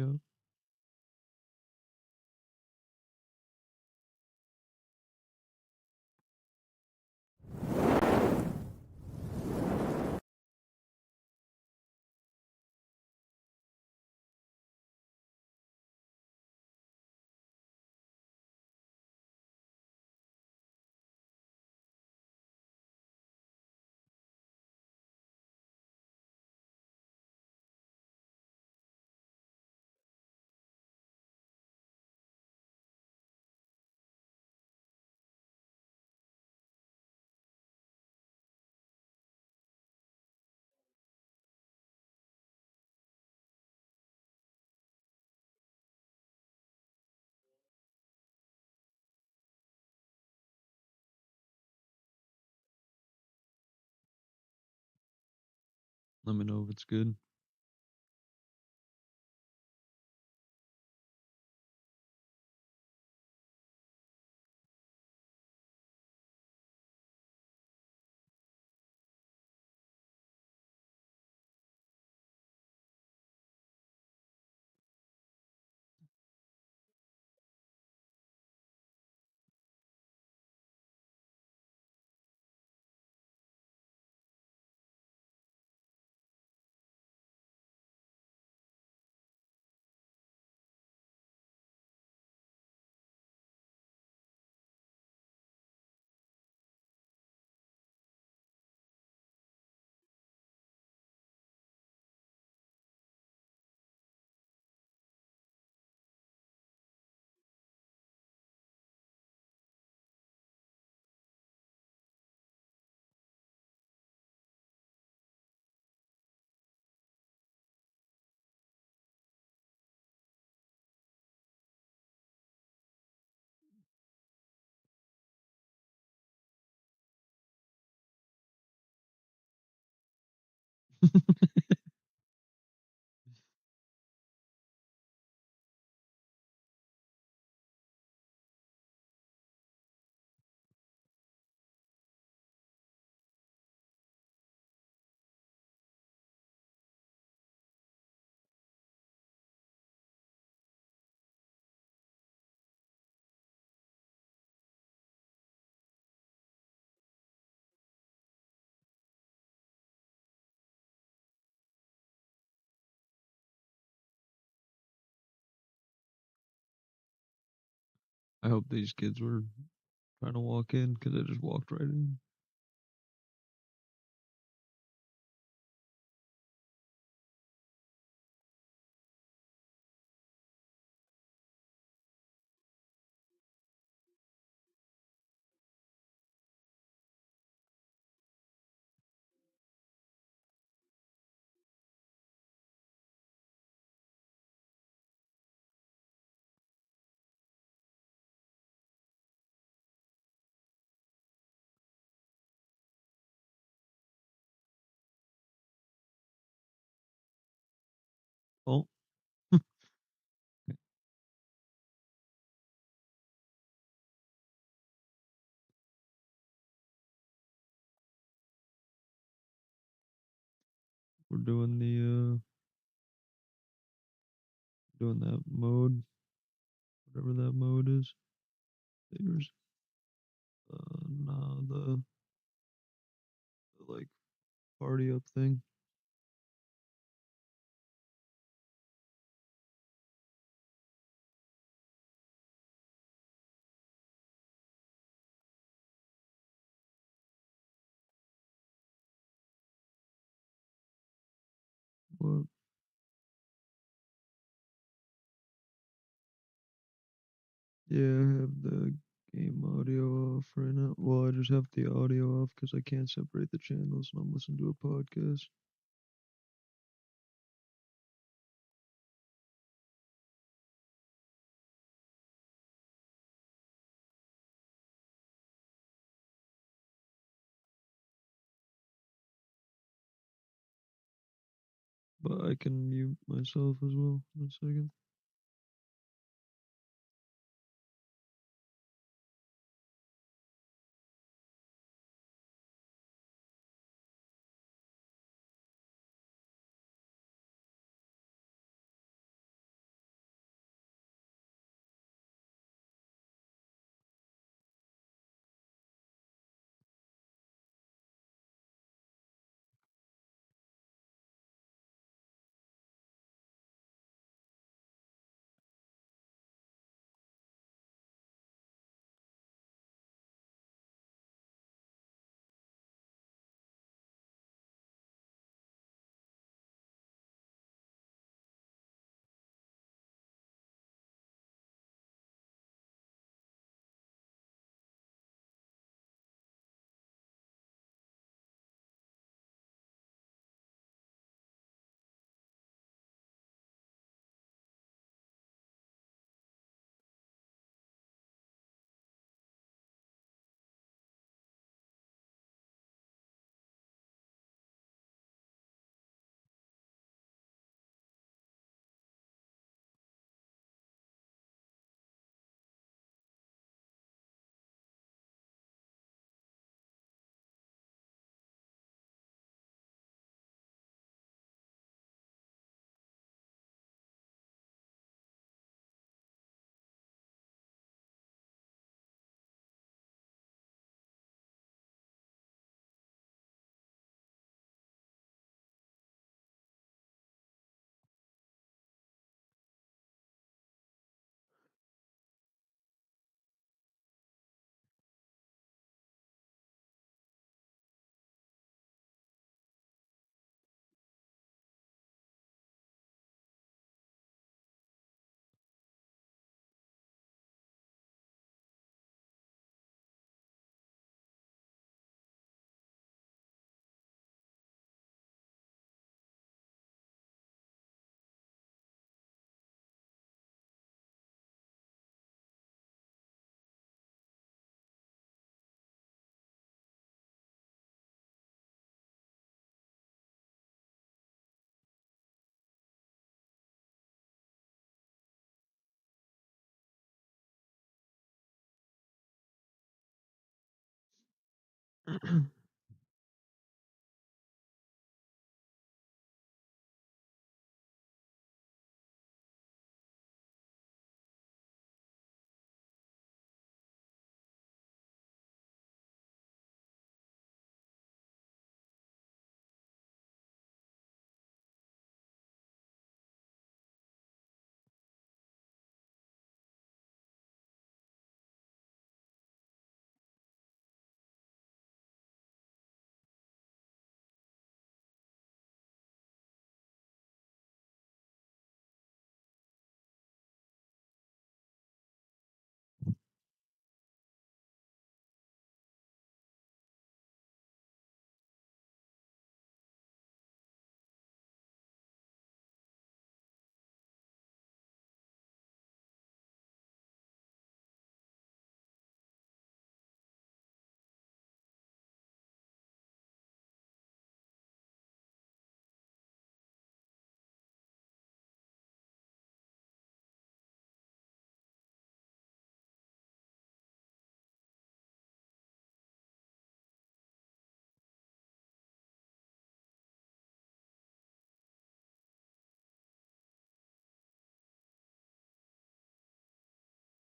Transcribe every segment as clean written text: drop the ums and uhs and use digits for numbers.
go. Let me know if it's good. I hope these kids were trying to walk in because I just walked right in. Oh, we're doing that mode, whatever that mode is. There's nah, the like party up thing. What? Yeah, I have the game audio off right now. Well, I just have the audio off because I can't separate the channels and I'm listening to a podcast. But I can mute myself as well in a second.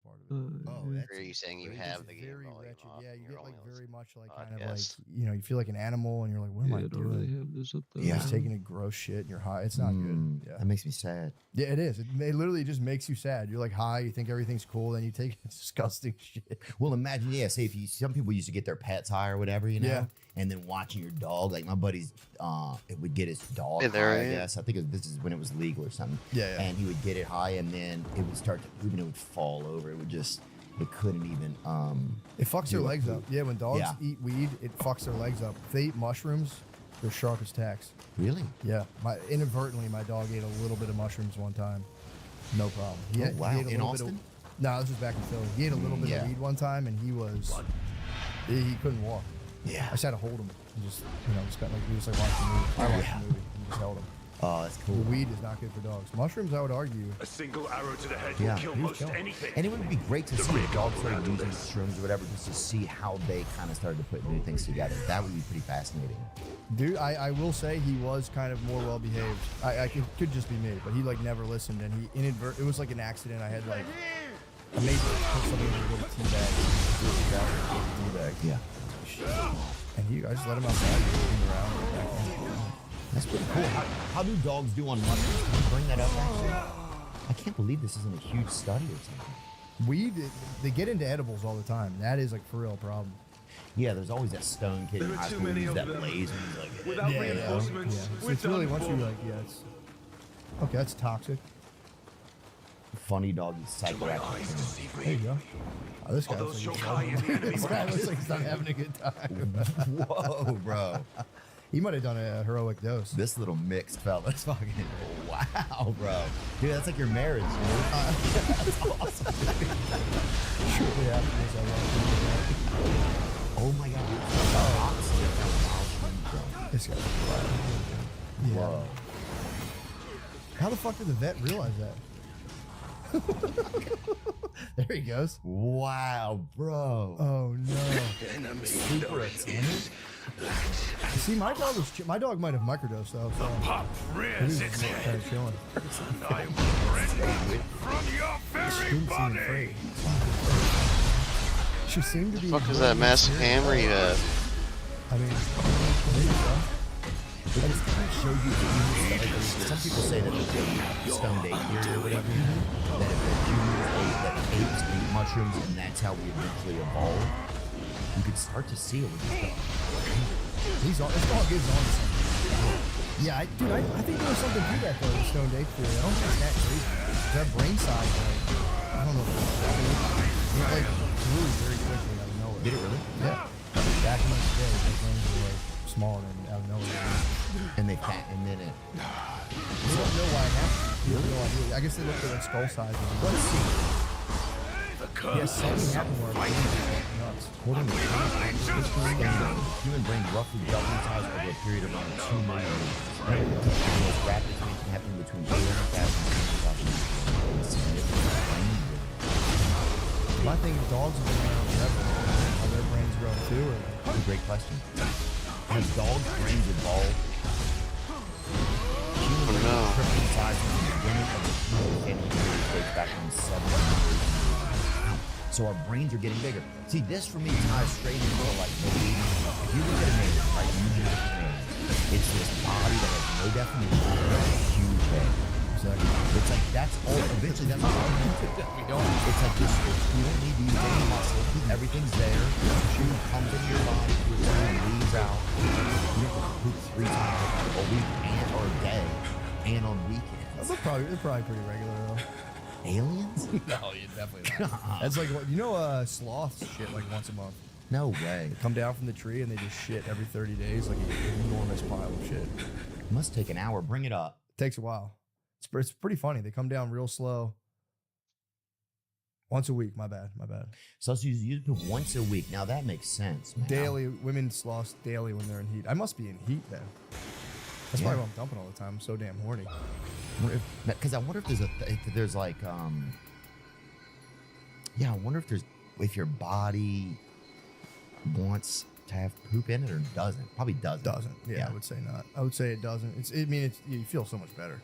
Part of it. Oh, yeah. that's Or are you saying you it's have the game very volume wretched. off Yeah, and you you're get like only very listening much like to kind of like podcasts? you feel like an animal, and you're like, what am I I don't really doing? have this up there. You're Yeah. just taking a gross shit, and you're high. It's not good. Yeah, That makes me sad. yeah, it is. It literally just makes you sad. You're like high, you think everything's cool, then you take disgusting shit. Well, imagine, say if some people used to get their pets high or whatever, Yeah. and then watching your dog, like my buddy's, it would get his dog Yeah, there high, I I am. guess. I think this is when it was legal or something. Yeah. And he would get it high, and then it would start to poop, and it would fall over. It couldn't even, It fucks their do a legs poop. up. Yeah, when dogs Yeah. eat weed, it fucks their legs up. If they eat mushrooms, they're sharp as tacks. Really? Yeah, inadvertently, my dog ate a little bit of mushrooms one time. No problem. He Oh, ate wow. a In little bit Austin? No, this was back in Philly. He ate a little bit yeah. of weed one time, and he couldn't walk. Yeah. I just had to hold him and just got like we just like watched the movie. I watched the movie and just held him. Oh, that's The cool. weed is not good for dogs. Mushrooms, I would argue. A single arrow to the head Yeah. will kill He was most killing. anything. And it would be great to The see real if dogs started handle using this. shrooms or whatever, just to see how they kind of started to put new things together. That would be pretty fascinating. Dude, I will say he was kind of more well behaved. I could just be me, but he like never listened, and he it was like an accident. I had like I made put something in a little tea bag, Yeah. and I just let him outside, moving around. Back in. That's pretty cool. How do dogs do on mushrooms? Can you bring that up, actually? I can't believe this isn't a huge study or something. Weed, they get into edibles all the time. That is like for real a problem. Yeah, there's always that stone kid in There are high too school who many uses of that them. blaze and he's like, Without Yeah, reinforcements, yeah. we're It's really done once you for. like, it's okay. That's toxic. funny doggy My psychoactive. eyes deceive There you me. go. Oh, this guy Although looks so like high in the enemy this guy looks like he's not having a good time. Whoa, bro. He might have done a heroic dose. This little mixed fella's fucking wow, bro. Dude, that's like your marriage, dude. That's awesome. Shortly after this, I love Oh my god. this guy. Yeah. Whoa. How the fuck did the vet realize that? There he goes. Wow, bro. Oh no. Enemy Super knows attentive. See, my dog might have microdosed though. So Pop he rears was its just kind head. of chilling. I will rend it from your very Didn't seem body. afraid. She seemed to be. What the fuck is that massive hammer you have? I mean, maybe so. I just kind of show you some people say that the stoned ape theory or whatever, that if the humans ate, that apes ate mushrooms and that's how we eventually evolved, you could start to see it with this dog. This dog is on to something. Yeah, I think there was something to that though, the stoned ape theory. I don't think it's that crazy. That brain size, like, I don't know. It like grew very quickly out of nowhere. Did it really? Yeah. Back in the day, the brains were like small and out of nowhere. And they fat, and then it. You don't know why it happened. You have no idea. I guess they looked at like skull size. Let's see. The curse Yes, something happened where it was nuts. According to the human brain roughly doubles in size over a period of around 2 million years. Right? The most rapid expansion happening between 800,000 and 200,000 years. Significant brain growth. My thing is dogs have been around forever. How their brains growing too? Or That's a great question. Have dogs' brains evolved? Humans know. are tripling size from the beginning of the human family tree dates back from 700 years. So our brains are getting bigger. See, this for me ties straight into like believing. If you look at a man, right? You look at a man. It's this body that has no definition, but a huge head. exactly. It's like that's all. Eventually, that's all we need to. It's like this. You don't need to use any muscle. Everything's there. Shoe comes into your body, leaves out. You don't have to poop 3 times a week and or a day, and on weekends. They're probably pretty regular though. Aliens? No, you definitely not. That's like sloths shit like once a month. No way. Come down from the tree and they just shit every 30 days, like an enormous pile of shit. It must take an hour. Bring it up. Takes a while. It's pretty funny. They come down real slow. Once a week. My bad. So you poop once a week. Now that makes sense, man. Daily. Women sloths daily when they're in heat. I must be in heat then. That's probably why I'm dumping all the time. I'm so damn horny. Because I wonder if there's like I wonder if your body wants to have poop in it or doesn't. Probably doesn't. Yeah, I would say not. I would say it doesn't. You feel so much better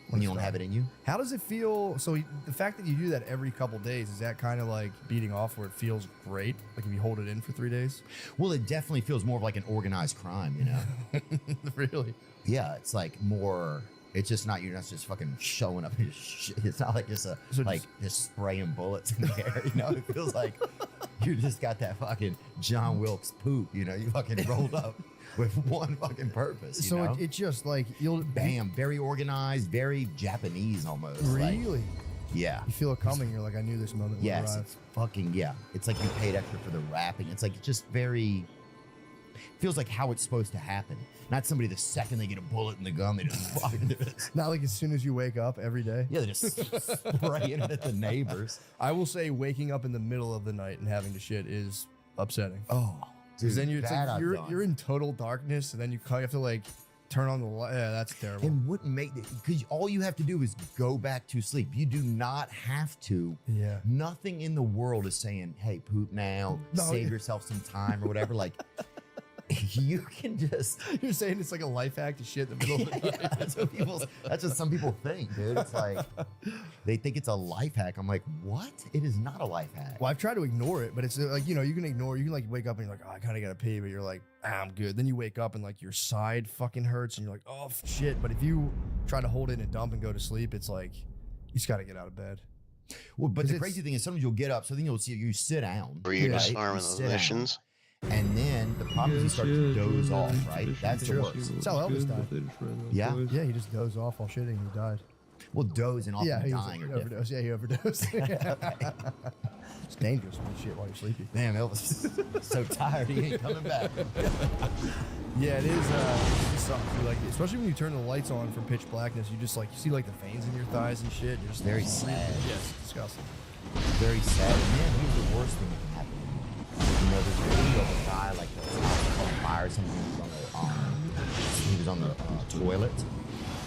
When you don't have it in you. How does it feel? So the fact that you do that every couple days, is that kind of like beating off where it feels great? Like if you hold it in for 3 days? Well, it definitely feels more of like an organized crime, you know? Really? Yeah, it's like more. It's just not you're not just fucking showing up. It's not like just just spraying bullets in the air. You know, it feels like you just got that fucking John Wilkes poop. You know, you fucking rolled up with one fucking purpose. You know? It's just like you'll bam, very organized, very Japanese almost. Really? Like, yeah. You feel it coming. You're like, I knew this moment would Yes, arrive. it's fucking It's like you paid extra for the wrapping. It's like just very. Feels like how it's supposed to happen. Not somebody the second they get a bullet in the gun, they just fucking do it. Not like as soon as you wake up every day. Yeah, they just spraying it at the neighbors. I will say waking up in the middle of the night and having to shit is upsetting. Oh, Because dude, then you're in total darkness, and then you have to like turn on the light. Yeah, that's terrible. And wouldn't make it because all you have to do is go back to sleep. You do not have to. Yeah. Nothing in the world is saying, "Hey, poop now, save yourself some time or whatever." Like. You can just. You're saying it's like a life hack to shit in the middle of the night. That's what some people think, dude. It's like they think it's a life hack. I'm like, what? It is not a life hack. Well, I've tried to ignore it, but it's like, you can ignore. You can like wake up and you're like, oh, I kind of gotta pee, but you're like, I'm good. Then you wake up and like your side fucking hurts, and you're like, oh shit. But if you try to hold in a dump and go to sleep, it's like you just gotta get out of bed. Well, but the crazy thing is sometimes you'll get up, so then you'll see you sit down. Or you're just arming those missions. And then the problem is you start to doze off, right? That's the worst. That's how Elvis died. Yeah? Yeah, he just dozed off while shitting and he died. Well, doze and often dying he are different. overdosed. Yeah, he overdosed. It's dangerous when you shit while you're sleeping. Damn, Elvis is so tired he ain't coming back. Yeah, it is something like, especially when you turn the lights on from pitch blackness, you just like you see like the veins in your thighs and shit. You're just very sad. Yeah, it's disgusting. Very sad. And then here's the worst thing that can happen. You know, there's a video of a guy like that was on fire or something. He was on the toilet,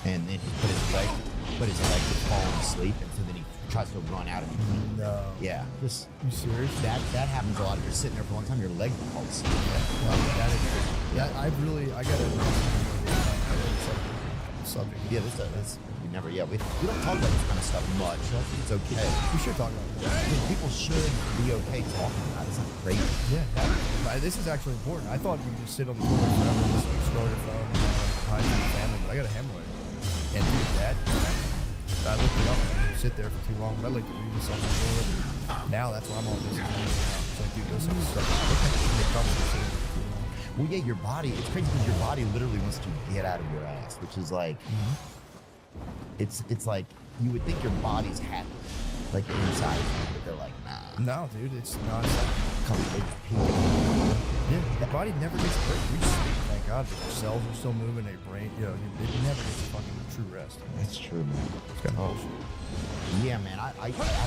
and then he put his leg to fall asleep, and so then he tries to run out of it. No. Yeah. Just You serious? that happens a lot. If you're sitting there for a long time, your leg falls asleep. Yeah, I got a subject. Yeah, this we never. Yeah, we don't talk about this kind of stuff much. So I think it's okay. We should talk about that. People should be okay talking about it. It's not crazy. Yeah. This is actually important. I thought you could just sit on the toilet forever and just like scroll your phone and hide from your family, but I got a hemorrhoid. And dude, I looked it up and I sit there for too long, but I like to read this on the toilet. Now that's why I'm on this. It's like, dude, those things stuff. They come to the Well, yeah, your body, it's crazy because your body literally wants to get out of your ass, which is like, it's like, you would think your body's happy, like inside, but they're like, nah. No, dude, it's not. Come on, they just pee. Yeah, your body never gets a break. You sleep, thank God, but your cells are still moving, your brain, it never gets a fucking true rest. That's true, man. It's kind of bullshit. Yeah, man, I can't believe,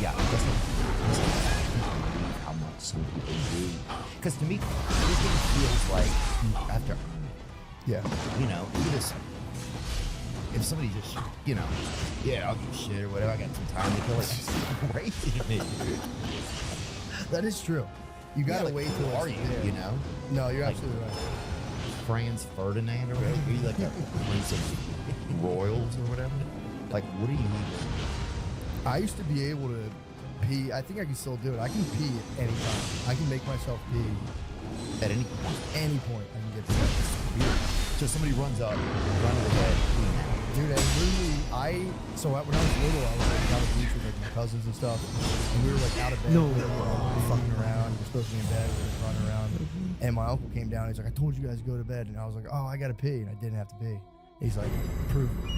yeah, I guess I can't believe how much some people do. Because to me, everything feels like you have to earn it. Yeah. You know, you just, if somebody just, you know, yeah, I'll give a shit or whatever, I got some time to kill, it's just crazy to me, dude. That is true. You gotta like, wait till who are it's you, there. you know? No, you're Like- absolutely right. Franz Ferdinand or whatever? Are you like a prince of royals or whatever? Like, what do you need? I used to be able to pee. I think I can still do it. I can pee at any time. I can make myself pee At any point. any point. I can get to that. So somebody runs up, run to the bed, clean out. Dude, I literally, so when I was little, I was like out of the beach with like my cousins and stuff, and we were like out of bed, No. we were fucking around. We're supposed to be in bed, we were just running around, and my uncle came down. He's like, "I told you guys to go to bed," and I was like, "Oh, I gotta pee," and I didn't have to pee. He's like, "Prove it."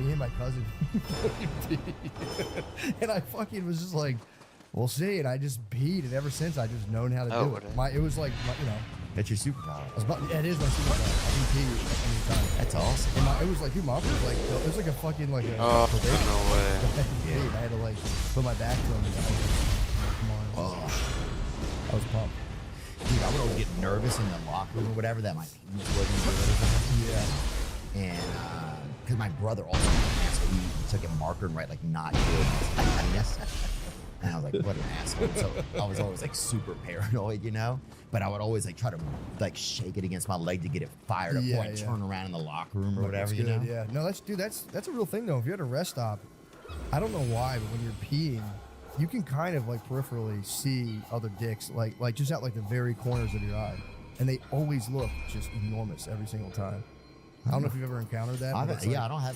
Me and my cousin, and I fucking was just like, "We'll see," and I just peed, and ever since I just known how to Oh, do what it. a- It was like, you know, That's your superpower. it is my superpower. I can pee at any time. That's awesome. And it was like, dude, my uncle was like, it was like a fucking like a Oh, probation. no way. I had to like put my back to him. And I was like, come on. Oh, I was pumped. dude, I would always get nervous in the locker room or whatever that my penis wasn't good or something. Yeah. And because my brother also was an asshole, he took a marker and write like not good. And I was like, what an asshole. So I was always like super paranoid, you know? But I would always like try to like shake it against my leg to get it fired up before I turn around in the locker room or whatever, you know? Yeah. No, that's a real thing though. If you're at a rest stop, I don't know why, but when you're peeing, you can kind of like peripherally see other dicks, like just out like the very corners of your eye, and they always look just enormous every single time. I don't know if you've ever encountered that. but it's Yeah, like-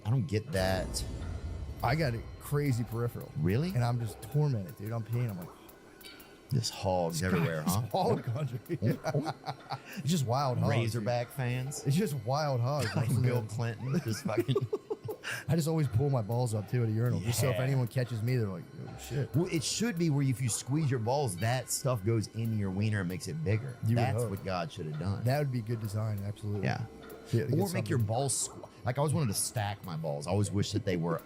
I don't get that. I got it crazy peripheral. Really? And I'm just tormented, dude. I'm peeing. I'm like, Just hogs everywhere, huh? all the country. It's just wild hogs. dude. Razorback fans. It's just wild hogs. Like Most of Bill them. Clinton, just fucking. I just always pull my balls up too at a urinal, just so if Yeah. anyone catches me, they're like, "Oh shit." Well, it should be where if you squeeze your balls, that stuff goes into your wiener and makes it bigger. You would That's hope. what God should have done. That would be good design, absolutely. Yeah. Yeah, to Or get make your something. balls like I always wanted to stack my balls. I always wish that they were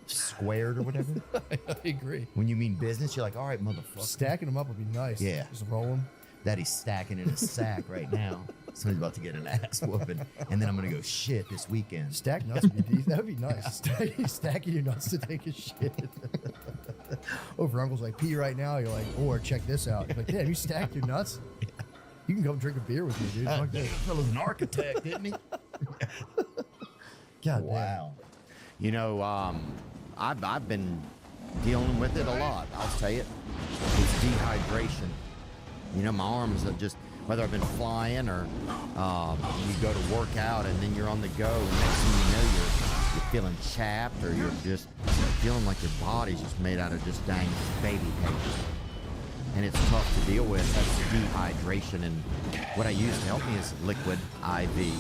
squared or whatever. I agree. When you mean business, you're like, all right, motherfucker. Stacking them up would be nice. Yeah. Just roll them. Daddy's stacking in a sack right now. Somebody's about to get an ass whooping, and then I'm gonna go shit this weekend. Stack nuts would be decent. That would be nice. Stacking your nuts to take a shit. Over uncle's like, pee right now. You're like, or check this out. You're like, damn, you stacked your nuts? You can come drink a beer with me, dude. Fuck That that. fella's an architect, didn't he? God damn. Wow. You know, I've been dealing with it a lot. I'll tell you, it's dehydration. You know, my arms are just, whether I've been flying or you go to work out and then you're on the go, and next thing you know, you're feeling chapped, or you're just feeling like your body's just made out of just dang baby paper. And it's tough to deal with. That's dehydration. And what I use to help me is liquid IV.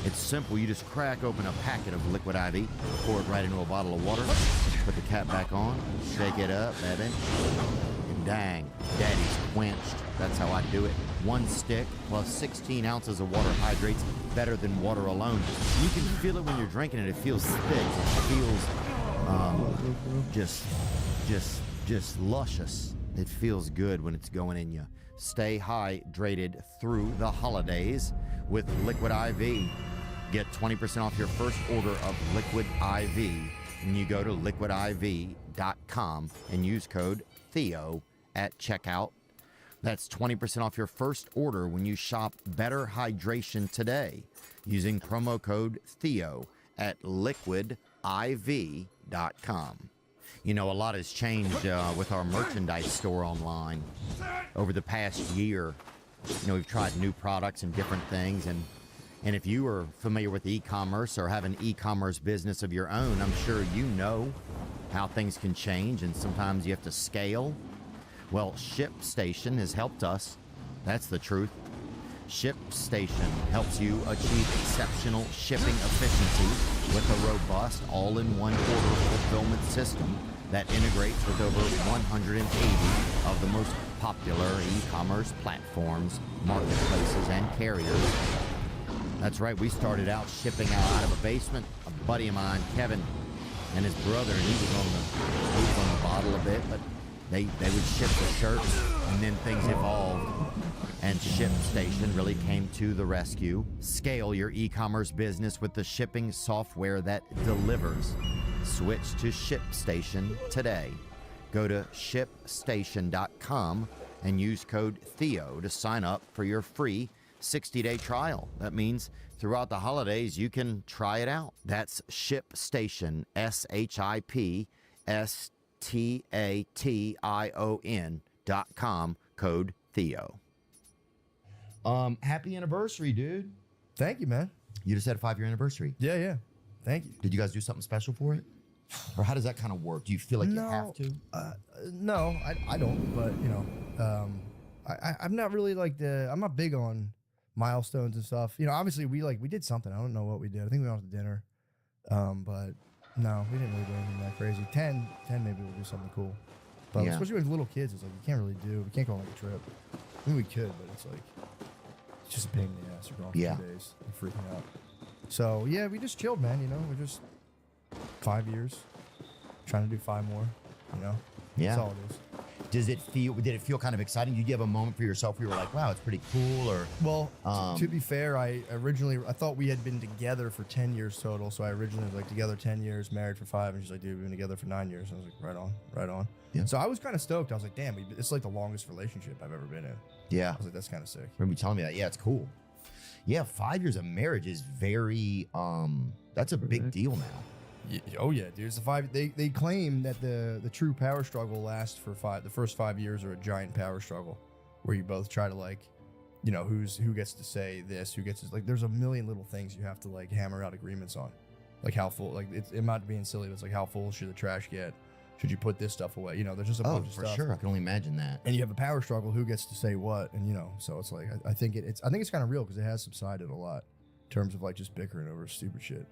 It's simple. You just crack open a packet of liquid IV, pour it right into a bottle of water, put the cap back on, shake it up, baby. And dang, daddy's quenched. That's how I do it. One stick plus 16 ounces of water hydrates better than water alone. You can feel it when you're drinking it. It feels thick. It feels just luscious. It feels good when it's going in you. Stay hydrated through the holidays with Liquid IV. Get 20% off your first order of Liquid IV when you go to liquidiv.com and use code Theo at checkout. That's 20% off your first order when you shop Better Hydration today using promo code Theo at liquidiv.com. You know, a lot has changed with our merchandise store online over the past year. You know, we've tried new products and different things, and if you are familiar with e-commerce or have an e-commerce business of your own, I'm sure you know how things can change, and sometimes you have to scale. Well, ShipStation has helped us. That's the truth. ShipStation helps you achieve exceptional shipping efficiency with a robust all-in-one order fulfillment system that integrates with over 180 of the most popular e-commerce platforms, marketplaces, and carriers. That's right, we started out shipping out of a basement. A buddy of mine, Kevin, and his brother, he was on the bottle a bit, but They would ship the shirts, and then things evolved, and ShipStation really came to the rescue. Scale your e-commerce business with the shipping software that delivers. Switch to ShipStation today. Go to ShipStation.com and use code Theo to sign up for your free 60-day trial. That means throughout the holidays, you can try it out. That's ShipStation, ShipStation.com, code Theo. Happy anniversary, dude. Thank you, man. You just had a 5-year anniversary. Yeah. Thank you. Did you guys do something special for it? Or how does that kind of work? Do you feel like you have to? No, I don't. But I'm not really like I'm not big on milestones and stuff. Obviously we did something. I don't know what we did. I think we went out to dinner. But no, we didn't really do anything that crazy. 10 maybe we'll do something cool. But especially with little kids, it's like you can't really do. We can't go on like a trip. I mean, we could, but it's like it's just a pain in the ass. You're gone for 2 days and freaking out. So yeah, we just chilled, man. We're just 5 years, trying to do 5 more. Yeah. That's all it is. Did it feel kind of exciting? Did you have a moment for yourself where you were like, wow, it's pretty cool? Or well, to be fair, I thought we had been together for 10 years total. So I originally was like together 10 years, married for 5, and she's like, dude, we've been together for 9 years. And I was like, right on. Yeah. So I was kind of stoked. I was like, damn, it's like the longest relationship I've ever been in. Yeah. I was like, that's kind of sick. Remember you telling me that? Yeah, it's cool. Yeah, 5 years of marriage is very that's a big deal now. Oh yeah, dude. It's the 5. They claim that the true power struggle lasts for 5. The first 5 years are a giant power struggle, where you both try to who gets to say this, who gets to, there's a million little things you have to hammer out agreements on, like how full, it's not being silly, but it's like how full should the trash get? Should you put this stuff away? There's just a bunch of stuff. Oh, for sure. I can only imagine that. And you have a power struggle. Who gets to say what? And so it's like I think it's kind of real because it has subsided a lot in terms of just bickering over stupid shit.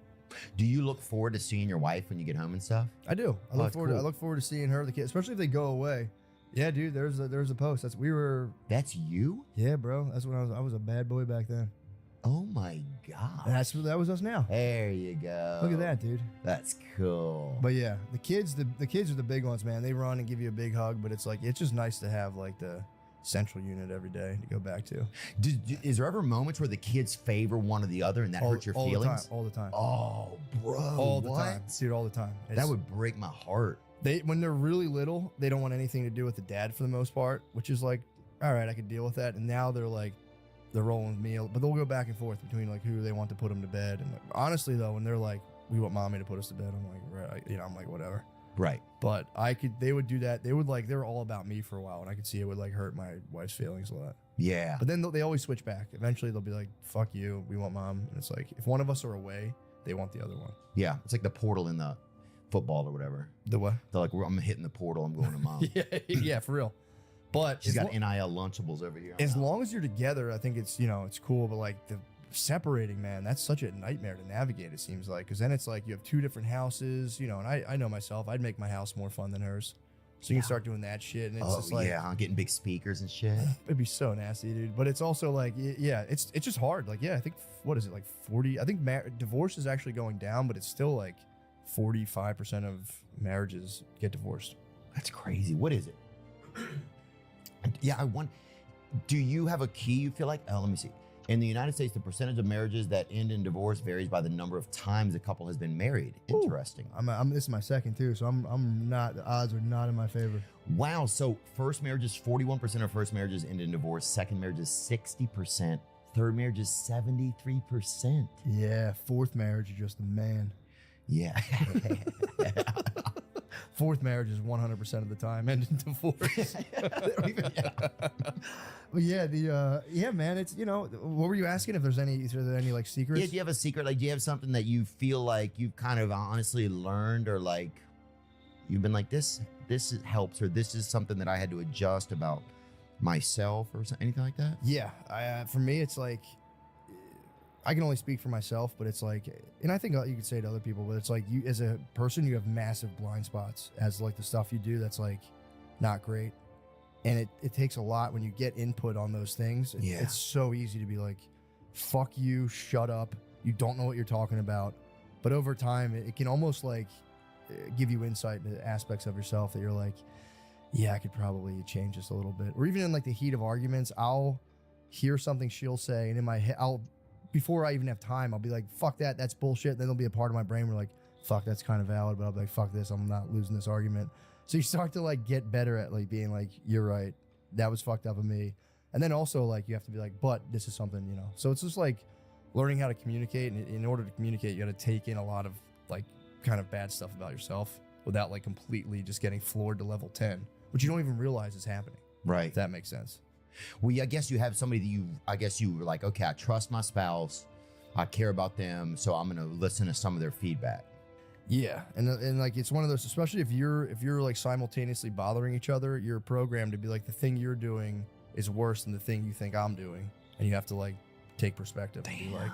Do you look forward to seeing your wife when you get home and stuff? I do. I look forward to seeing her, the kids, especially if they go away. Yeah, dude. There's a post. That's you? Yeah, bro. That's when I was a bad boy back then. Oh my god. That was us now. There you go. Look at that, dude. That's cool. But yeah, the kids are the big ones, man. They run and give you a big hug, but it's just nice to have the central unit every day to go back to. Is there ever moments where the kids favor one or the other and that hurts your feelings? All the time. Oh, bro. All the time. Dude, all the time. That would break my heart. When they're really little, they don't want anything to do with the dad for the most part, which is all right, I could deal with that. And now they're rolling with me, but they'll go back and forth between who they want to put them to bed. And honestly though, when they're we want mommy to put us to bed, I'm like, right, I'm like, whatever. Right. But they would do that. They would they were all about me for a while, and I could see it would hurt my wife's feelings a lot. Yeah. But then they always switch back. Eventually they'll be like, fuck you, we want mom. And it's if one of us are away, they want the other one. Yeah. It's like the portal in the football or whatever. The what? They're like, I'm hitting the portal, I'm going to mom. Yeah, for real. But she's got NIL Lunchables over here. As long as you're together, I think it's it's cool. But the separating, man, that's such a nightmare to navigate. It seems because then it's you have 2 different houses, and I know myself, I'd make my house more fun than hers. So you can start doing that shit, and it's getting big speakers and shit. It'd be so nasty, dude. But it's also it's just hard. I think what is it 40? I think divorce is actually going down, but it's still 45% of marriages get divorced. That's crazy. What is it? Yeah, do you have a key you feel like? Oh, let me see. In the United States, the percentage of marriages that end in divorce varies by the number of times a couple has been married. Interesting. This is my second too, so I'm not. The odds are not in my favor. Wow. So first marriages, 41% of first marriages end in divorce. Second marriage is 60%. Third marriage is 73%. Yeah. Fourth marriage is just the man. Yeah. Fourth marriage is 100% of the time end in divorce. But yeah, man, it's what were you asking? If there's any secrets? Yeah, do you have a secret? Do you have something that you feel like you've kind of honestly learned, or you've been this helps, or this is something that I had to adjust about myself, or anything like that? Yeah, for me, it's I can only speak for myself, but it's and I think you could say it to other people, but it's you as a person, you have massive blind spots as the stuff you do that's not great. And it takes a lot when you get input on those things. It's so easy to be fuck you, shut up. You don't know what you're talking about. But over time, it can almost give you insight into aspects of yourself that you're Yeah, I could probably change this a little bit. Or even in like the heat of arguments, I'll hear something she'll say, and in my head, before I even have time, I'll be like, fuck that, that's bullshit. Then there'll be a part of my brain where like, fuck, that's kind of valid, but I'll be like, fuck this, I'm not losing this argument. So you start to like get better at like being like, you're right, that was fucked up of me. And then also like you have to be like, but this is something, you know. So it's just like learning how to communicate, and in order to communicate, you got to take in a lot of like kind of bad stuff about yourself without like completely just getting floored to level 10, which you don't even realize is happening. Right. If that makes sense. Well, I guess you have somebody that you were like, okay, I trust my spouse, I care about them, so I'm going to listen to some of their feedback. Yeah, and like it's one of those, especially if you're like simultaneously bothering each other, you're programmed to be like, the thing you're doing is worse than the thing you think I'm doing, and you have to like take perspective and be like,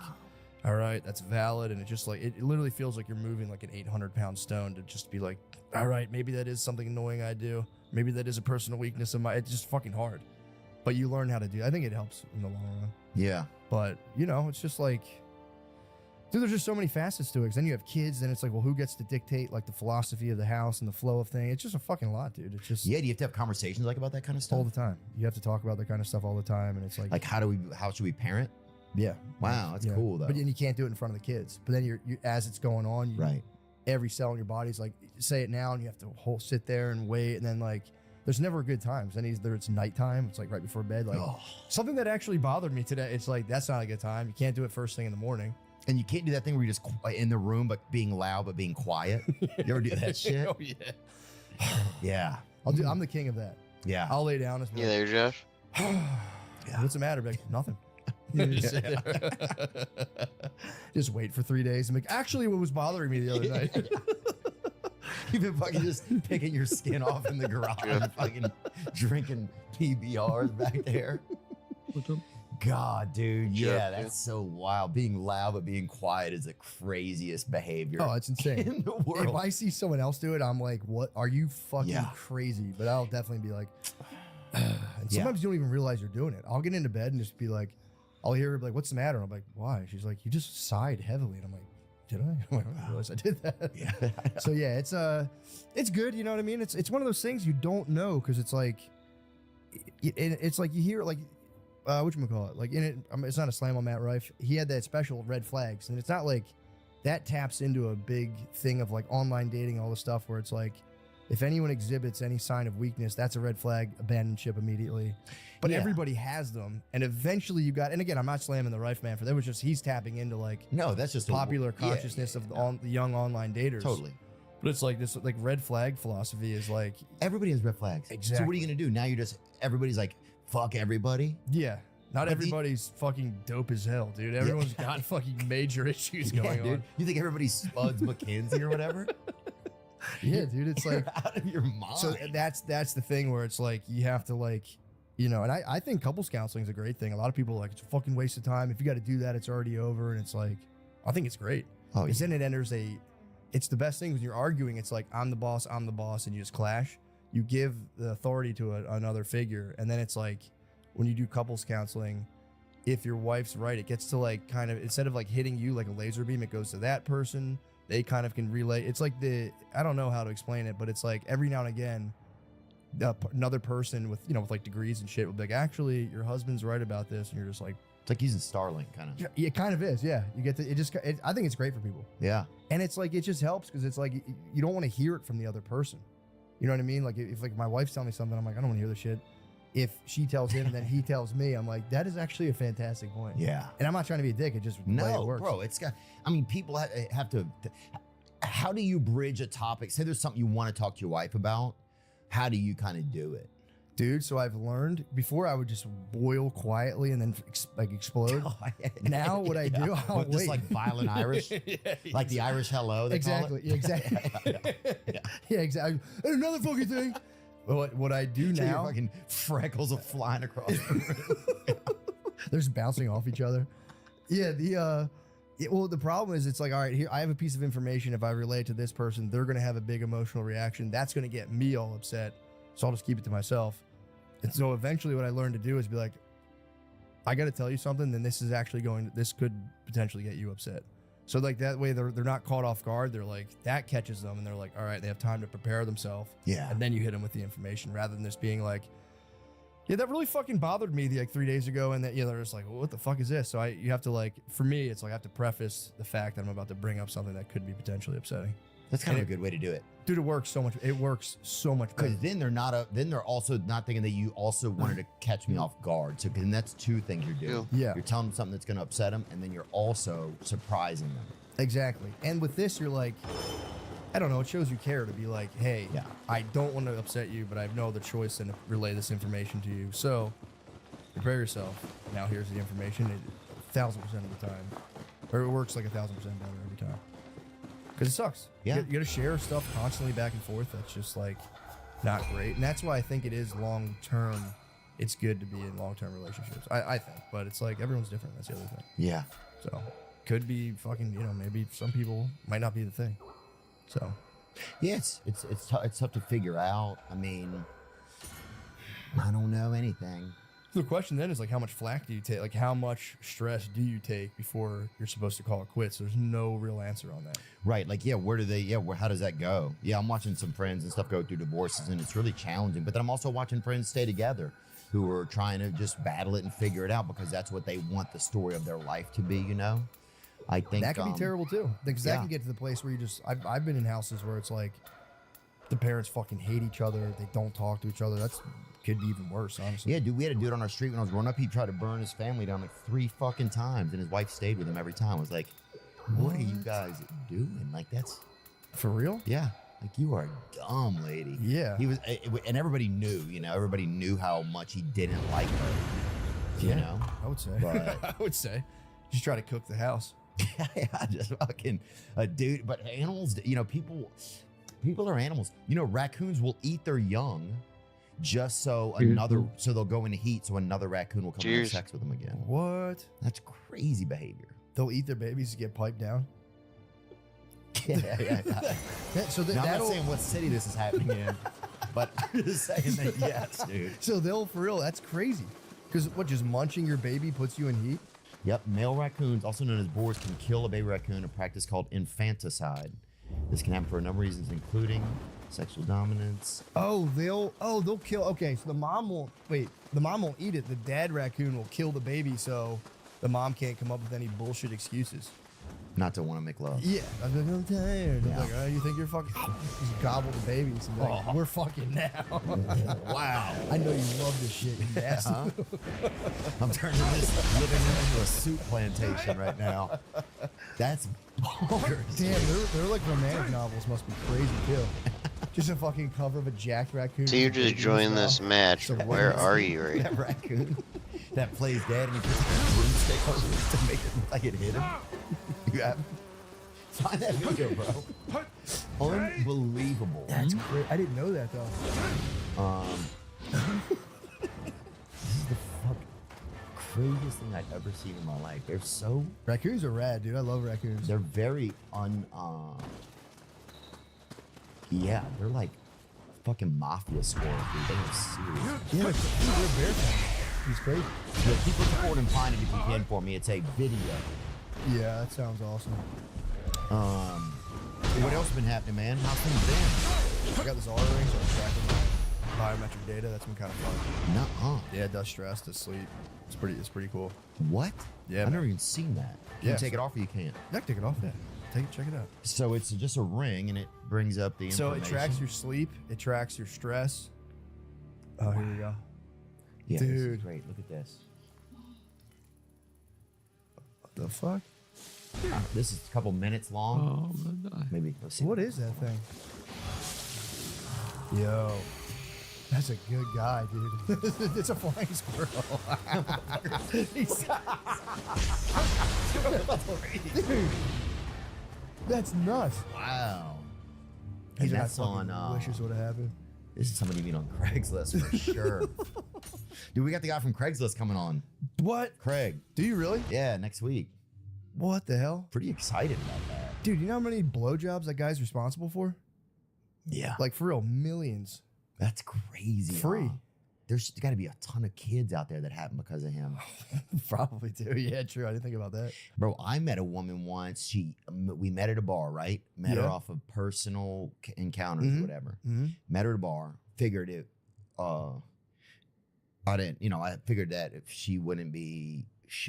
all right, that's valid. And it just like it literally feels like you're moving like an 800-pound stone to just be like, all right, maybe that is something annoying I do, maybe that is a personal weakness of mine. It's just fucking hard, but you learn how to do. I think it helps in the long run. Yeah, but you know, it's just like, dude, there's just so many facets to it. Because then you have kids, then it's like, well, who gets to dictate like the philosophy of the house and the flow of things? It's just a fucking lot, dude. It's just yeah. Do you have to have conversations like about that kind of stuff all the time? You have to talk about that kind of stuff all the time, and it's like how should we parent? Yeah. Wow, that's Yeah. cool though. But then you can't do it in front of the kids. But then you as it's going on, right. Every cell in your body's like, say it now, and you have to sit there and wait, and then like, there's never a good time. Then either it's nighttime, it's like right before bed, like something that actually bothered me today. It's like, that's not a good time. You can't do it first thing in the morning. And you can't do that thing where you're just in the room but being loud but being quiet. You ever do that shit? Oh yeah. Yeah. I'm the king of that. Yeah. I'll lay down and You there, Josh? What's the matter? Be like, nothing. Just wait for 3 days and be like, actually, what was bothering me the other night? You've been fucking just picking your skin off in the garage, fucking drinking PBRs back there. What's up? God, dude. Yeah, Yeah. that's so wild. Being loud but being quiet is the craziest behavior. Oh, it's insane. In the world. If I see someone else do it, I'm like, what? Are you fucking Yeah. crazy? But I'll definitely be like, and sometimes you don't even realize you're doing it. I'll get into bed and just be like, I'll hear her be like, what's the matter? And I'm like, why? She's like, you just sighed heavily. And I'm like, did I? I'm like, I didn't realize I did that. Yeah. So yeah, it's good. You know what I mean? It's one of those things you don't know, because it's like, it's like you hear like, whatchamacallit, like in it, it's not a slam on Matt Rife. He had that special red flags, and it's not like that taps into a big thing of like online dating, all the stuff where it's like, if anyone exhibits any sign of weakness, that's a red flag, abandon ship immediately. But Yeah. everybody has them, and eventually you got, and again, I'm not slamming the Rife man for that, was just, he's tapping into like No, that's just popular consciousness of the young online daters. Totally. But it's like this like red flag philosophy is like, Everybody has red flags. So Exactly. what are you going to do? Now everybody's like, fuck everybody. yeah, not But the- everybody's fucking dope as hell, dude. Everyone's got fucking major issues going dude. on. You think everybody's Spuds McKenzie or whatever? Yeah, dude, it's like, You're out of your mind. so that's the thing where it's like, you have to like, you know, and I think couples counseling is a great thing. A lot of people are like, it's a fucking waste of time. If you got to do that, it's already over. And it's like, I think it's great. Oh, Because yeah. then it enters it's the best thing when you're arguing. It's like, I'm the boss, and you just clash. You give the authority to another figure. And then it's like, when you do couples counseling, if your wife's right, it gets to like kind of, instead of like hitting you like a laser beam, it goes to that person. They kind of can relay. It's like I don't know how to explain it, but it's like every now and again, another person with, you know, with like degrees and shit will be like, actually, your husband's right about this. And you're just like, It's like using Starlink, kind of. yeah, it kind of is. Yeah. You get to, I think it's great for people. Yeah. And it's like, it just helps because it's like, you don't want to hear it from the other person. You know what I mean? Like if like my wife's telling me something, I'm like, I don't want to hear this shit. If she tells him and then he tells me, I'm like, that is actually a fantastic point. Yeah. And I'm not trying to be a dick. It just the way it No, works. bro, it's got, I mean, people have to, how do you bridge a topic? Say there's something you want to talk to your wife about. How do you kind of do it? Dude, so I've learned, before I would just boil quietly and then explode. Now what I do, I'll What, just wait. like violent Irish, like the Irish hello. They Exactly. Call it? Exactly. Yeah, exactly. And another fucking thing. What I do So your now, fucking freckles are flying across the room. they're just bouncing off each other. Yeah, well, the problem is, it's like, all right, here I have a piece of information. If I relay it to this person, they're going to have a big emotional reaction. That's going to get me all upset. So I'll just keep it to myself. And so eventually what I learned to do is be like, I got to tell you something, then this could potentially get you upset. So like that way they're not caught off guard. They're like, that catches them and they're like, all right, they have time to prepare themselves. Yeah. And then you hit them with the information rather than just being like, yeah, that really fucking bothered me like 3 days ago. And that, they're just like, well, what the fuck is this? So you have to like, for me, it's like I have to preface the fact that I'm about to bring up something that could be potentially upsetting. That's kind of a good way to do it. Dude, it works so much. It works so much better. Because then they're also not thinking that you also wanted to catch me off guard. So then that's two things you're doing. Yeah. You're telling them something that's going to upset them, and then you're also surprising them. Exactly. And with this, you're like, I don't know, it shows you care to be like, hey, Yeah. I don't want to upset you, but I have no other choice than to relay this information to you. So prepare yourself. Now here's the information. 1,000% of the time. Or it works like 1,000% better every time. Because it sucks. Yeah. You got to share stuff constantly back and forth. That's just like not great. And that's why I think it is long term. It's good to be in long term relationships. I think. But it's like everyone's different. That's the other thing. Yeah. So could be fucking, maybe some people might not be the thing. So Yeah, it's tough to figure out. I mean, I don't know anything. the question then is like, how much flack do you take? Like, how much stress do you take before you're supposed to call it quits? There's no real answer on that. Right. Like, how does that go? Yeah, I'm watching some friends and stuff go through divorces, and it's really challenging. But then I'm also watching friends stay together who are trying to just battle it and figure it out because that's what they want the story of their life to be, I think That can be terrible too. Because that yeah. can get to the place where I've been in houses where it's like the parents fucking hate each other. They don't talk to each other. Could be even worse, honestly. Yeah, dude, we had a dude on our street when I was growing up. He tried to burn his family down like 3 fucking times, and his wife stayed with him every time. I was like, what are you guys doing? Like, that's... For real? Yeah. Like, you are a dumb lady. Yeah. He was, and everybody knew, everybody knew how much he didn't like her, you know? I would say. But- I would say. Just try to cook the house. Yeah, just fucking a dude. But animals, people are animals. Raccoons will eat their young just so so they'll go into heat so another raccoon will come and have sex with them again. What? That's crazy behavior. They'll eat their babies to get piped down? Yeah. So Now, I'm not saying what city this is happening in, but I'm just saying that yes, dude. So they'll, for real, that's crazy. Because just munching your baby puts you in heat? Yep, male raccoons, also known as boars, can kill a baby raccoon, a practice called infanticide. This can happen for a number of reasons, including sexual dominance. They'll kill. Okay, so the mom won't eat it. The dad raccoon will kill the baby so the mom can't come up with any bullshit excuses. Not to want to make love. Yeah. I'm like, I'm tired. Yeah. I'm like, oh, you think you're fucking... Just gobble the babies and be like, we're fucking now. Wow. I know you love this shit, you bastard. I'm turning this living room into a soup plantation right now. That's bonkers. Damn, they're like romantic novels. Must be crazy, too. Just a fucking cover of a jacked raccoon. So you with a just baby joined in his this mouth. match. So Where are you right That raccoon that plays dead and he puts a broomstick over it to make it look like it hit him. You have find that video, bro. Unbelievable. That's great. I didn't know that, though. This is the craziest thing I've ever seen in my life. They're so Raccoons are rad, dude. I love raccoons. they're very yeah, they're like fucking mafia squad, dude. They are serious. Yeah, they're bear friendly. He's crazy. Yeah, keep looking forward and find it if you can for me. It's a video. Yeah, that sounds awesome. What else been happening, man? How's things I got this aura ring, so I'm tracking my biometric data. That's been kind of fun. been? Nuh-uh. Yeah, it does stress, does sleep. It's pretty cool. What? Yeah, I've man. never even seen that. Can Yeah, you take so- it off or you can't? Yeah, take it off. Yeah, check it out. So it's just a ring and it brings up the So information. it tracks your sleep. It tracks your stress. Oh, here we go. Yeah, this is Dude. great. Look at this. What the fuck? This is a couple minutes long. Oh, I'm gonna die. Maybe. Let's see. What is that thing? Yo, that's a good guy, dude. It's a flying squirrel. Dude, that's nuts. Wow. He's And that's not on. fucking wishes would have happened. This is somebody you meet on Craigslist for sure. Dude, we got the guy from Craigslist coming on. What? Craig. Do you really? Yeah, next week. What the hell? Pretty excited about that. Dude, you know how many blowjobs that guy's responsible for? Yeah. Like, for real, millions. That's crazy. Free. Huh? there's got to be a ton of kids out there that happen because of him. Probably do. Yeah, true. I didn't think about that. Bro, I met a woman once. We met at a bar, right? Met her off of personal encounters or whatever. Met her at a bar. Figured it. I didn't. I figured that if she wouldn't be,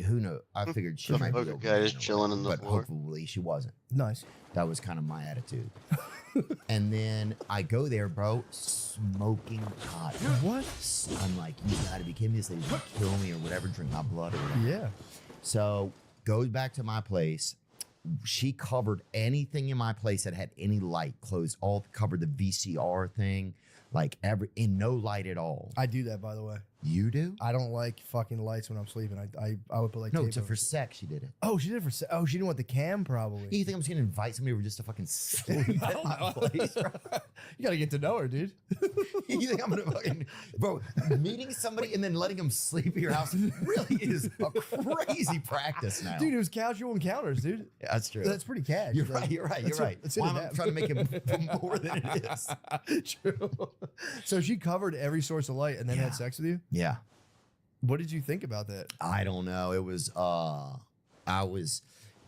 who knows? I figured she might be. Okay, guy just chilling on the but floor. hopefully she wasn't. Nice. That was kind of my attitude. And then I go there, bro, smoking pot. What? I'm like, you gotta be kidding me. This lady's gonna kill me or whatever, drink my blood or whatever. Yeah. So goes back to my place. She covered anything in my place that had any light, covered the VCR thing, like in no light at all. I do that, by the way. You do? I don't like fucking lights when I'm sleeping. I would put like No, tape over. for sex she did it. Oh, she did it for. Oh, she didn't want the cam probably. You think I'm just gonna invite somebody over just to fucking sleep at my place, bro? You gotta get to know her, dude. You think I'm gonna fucking, bro, meeting somebody and then letting them sleep at your house really is a crazy practice now. Dude, it was casual encounters, dude. Yeah, that's true. That's pretty cash. You're right. You're right. Why am I trying to make it more than it is? True. So she covered every source of light and then had sex with you? Yeah. What did you think about that? I don't know. It was I was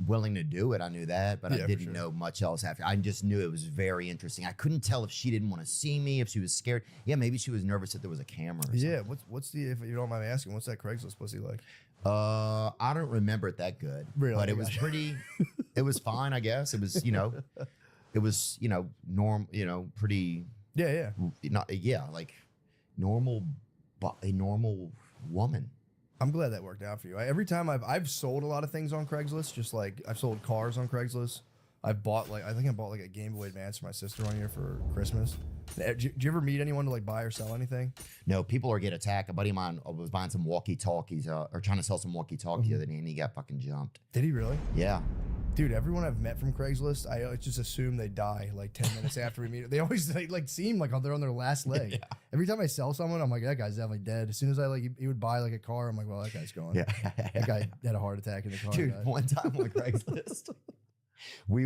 willing to do it. I knew that, but I didn't know much else after. I just knew it was very interesting. I couldn't tell if she didn't want to see me, if she was scared. Yeah, maybe she was nervous that there was a camera or something. Yeah, what's the, if you don't mind me asking, what's that Craigslist pussy like? I don't remember it that good. Really? But it was pretty it was fine, I guess. It was, pretty Yeah. like a normal woman. I'm glad that worked out for you. Every time I've sold a lot of things on Craigslist, just like I've sold cars on Craigslist. I've bought I think I bought like a Game Boy Advance for my sister one year for Christmas. Did you ever meet anyone to like buy or sell anything? No, people are getting attacked. A buddy of mine was buying some walkie-talkies or trying to sell some walkie-talkies the other day, and he got fucking jumped. Did he really? Yeah. Dude, everyone I've met from Craigslist, I just assume they die like 10 minutes after we meet. They always like seem like they're on their last leg. Yeah. Every time I sell someone, I'm like, that guy's definitely dead. As soon as he would buy like a car, I'm like, well, that guy's gone. Yeah. That guy had a heart attack in the car. Dude, one time on Craigslist, we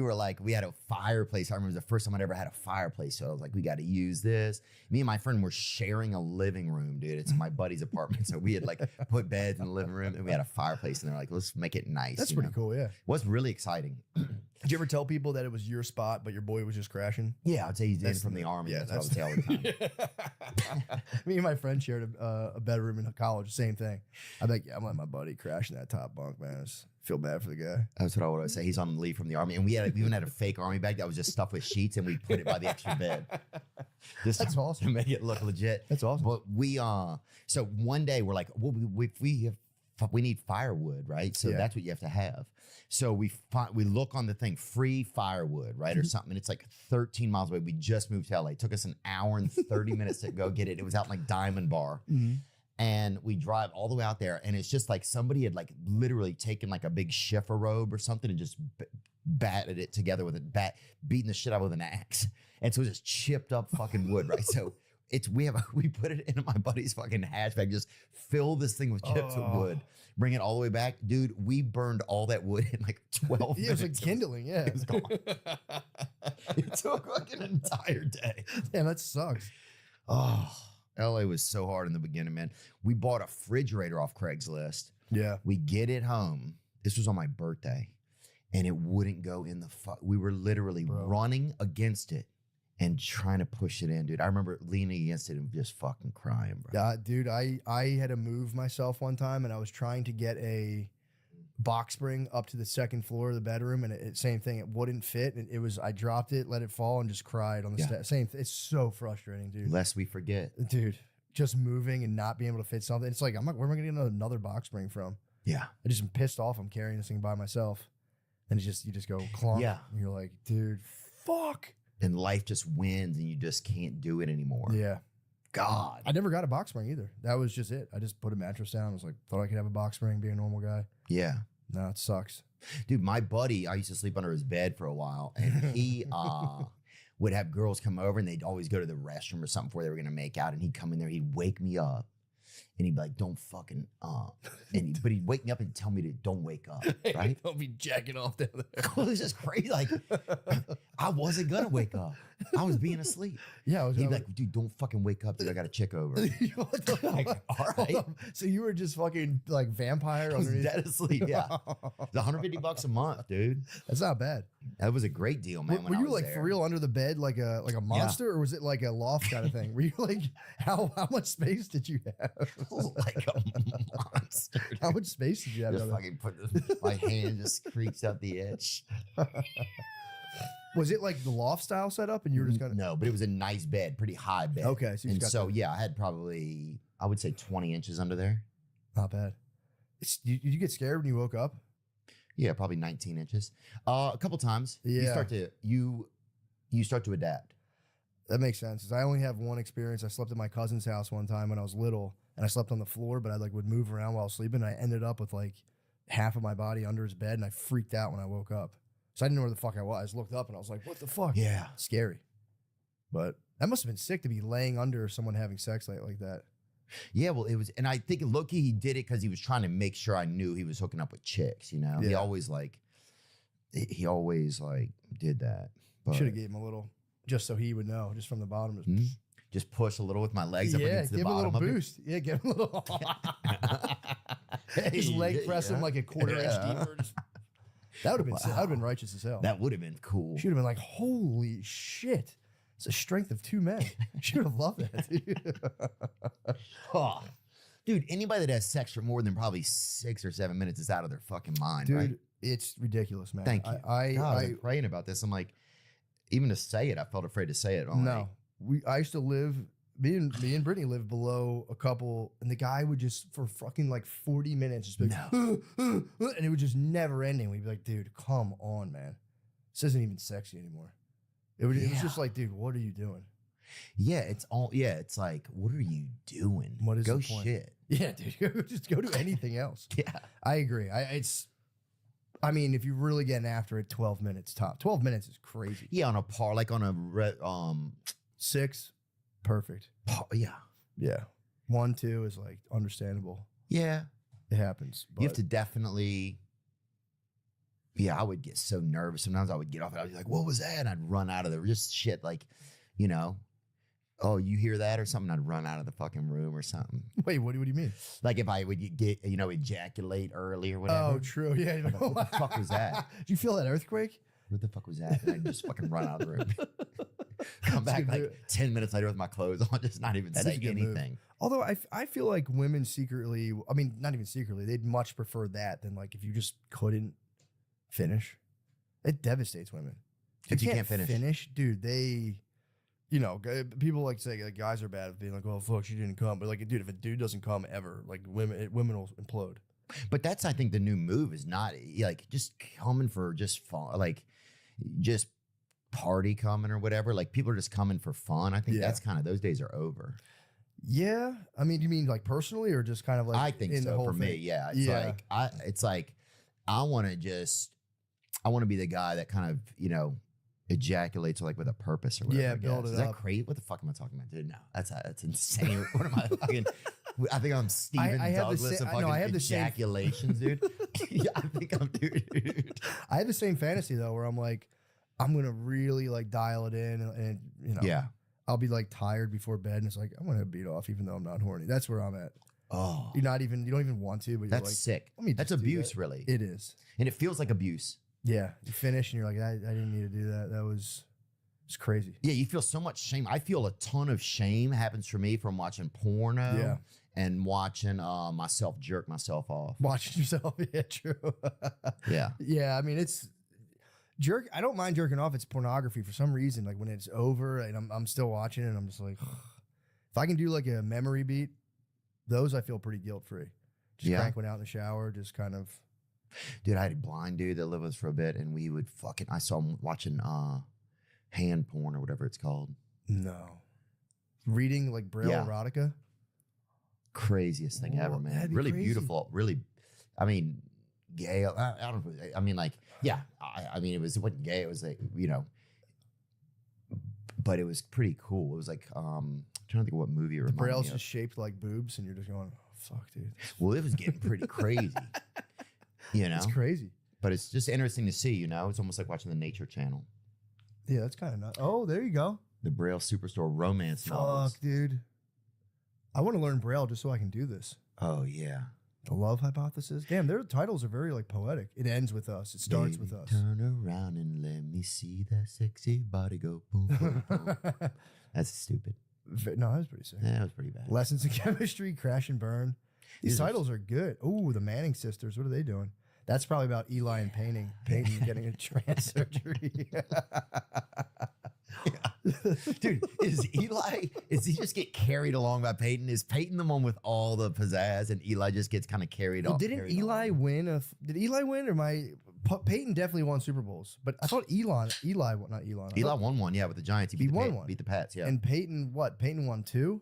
had a fireplace. I remember it was the first time I'd ever had a fireplace. So I was like, we got to use this. Me and my friend were sharing a living room, dude. It's my buddy's apartment. So we had like put beds in the living room and we had a fireplace. And they're like, let's make it nice. That's pretty cool, yeah. It was really exciting. Did you ever tell people that it was your spot, but your boy was just crashing? Yeah, I'd say he's in from the army. Yeah, that's what I would say all the time. Me and my friend shared a bedroom in college, same thing. I'm like, yeah, I'm letting my buddy crash in that top bunk, man. I just feel bad for the guy. That's what I would say. He's on leave from the army. And we even had a fake army bag that was just stuffed with sheets and we put it by the extra bed. Just That's awesome. to make it look legit. That's awesome. But so one day we're like, well, we need firewood, right? So that's what you have to have. So we look on the thing, free firewood, right? Or something. And it's like 13 miles away. We just moved to LA. It took us an hour and 30 minutes to go get it. It was out in like Diamond Bar. Mm-hmm. And we drive all the way out there. And it's just like somebody had like literally taken like a big shiffer robe or something and just batted it together with beating the shit out with an axe. And so it's just chipped up fucking wood, right? So we put it in my buddy's fucking hatchback, just fill this thing with chips of wood, bring it all the way back. Dude, we burned all that wood in like 12 minutes. It was like kindling, yeah. It was gone. It took like an entire day. Damn, that sucks. Oh, LA was so hard in the beginning, man. We bought a refrigerator off Craigslist. Yeah. We get it home. This was on my birthday. And it wouldn't go in the we were literally running against it and trying to push it in, dude. I remember leaning against it and just fucking crying, bro. Yeah, dude, I had to move myself one time and I was trying to get a box spring up to the second floor of the bedroom and same thing, it wouldn't fit. And I dropped it, let it fall and just cried on the step. It's so frustrating, dude. Lest we forget. Dude, just moving and not being able to fit something. It's like, where am I going to get another box spring from? Yeah. I just am pissed off. I'm carrying this thing by myself. And you just go clunk. Yeah. And you're like, dude, fuck. And life just wins and you just can't do it anymore. Yeah. God. I never got a box spring either. That was just it. I just put a mattress down. I was like, thought I could have a box spring, be a normal guy. Yeah. No, it sucks. Dude, my buddy, I used to sleep under his bed for a while, and he would have girls come over, and they'd always go to the restroom or something before they were going to make out, and he'd come in there, he'd wake me up, And he'd be like, don't fucking, but he'd wake me up and tell me to don't wake up, right? Don't be jacking off down there. It was just crazy. Like, I wasn't gonna wake up. I was being asleep. Yeah. He'd be like, dude, don't fucking wake up. Dude, I got a chick over. What the Like, fuck? all right. So you were just fucking like vampire I was underneath? dead asleep. Yeah. It's $150 a month, dude. That's not bad. That was a great deal, man. Were you like for real under the bed like a monster, or was it like a loft kind of thing? Were you like how much space did you have? Like a monster. How much space did you have? Just fucking put my hand just creaks up the edge. Was it like the loft style setup, and you were just kind of No, but it was a nice bed, pretty high bed. Okay, so you and just got so yeah, I had probably I would say 20 inches under there. not bad. Did you get scared when you woke up? Yeah, probably 19 inches. A couple times. Yeah. You start to adapt. That makes sense. 'Cause I only have one experience. I slept at my cousin's house one time when I was little, and I slept on the floor, but I like would move around while sleeping. I ended up with like half of my body under his bed, and I freaked out when I woke up. So I didn't know where the fuck I was. I just looked up and I was like, "What the fuck?" Yeah. Scary. But that must have been sick to be laying under someone having sex like that. Yeah, well, it was, and I think Loki, he did it because he was trying to make sure I knew he was hooking up with chicks. You know, he Yeah. always like did that. But Should have gave him a little, just so he would know, just from the bottom. Just, just push a little with my legs up yeah, against the give him a bottom little of boost. Yeah, give him a little. it. His leg press him Yeah. like a quarter inch deeper. Just, that would have been sick. That would have been righteous as hell. That would have been cool. She would have been like, "Holy shit! It's the strength of two men." She would have loved that. Oh. Dude, anybody that has sex for more than probably 6 or 7 minutes is out of their fucking mind, Dude, right? it's ridiculous, man. Thank you. I I've been praying about this. I'm like, even to say it, I felt afraid to say it. I'm like, no. I used to live. Me and Brittany lived below a couple, and the guy would just for fucking like 40 minutes just be like, and it was just never ending. We'd be like, dude, come on, man. This isn't even sexy anymore. It was just like, dude, what are you doing? yeah, it's like, what are you doing? What is Go the point? shit. Yeah, dude, just go do anything else. Yeah. I agree. I mean, if you're really getting after it, 12 minutes top. 12 minutes is crazy. Yeah, on a par, like on a 6, perfect. yeah. Yeah. 1, 2 is like understandable. Yeah. It happens. You have to definitely. Yeah, I would get so nervous. Sometimes I would get off and I'd be like, what was that? And I'd run out of the just shit like, you know, oh, you hear that or something? I'd run out of the fucking room or something. Wait, what do you mean? Like if I would get, ejaculate early or whatever. Oh, true. Yeah. What the fuck was that? Did you feel that earthquake? What the fuck was that? And I'd just fucking run out of the room. Come back That's a like good 10 minutes later with my clothes on, just not even That is a saying good move. anything. Although I feel like women secretly, I mean, not even secretly, they'd much prefer that than like if you just couldn't finish. It devastates women. If you can't finish. dude, they, people like to say like guys are bad at being like, oh, fuck, she didn't come. But like, dude, if a dude doesn't come ever, like women will implode. But that's, I think, the new move is not like just coming for just fun, like just party coming or whatever. Like people are just coming for fun. I think that's kind of, those days are over. Yeah. I mean, you mean like personally or just kind of like I think in the so whole for me. thing? Yeah. It's like, I want to be the guy that kind of, ejaculates like with a purpose or whatever. Yeah, I build guess. it Is up. that crazy? What the fuck am I talking about, dude? No, that's insane. What am I fucking? I think I'm Steven I have the Douglas same- of fucking I have the same- ejaculations, dude. Yeah, I think I'm, dude. I have the same fantasy though, where I'm like, I'm gonna really like dial it in, and Yeah. I'll be like tired before bed, and it's like I'm gonna beat off, even though I'm not horny. That's where I'm at. Oh, You don't even want to, but you're that's like, sick. let me That's just do abuse, that. really. It is. And it feels like abuse. Yeah, you finish, and you're like, I didn't need to do that. It's crazy. Yeah, you feel so much shame. I feel a ton of shame happens for me from watching porno Yeah. and watching myself jerk myself off. Watching yourself, yeah, true. Yeah. Yeah, I mean, it's I don't mind jerking off. It's pornography for some reason. Like when it's over and I'm still watching it, and I'm just like, if I can do like a memory beat, those I feel pretty guilt free. Just crank one out in the shower, just kind of. Dude, I had a blind dude that lived with us for a bit, and we would I saw him watching hand porn or whatever it's called. No. Reading like Braille erotica? Craziest thing ever, Whoa, man. that'd be Really crazy. beautiful. Really, I mean, gay. I don't know. I mean, like, yeah. I mean, it wasn't gay. It was like, but it was pretty cool. It was like, I'm trying to think of what movie it reminded Braille's me of. just shaped like boobs, and you're just going, fuck, dude. Well, it was getting pretty crazy. It's crazy. But it's just interesting to see, It's almost like watching the Nature Channel. Yeah, that's kind of nuts. Oh, there you go. The Braille Superstore romance novels. Fuck, dude. I want to learn Braille just so I can do this. Oh, yeah. The love hypothesis. Damn, their titles are very like poetic. It ends with us. It starts with us. Turn around and let me see that sexy body go boom, boom, boom. That's stupid. No, that was pretty sick. Yeah, that was pretty bad. Lessons in Chemistry, Crash and Burn. These titles are good. Ooh, the Manning sisters. What are they doing? That's probably about Eli and Peyton getting a trans surgery. Dude, is he just get carried along by Peyton? Is Peyton the one with all the pizzazz and Eli just gets kind of carried off? Didn't Eli win? Did Eli win or Peyton definitely won Super Bowls, but I thought Eli won one, yeah, with the Giants. He won one. Beat the Pats, yeah. And Peyton, what? Peyton won 2?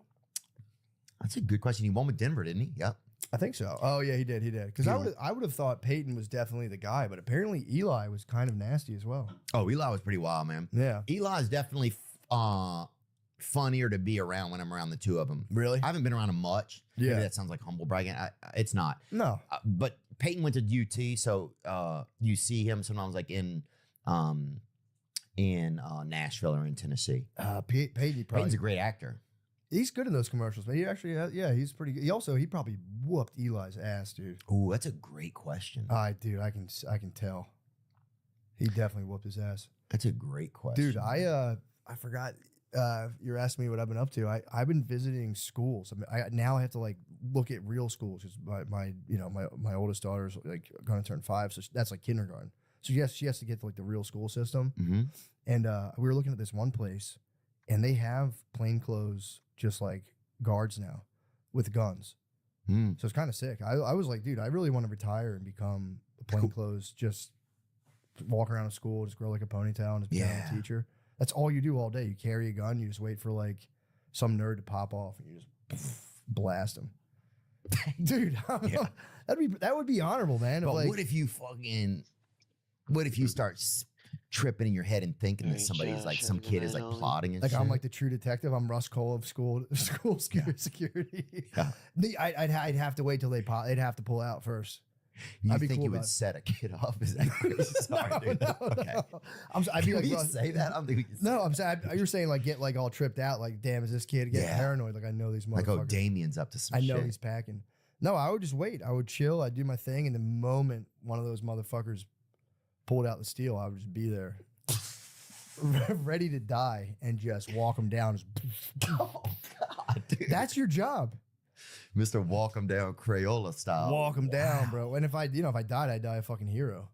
That's a good question. He won with Denver, didn't he? Yep. I think so. Oh yeah, he did. Because I would have thought Peyton was definitely the guy, but apparently Eli was kind of nasty as well. Oh, Eli was pretty wild, man. Yeah. Eli is definitely funnier to be around when I'm around the two of them. Really? I haven't been around him much. Yeah. Maybe that sounds like humble bragging. It's not. No. But Peyton went to UT, so you see him sometimes like in Nashville or in Tennessee. Peyton's a great actor. He's good in those commercials, man. He actually, he's pretty good. He probably whooped Eli's ass, dude. Oh, that's a great question. Dude, I can tell. He definitely whooped his ass. That's a great question, dude. I forgot. You're asking me what I've been up to. I've been visiting schools. I now have to like look at real schools because my oldest daughter's like going to turn 5, so that's like kindergarten. So yes, she has to get to like the real school system. Mm-hmm. And we were looking at this one place, and they have plainclothes just like guards now with guns. So it's kind of sick. I was like, dude, I really want to retire and become a plainclothes, just walk around a school, just grow like a ponytail and just be a teacher. That's all you do all day. You carry a gun, you just wait for like some nerd to pop off and you just blast him. Dude, that would be honorable, man. But what if you start tripping in your head and thinking that somebody's like some kid is like plotting and like shit? I'm like the true detective. I'm Russ Cole of school security. Yeah. I'd have to wait till they'd have to pull out first. You think you would set a kid up? Is that crazy? Sorry, dude. Okay. I'd be like, you say that? I'm thinking. No, I'm saying you're saying like get like all tripped out. Like, damn, is this kid getting paranoid? Like, I know these motherfuckers. Like, oh, Damien's up to some shit. I know he's packing. No, I would just wait. I would chill. I'd do my thing, and the moment one of those motherfuckers pulled out the steel, I would just be there, ready to die, and just walk them down. Oh God, dude. That's your job. Mr. Walk 'em down Crayola style. Walk them down, bro. And if I died, I'd die a fucking hero.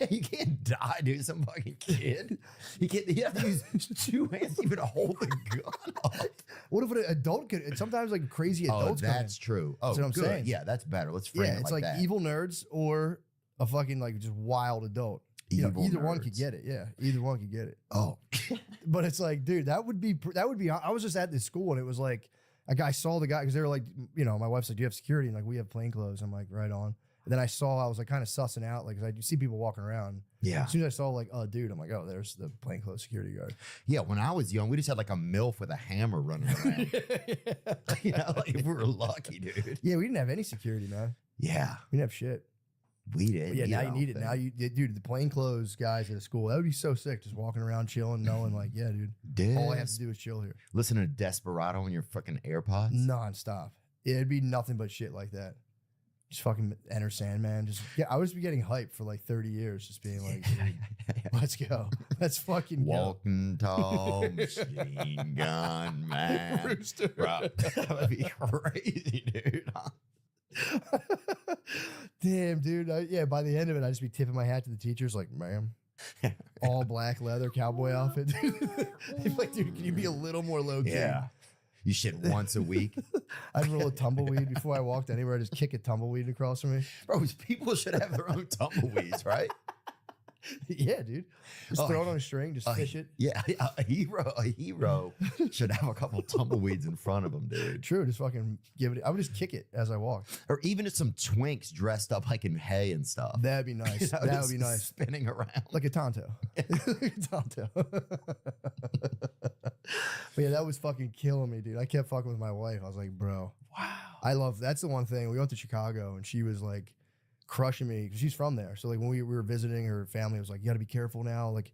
You can't die, dude. Some fucking kid. You have to use 2 hands even to hold the gun up. What if an adult could? Sometimes like crazy adults. That's true. Oh, that's what I'm good. saying. Yeah, that's better. Let's frame it it's like like that. evil nerds or a fucking like just wild adult. Either one could get it. Yeah, either one could get it. Oh, but it's like, dude, that would be. I was just at this school and it was like a guy saw the guy because they were like, my wife's like, do you have security? And like, we have plainclothes. I'm like, right on. And then I was like kind of sussing out, like, 'cause I see people walking around. Yeah. As soon as I saw like, oh, dude, I'm like, oh, there's the plainclothes security guard. Yeah. When I was young, we just had like a MILF with a hammer running around. Like if we were lucky, dude. Yeah, we didn't have any security, man. Yeah. We didn't have shit. We did. But yeah, now you need it. Now dude, the plainclothes guys at a school, that would be so sick. Just walking around chilling, knowing like, yeah, dude, all I have to do is chill here. Listen to Desperado on your fucking AirPods. Nonstop. It'd be nothing but shit like that. Just fucking Enter Sandman. I would just be getting hyped for like 30 years, just being like, let's go. Let's fucking Walking tall machine gun man. Rooster. Bro, that would be crazy, dude. Damn, dude. By the end of it, I'd just be tipping my hat to the teachers like, ma'am. All black leather cowboy outfit. They'd be like, dude, can you be a little more low key? Yeah. You shit once a week. I'd roll a tumbleweed before I walked anywhere. I'd just kick a tumbleweed across from me. Bro, people should have their own tumbleweeds, right? Yeah, dude. Just throw it on a string, just fish it. Yeah, a hero should have a couple tumbleweeds in front of him, dude. True, just fucking give it. I would just kick it as I walked. Or even just some twinks dressed up like in hay and stuff. That'd be nice. That would be nice. Spinning around. Like a Tonto. Like a Tonto. But yeah, that was fucking killing me, dude. I kept fucking with my wife. I was like, bro. Wow. I love, that's the one thing. We went to Chicago and she was like crushing me because she's from there. So like when we were visiting, her family was like, you got to be careful now. Like,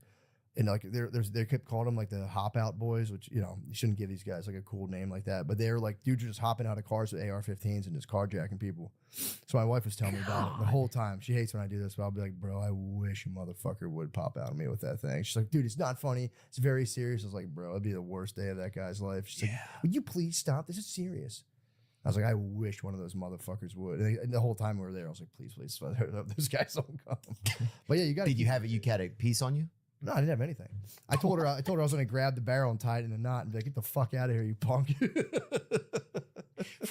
and like they kept calling them like the hop out boys, which, you know, you shouldn't give these guys like a cool name like that. But they're like dudes are just hopping out of cars with AR-15s and just carjacking people. So my wife was telling me about it the whole time. She hates when I do this, but I'll be like, bro, I wish a motherfucker would pop out on me with that thing. She's like, dude, it's not funny. It's very serious. I was like, bro, it'd be the worst day of that guy's life. She's like, would you please stop? This is serious. I was like, I wish one of those motherfuckers would. And the whole time we were there, I was like, please, those guys don't come. But yeah, you got. Did you have it? You had a piece on you? No, I didn't have anything. I told her I was going to grab the barrel and tie it in a knot and be like, get the fuck out of here, you punk.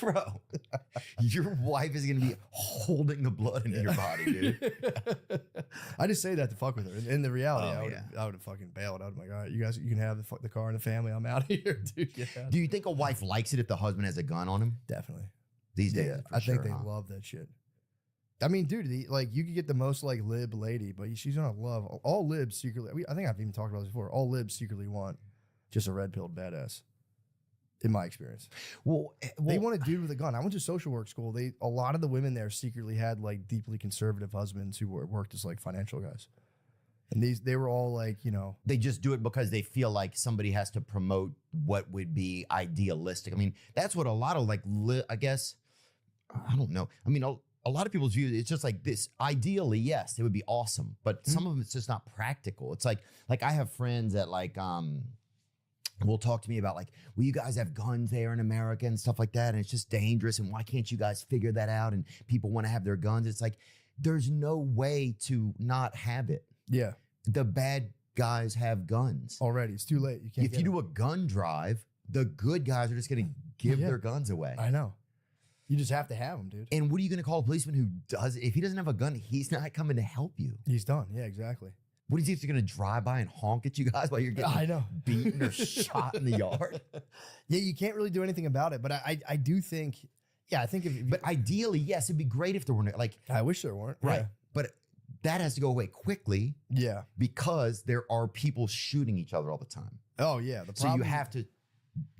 Bro, your wife is going to be holding the blood into your body, dude. I just say that to fuck with her. In the reality, I would have fucking bailed. I would have been like, all right, you guys, you can have the car and the family. I'm out of here, dude. Yeah. Do you think a wife likes it if the husband has a gun on him? Definitely. These days, Yeah, I think they love that shit. I mean, dude, like you could get the most like lib lady, but she's gonna love all libs secretly. I think I've even talked about this before. All libs secretly want just a red-pilled badass. In my experience, well, they want a dude with a gun. I went to social work school. A lot of the women there secretly had like deeply conservative husbands who worked as like financial guys, and they were all like, you know, they just do it because they feel like somebody has to promote what would be idealistic. I mean, that's what a lot of like, I guess, I don't know. I mean, a lot of people's view, it's just like this. Ideally, yes, it would be awesome, but some of them it's just not practical. It's like I have friends that like will talk to me about like, well, you guys have guns there in America and stuff like that, and it's just dangerous. And why can't you guys figure that out? And people want to have their guns. It's like there's no way to not have it. Yeah, the bad guys have guns already. It's too late. You can't. If you do a gun drive, the good guys are just going to give their guns away. I know. You just have to have them, dude. And what are you going to call a policeman who does? If he doesn't have a gun, he's not coming to help you. He's done. Yeah, exactly. What is he going to drive by and honk at you guys while you're getting beaten or shot in the yard? Yeah, you can't really do anything about it. But I do think, I think but ideally, yes, it'd be great if there weren't like. I wish there weren't. Right. Yeah. But that has to go away quickly. Yeah. Because there are people shooting each other all the time. Oh, yeah. So you have to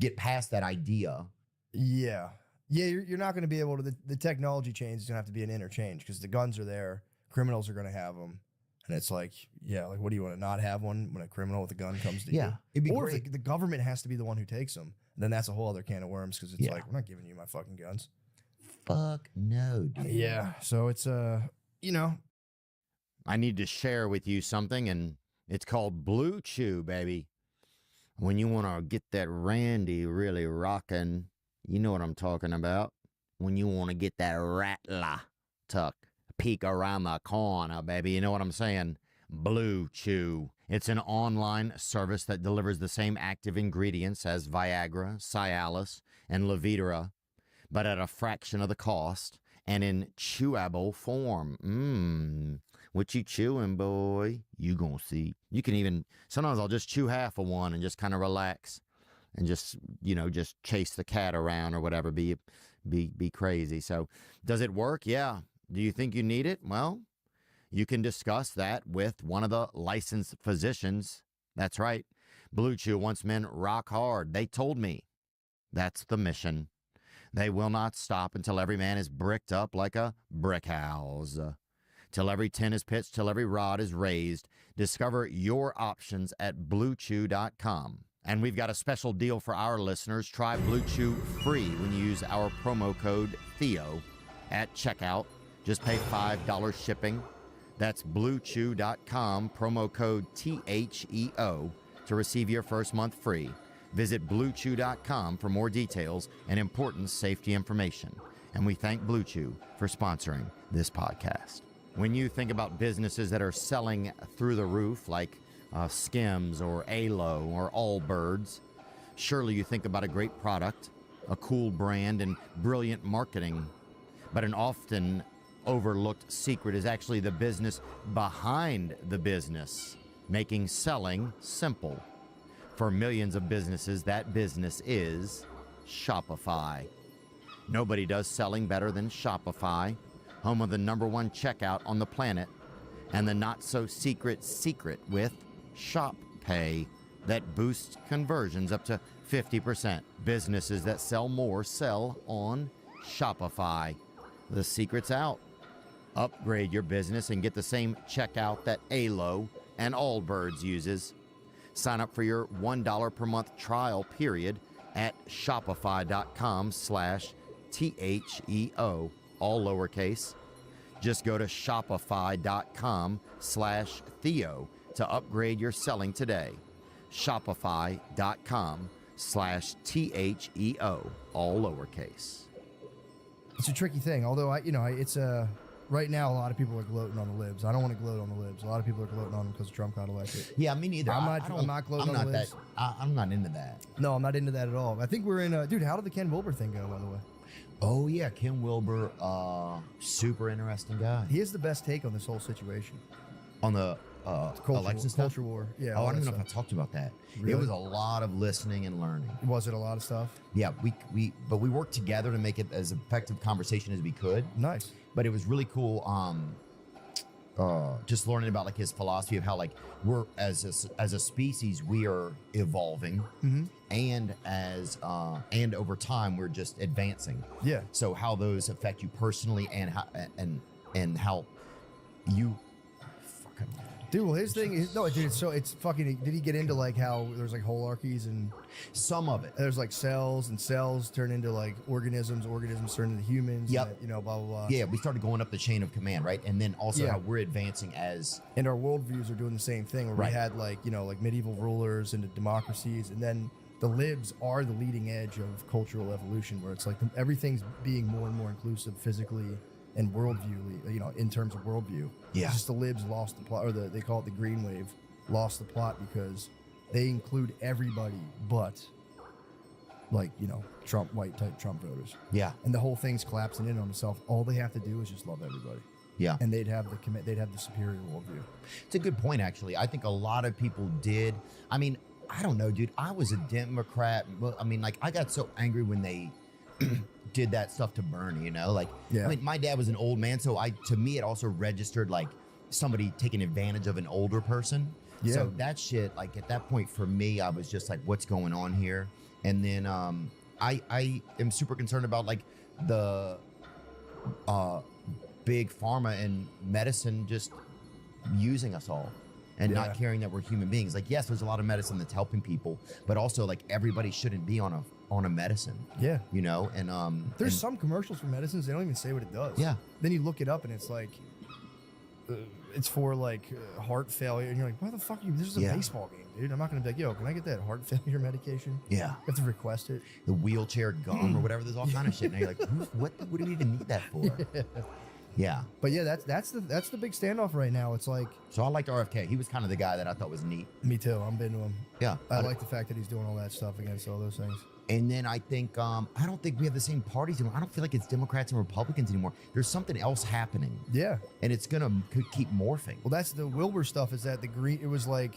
get past that idea. Yeah. Yeah, you're not going to be able to, the technology change is going to have to be an interchange because the guns are there. Criminals are going to have them. And it's like, like, what do you want to not have one when a criminal with a gun comes to you? Yeah, it'd be or great. if the government has to be the one who takes them, then that's a whole other can of worms because it's like, we're not giving you my fucking guns. Fuck no, dude. Yeah, so it's, you know. I need to share with you something, and it's called Blue Chew, baby. When you want to get that Randy really rocking, you know what I'm talking about. When you want to get that rattler tuck. Peek around the corner, baby. You know what I'm saying? Blue Chew. It's an online service that delivers the same active ingredients as Viagra, Cialis, and Levitra, but at a fraction of the cost and in chewable form. What you chewing, boy? You gonna see. You can even, sometimes I'll just chew half of one and just kind of relax and just, you know, just chase the cat around or whatever, be crazy. So does it work? Yeah. Do you think you need it? Well, you can discuss that with one of the licensed physicians. That's right. Blue Chew wants men rock hard. They told me. That's the mission. They will not stop until every man is bricked up like a brick house. Till every tin is pitched, till every rod is raised. Discover your options at BlueChew.com. And we've got a special deal for our listeners. Try Blue Chew free when you use our promo code Theo at checkout. Just pay $5 shipping. That's BlueChew.com, promo code THEO to receive your first month free. Visit BlueChew.com for more details and important safety information. And we thank Blue Chew for sponsoring this podcast. When you think about businesses that are selling through the roof, like Skims or Alo or Allbirds, surely you think about a great product, a cool brand, and brilliant marketing. But an often overlooked secret is actually the business behind the business, making selling simple. For millions of businesses, that business is Shopify. Nobody does selling better than Shopify, home of the #1 checkout on the planet, and the not-so-secret secret with Shop Pay that boosts conversions up to 50%. Businesses that sell more sell on Shopify. The secret's out. Upgrade your business and get the same checkout that ALO and Allbirds uses. Sign up for your $1 per month trial period at shopify.com/THEO, all lowercase. Just go to shopify.com/Theo to upgrade your selling today. Shopify.com/THEO, all lowercase. It's a tricky thing. Although it's right now a lot of people are gloating on the libs. I don't want to gloat on the libs. A lot of people are gloating on them because Trump got elected. Yeah, me neither. I'm not gloating on the libs. I'm not into that. No, I'm not into that at all. I think we're in dude, how did the Ken Wilber thing go, by the way? Oh yeah, Ken Wilber, super interesting guy. He has the best take on this whole situation. On the election stuff? Culture war. Yeah. Oh, I all don't even that know if I stuff. talked about that. Really? It was a lot of listening and learning. Was it a lot of stuff? Yeah, we worked together to make it as effective conversation as we could. Nice. But it was really cool. Just learning about like his philosophy of how like we're as a species we are evolving, and as and over time we're just advancing. Yeah. So how those affect you personally and how you fucking. Dude, well, his thing is dude. It's fucking. Did he get into like how there's like holarchies and Some of it. there's like cells and cells turn into like organisms turn into humans? Yep. And, blah blah blah. Yeah, we started going up the chain of command, right? And then also Yeah. how we're advancing as And our worldviews are doing the same thing. Where Right. we had like medieval rulers and democracies, and then the libs are the leading edge of cultural evolution, where it's like everything's being more and more inclusive physically and worldview, in terms of worldview. Yeah. It's just the libs lost the plot, or they call it the green wave, lost the plot because they include everybody but Trump, white type Trump voters. yeah, And the whole thing's collapsing in on itself. All they have to do is just love everybody. yeah. And they'd have the superior worldview. It's a good point, actually. I think a lot of people did. I mean, I don't know, dude. I was a Democrat. Well, I mean, like, I got so angry when they did that stuff to Bernie, Like, Yeah. I mean, my dad was an old man, so to me, it also registered like somebody taking advantage of an older person. Yeah. So that shit, like, at that point for me, I was just like, what's going on here? And then I am super concerned about like the big pharma and medicine just using us all and Yeah. not caring that we're human beings. Like, yes, there's a lot of medicine that's helping people, but also like everybody shouldn't be on a medicine, Yeah. and There's and- some commercials for medicines, they don't even say what it does. Yeah. Then you look it up and it's like, it's for like heart failure. And you're like, why the fuck are you? This is a Yeah. baseball game, dude. I'm not going to be like, yo, can I get that heart failure medication? yeah, You have to request it. the wheelchair gum or whatever. There's all kind of shit. Now you're like, what do we even need that for? Yeah. But yeah, that's the big standoff right now. It's like, So I liked RFK. He was kind of the guy that I thought was neat. me too. I'm into him. Yeah. I like the fact that he's doing all that stuff against all those things. And then I think, I don't think we have the same parties anymore. I don't feel like it's Democrats and Republicans anymore. There's something else happening, Yeah. and it's going to keep morphing. Well, that's the Wilbur stuff, is that the green, it was like,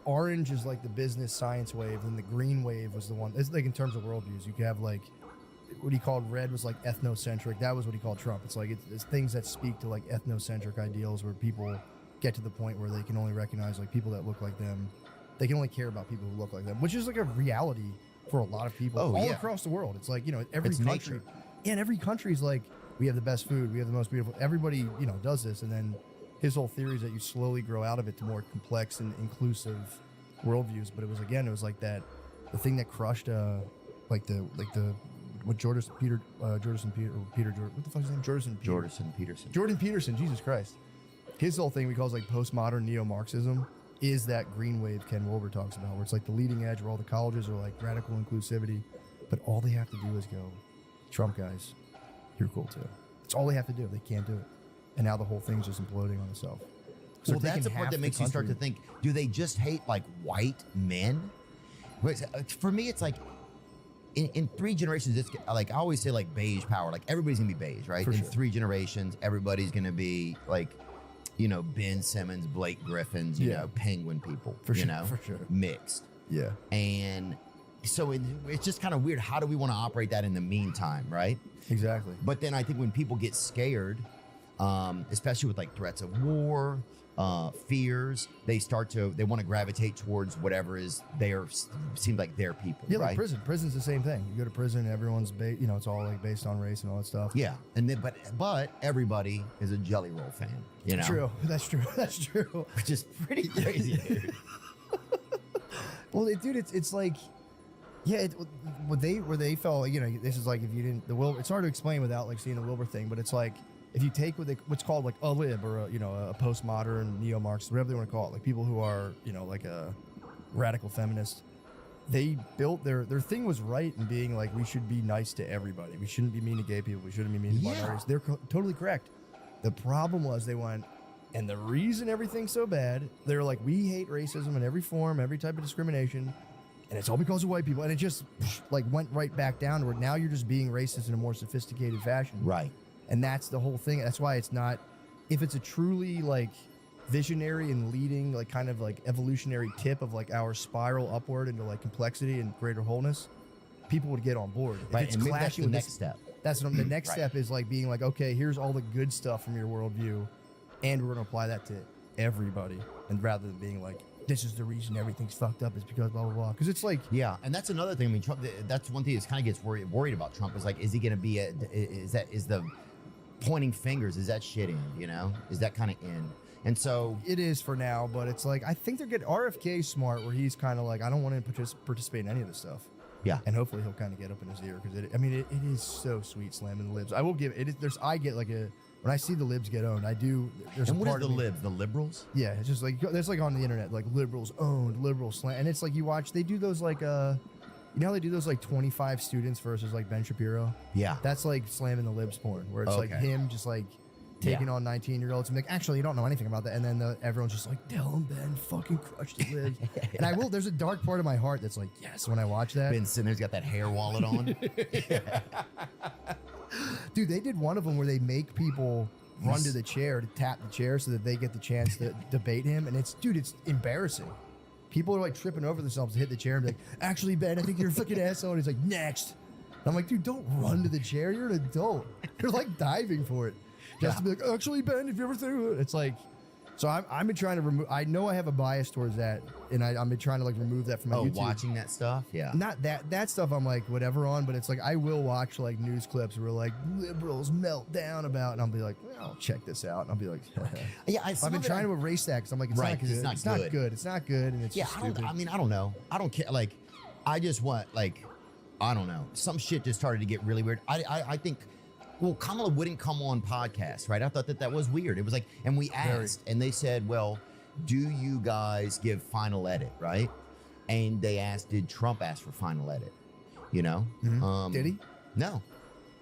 orange is like the business science wave, and the green wave was the one. It's like in terms of worldviews, you could have like what he called red was like ethnocentric. That was what he called Trump. It's like it's things that speak to like ethnocentric ideals, where people get to the point where they can only recognize like people that look like them. They can only care about people who look like them, which is like a reality for a lot of people all yeah. across the world. It's like, every It's country, nature. and every country's like, we have the best food, we have the most beautiful. Everybody, does this, and then his whole theory is that you slowly grow out of it to more complex and inclusive worldviews. But it was like that, the thing that crushed what Jordan Peterson, what the fuck is his name? Jordan Peterson, Jesus Christ. His whole thing we call like postmodern neo-Marxism is that green wave Ken Wilber talks about, where it's like the leading edge, where all the colleges are like radical inclusivity, but all they have to do is go, Trump guys, you're cool too. That's all they have to do. They can't do it. And now the whole thing's just imploding on itself. So Well, that's the part that makes you start to think, do they just hate like white men? For me, it's like in 3 generations, it's like I always say like beige power. Like everybody's gonna be beige, right? For In sure. 3 generations, everybody's gonna be like, Ben Simmons, Blake Griffins, Yeah. penguin people, For sure. mixed. Yeah. And so it's just kind of weird. How do we want to operate that in the meantime, right? Exactly. But then I think when people get scared especially with like threats of war, fears. They want to gravitate towards whatever seems like their people. Yeah, right? like prison. Prison's the same thing. You go to prison, everyone's it's all like based on race and all that stuff. Yeah, and then but everybody is a Jelly Roll fan. You know, True. That's true. That's true. which is pretty crazy, dude. Well, dude, it's like, yeah, what they felt, this is like if you didn't it's hard to explain without like seeing the Wilbur thing, but it's like if you take what's called like a lib or a postmodern neo-Marxist, whatever they want to call it, like people who are like a radical feminist, they built their thing was right in being like we should be nice to everybody. We shouldn't be mean to gay people. We shouldn't be mean to minorities. They're totally correct. The problem was they went. And the reason everything's so bad, they're like, we hate racism in every form, every type of discrimination, and it's all because of white people. And it just like went right back down to where now you're just being racist in a more sophisticated fashion. Right. And that's the whole thing. That's why it's not, if it's a truly like visionary and leading, like kind of like evolutionary tip of like our spiral upward into like complexity and greater wholeness, people would get on board. Right. If it's And maybe that's clashing the with next step. That's what the next Right. step is, like being like, okay, here's all the good stuff from your worldview, and we're going to apply that to everybody. And rather than being like, this is the reason everything's fucked up is because blah, blah, blah. Because it's like, Yeah, and that's another thing. I mean, Trump. That's one thing that kind of gets worried about Trump. Is like, is he going to be is the pointing fingers? Is that shit in? Is that kind of in? And so it is for now, but it's like, I think they're getting RFK smart where he's kind of like, I don't want to participate in any of this stuff. yeah, And hopefully he'll kind of get up in his ear because it is so sweet slamming the libs. I will give it. I get like when I see the libs get owned, I do. There's and a what is part the of me- libs? The liberals? Yeah, it's just like there's like on the internet like liberals owned, liberals slam, and it's like you watch. They do those like how they do those like 25 students versus like Ben Shapiro. Yeah, That's like slamming the libs porn, where it's like Okay. him just like taking Yeah. on 19-year-olds and like, actually, you don't know anything about that, and then everyone's just like, tell him Ben, fucking crush the libs. And I will. There's a dark part of my heart that's like, yes, when I watch that. Ben Sinner's got that hair wallet on. Dude, they did one of them where they make people run to the chair to tap the chair so that they get the chance to debate him, and it's embarrassing. People are like tripping over themselves to hit the chair and be like, actually, Ben, I think you're a fucking asshole. And he's like, next. And I'm like, dude, don't run to the chair. You're an adult. You're like diving for it. Just to be like, actually, Ben, if you ever threw it. It's like, so I've been trying to remove, I know I have a bias towards that, and I've been trying to like remove that from my YouTube. Watching that stuff? Yeah. Not that stuff I'm like whatever on, but it's like I will watch like news clips where like liberals melt down about, and I'll be like, well, I'll check this out, and I'll be like, Yeah, I've been trying to erase that because I'm like, it's Right, not 'cause good. it's not It's not good. good. It's not good, and it's Yeah, just stupid. I don't know. I don't care. Like, I just want, like, I don't know. Some shit just started to get really weird. I think, well, Kamala wouldn't come on podcasts, right? I thought that was weird. It was like, and we asked, and they said, well, do you guys give final edit, right? And they asked, did Trump ask for final edit? Did he? No.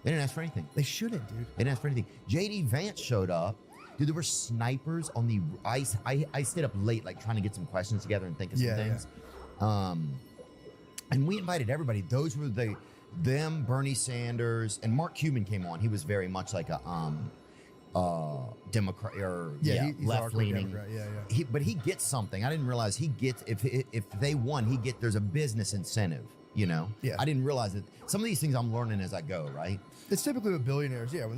They didn't ask for anything. They shouldn't, dude. They didn't ask for anything. JD Vance showed up. Dude, there were snipers on the ice. I stayed up late, like trying to get some questions together and think of some things. And we invited everybody. Those were them, Bernie Sanders, and Mark Cuban came on. He was very much like a Democrat or He's a hardcore left leaning. Democrat. Yeah. But he gets something. I didn't realize he gets if they won, there's a business incentive. Yeah. I didn't realize that. Some of these things I'm learning as I go. Right. It's typically with billionaires. Yeah, when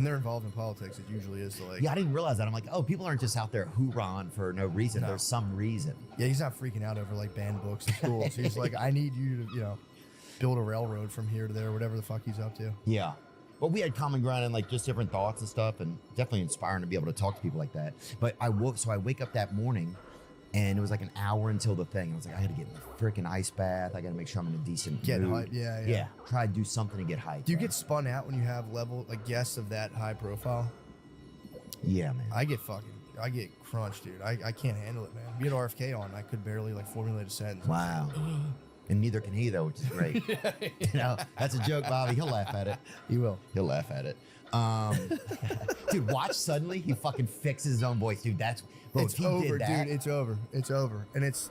they're involved in politics, it usually is to like. Yeah, I didn't realize that. I'm like, oh, people aren't just out there hoorahing for no reason. No. There's some reason. Yeah, he's not freaking out over like banned books in schools. He's like, I need you to, build a railroad from here to there, whatever the fuck he's up to. Yeah. But we had common ground and like just different thoughts and stuff, and definitely inspiring to be able to talk to people like that. But I wake up that morning, and it was like an hour until the thing. I was like, I got to get in a freaking ice bath. I got to make sure I'm in a decent Get mood. hyped. Yeah. Yeah. Try to do something to get hyped. Do you get spun out when you have guests of that high profile? Yeah, man. I get crunched, dude. I can't handle it, man. We had RFK on. I could barely like formulate a sentence. Wow. And neither can he, though, which is great. That's a joke, Bobby. He'll laugh at it. He will. He'll laugh at it. Dude, watch suddenly he fucking fixes his own voice, dude. Bro, It's if he over, did that, dude. It's over. It's over. And it's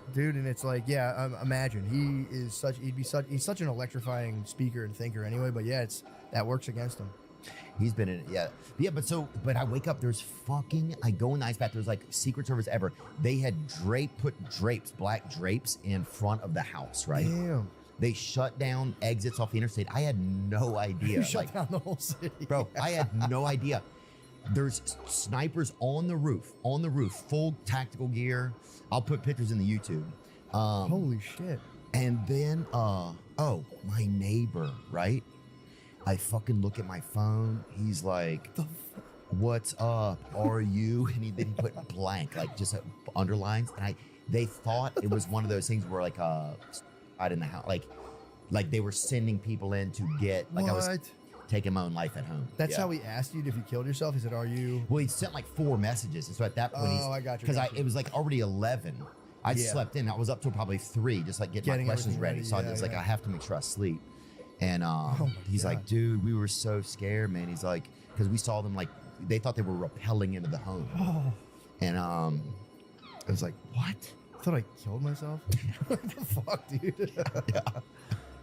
like, yeah. Imagine he's such an electrifying speaker and thinker anyway. But yeah, that works against him. he's been in it. Yeah. But I wake up, I go in the ice bath. There's like Secret Service ever. They had black drapes in front of the house, right? Damn. They shut down exits off the interstate. I had no idea. You shut down the whole city. Bro, I had no idea. There's snipers on the roof, full tactical gear. I'll put pictures in the YouTube. Holy shit. And then, my neighbor, right? I fucking look at my phone. He's like, what's up? Are you? And then he put blank, like just underlines. And they thought it was one of those things where like, out in the house, like they were sending people in to get, like I was taking my own life at home. That's how he asked you if you killed yourself? He said, are you? Well, he sent like 4 messages. And so at that point, I got you. Because it was like already 11. I slept in. I was up till probably 3, just like getting my questions ready. So I was like, I have to make sure I sleep. And he's like, dude, we were so scared, man. He's like, because we saw them like, they thought they were rappelling into the home. Oh. And I was like, what? I thought I killed myself. What the fuck, dude? Yeah.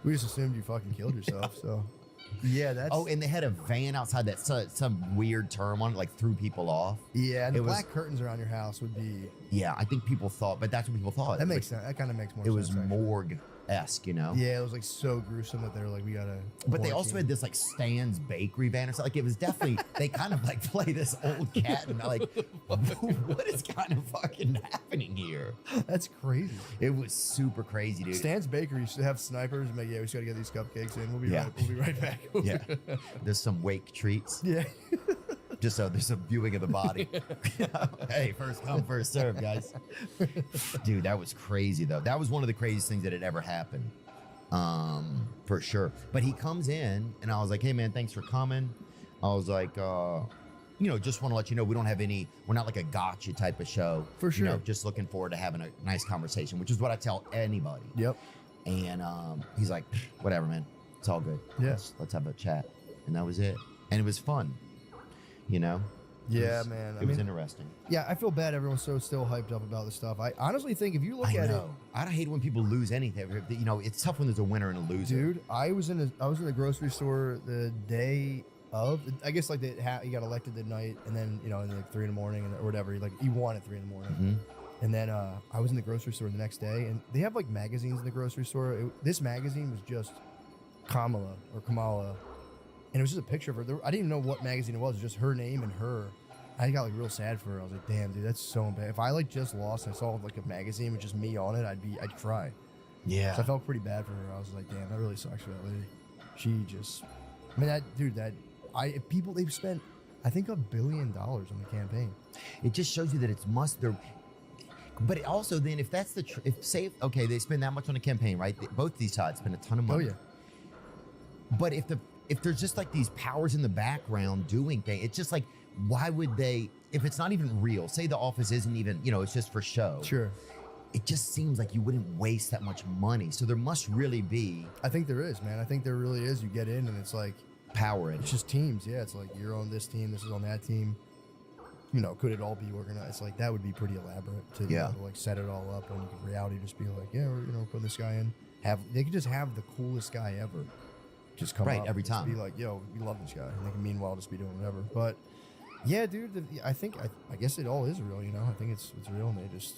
We just assumed you fucking killed yourself, so. Yeah, that's. Oh, and they had a van outside that some weird term on it, like threw people off. Yeah, and the black curtains around your house would be. Yeah, I think people thought, but that's what people thought. That makes sense. That kind of makes more sense. It was morgue-esque, you know? Yeah, it was like so gruesome that they were like, we gotta. But they also had this like Stan's Bakery van or something. Like it was definitely, they kind of like play this old cat and like, what is kind of fucking happening here? That's crazy. It was super crazy, dude. Stan's Bakery used to have snipers and like, yeah, we just gotta get these cupcakes in. We'll be right back. Yeah. There's some wake treats. Yeah. Just so there's a viewing of the body. Hey, first come, first serve, guys. Dude, that was crazy though. That was one of the craziest things that had ever happened. For sure. But he comes in and I was like, hey man, thanks for coming. I was like, just want to let you know we don't have we're not like a gotcha type of show. For sure. You know, just looking forward to having a nice conversation, which is what I tell anybody. Yep. And he's like, whatever, man. It's all good. Yeah. Let's have a chat. And that was it. And it was fun. You know? Man. It was interesting. Yeah, I feel bad everyone's so still hyped up about this stuff. I honestly think if you look at it. I hate when people lose anything. You know, it's tough when there's a winner and a loser. Dude, I was in the grocery store the day of, I guess like he got elected the night, and then, in like 3 a.m. or whatever, he won at 3 a.m. Mm-hmm. And then I was in the grocery store the next day, and they have like magazines in the grocery store. This magazine was just Kamala, and it was just a picture of her. I didn't even know what magazine it was. It was just her name and her. I got like real sad for her. I was like, damn, dude, that's so bad. If I like just lost and I saw like a magazine with just me on it, I'd cry. Yeah. So I felt pretty bad for her. I was like, damn, that really sucks for that lady. She just, they've spent, I think $1 billion on the campaign. It just shows you that but it also then, if that's they spend that much on a campaign, right? Both these sides spend a ton of money. Oh yeah. But if there's just like these powers in the background doing things, it's just like, why would they, if it's not even real, say the office isn't even, it's just for show. Sure. It just seems like you wouldn't waste that much money. So there must really be. I think there is, man. I think there really is. You get in and it's like. Power in it. It's just teams. Yeah. It's like you're on this team. This is on that team. Could it all be organized? It's like that would be pretty elaborate to, to like set it all up, and you could reality just be like, yeah, we're putting this guy in. They could just have the coolest guy ever just come up every time. Be like, yo, we love this guy, and they can meanwhile just be doing whatever. But yeah, dude, I guess it all is real. I think it's real, and they just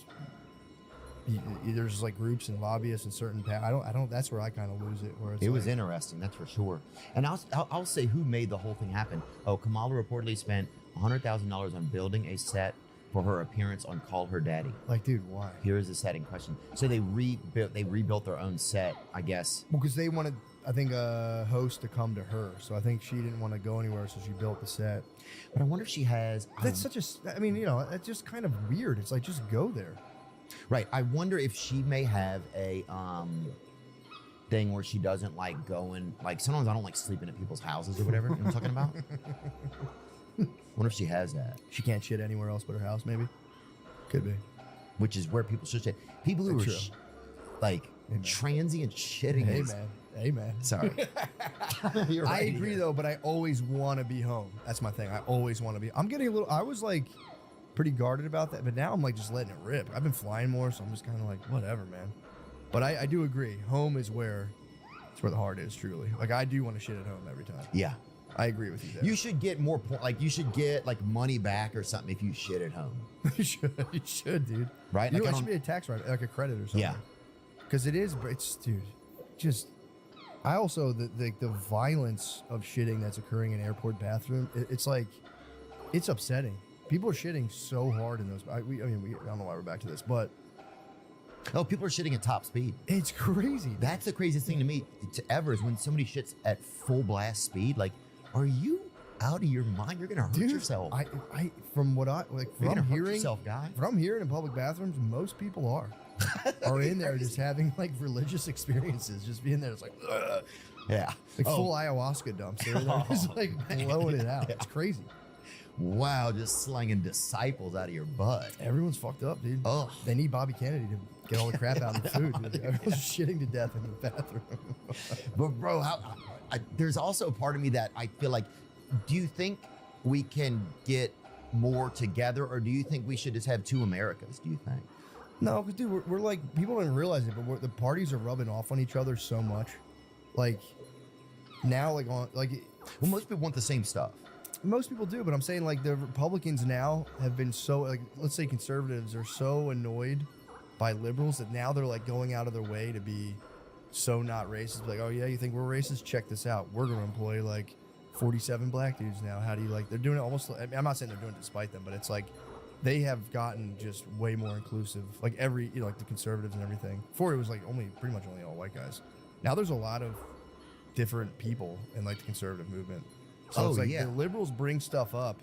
there's just like groups and lobbyists and certain. I don't. That's where I kind of lose it. Where it was interesting, that's for sure. And I'll say who made the whole thing happen. Oh, Kamala reportedly spent $100,000 on building a set for her appearance on Call Her Daddy. Like, dude, why? Here is the set in question. So they rebuilt their own set, I guess. Well, because they wanted, I think, a host to come to her. So I think she didn't want to go anywhere, so she built the set. But I wonder if she has. That's it's just kind of weird. It's like, just go there. Right. I wonder if she may have a thing where she doesn't like going. Like sometimes I don't like sleeping at people's houses or whatever. You know what I'm talking about? Wonder if she has that. She can't shit anywhere else but her house, maybe. Could be. Which is where people should shit. People who are transient shitting. Hey man. Sorry. You're right. I agree though, but I always want to be home. That's my thing. I always want to be. I'm getting I was like pretty guarded about that, but now I'm like just letting it rip. I've been flying more, so I'm just kind of like, whatever, man. But I do agree. Home is where the heart is, truly. Like I do want to shit at home every time. Yeah. I agree with you there. You should get more you should get like money back or something if you shit at home. You should, dude. Right? It should be a tax write, like a credit or something. Yeah. Because it's dude, just. I also the violence of shitting that's occurring in airport bathroom. It's like It's upsetting. People are shitting so hard in those. I don't know why we're back to this, but Oh, people are shitting at top speed. it's crazy. That's the craziest thing to me ever is when somebody shits at full blast speed. Like, are you out of your mind? You're gonna hurt yourself. I from what I like You're gonna from hurt hearing yourself, guy. from hearing in public bathrooms, most people are in there just having like religious experiences, just being there. It's like, ugh. Yeah. Like Oh, full ayahuasca dumps. They're there just like blowing it out. It's crazy. wow, just slanging disciples out of your butt. Everyone's fucked up, dude. Ugh. They need Bobby Kennedy to get all the crap out of the food. Dude. Everyone's shitting to death in the bathroom. But bro, there's also a part of me that I feel like, do you think we can get more together, or do you think we should just have two Americas? Do you think? No, because dude, we're like, people don't realize it, but the parties are rubbing off on each other so much. Like now, like on like Well, most people want the same stuff. most people do, but I'm saying like the Republicans now have been so like, let's say conservatives are so annoyed by liberals that now they're like going out of their way to be so not racist. Like, oh yeah, you think we're racist? Check this out. We're gonna employ like 47 black dudes now. How do you like? They're doing it almost. I mean, I'm not saying they're doing it despite them, but it's like they have gotten just way more inclusive. Like every, you know, like the conservatives and everything. Before it was like pretty much only all white guys. Now there's a lot of different people in like the conservative movement. So it's like the liberals bring stuff up,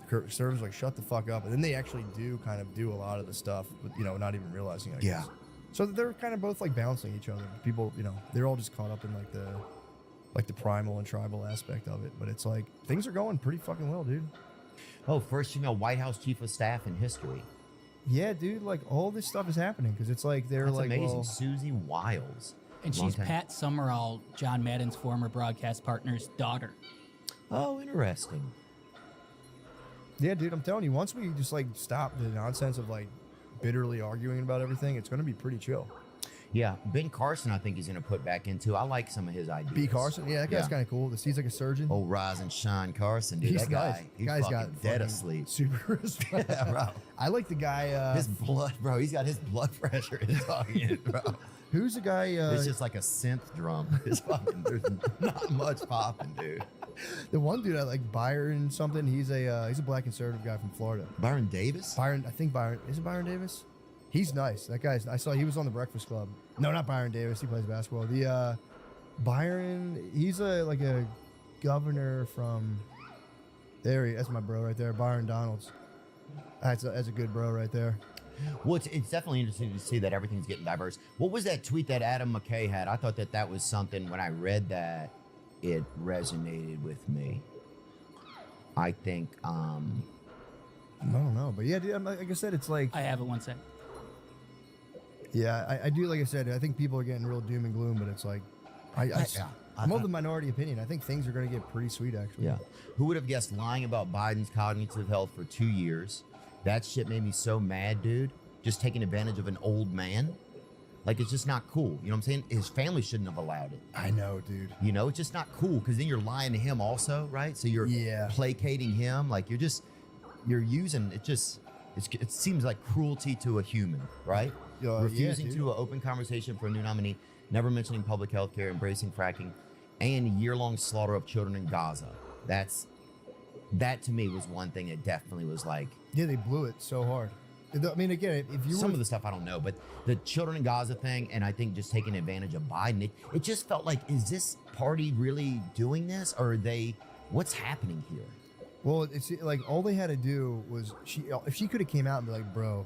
the conservatives are like shut the fuck up, and then they actually do kind of do a lot of the stuff, but you know, not even realizing it. I guess. So they're kind of both like balancing each other. People, you know, they're all just caught up in like the primal and tribal aspect of it. But it's like things are going pretty fucking well, dude. Oh, first female White House chief of staff in history. Yeah, dude. Like all this stuff is happening because it's like they're That's like amazing. well, Susie Wiles. And Long she's time. Pat Summerall, John Madden's former broadcast partner's daughter. Oh, interesting. yeah, dude. I'm telling you, once we just like stop the nonsense of like bitterly arguing about everything, it's gonna be pretty chill. Yeah, Ben Carson, I think he's going to put back into. I like some of his ideas. B. Carson, yeah, that guy's Yeah. kind of cool. He's like a surgeon. Oh, Rise and Shine Carson, dude. He's That guy, nice. he's Guy's fucking got dead fucking asleep. Super respect. Yeah, bro. I like the guy. His blood, bro. He's got his blood pressure is talking, bro. Who's the guy? It's just like a synth drum. It's fucking. There's not much popping, dude. The one dude I like, Byron something. He's a black conservative guy from Florida. Byron Davis. Byron, I think Byron is it Byron Davis? He's nice. That guy's. I saw he was on the Breakfast Club. No, not Byron Davis. He plays basketball. The Byron. He's like a governor from. That's my bro right there, Byron Donalds. That's a good bro right there. Well, it's definitely interesting to see that everything's getting diverse. What was that tweet that Adam McKay had? I thought that was something when I read that, it resonated with me. I think, I don't know, but yeah, dude, like I said, it's like I have it one sec. yeah, I do. Like I said, I think people are getting real doom and gloom, but it's like I'm of the minority opinion. I think things are going to get pretty sweet, actually. yeah. Who would have guessed lying about Biden's cognitive health for 2 years? That shit made me so mad, dude. Just taking advantage of an old man. Like, it's just not cool. You know what I'm saying? His family shouldn't have allowed it. I know, dude. You know, it's just not cool because then you're lying to him also, right? So you're placating him. Like, you're using it. It seems like cruelty to a human, right? Refusing to do an open conversation for a new nominee, never mentioning public health care, embracing fracking, and year-long slaughter of children in Gaza. That to me was one thing that definitely was like. Yeah, they blew it so hard. I mean, again, if you some of the stuff I don't know, but the children in Gaza thing, and I think just taking advantage of Biden, it just felt like, is this party really doing this, or are they? What's happening here? Well, it's like all they had to do was if she could have came out and be like, bro,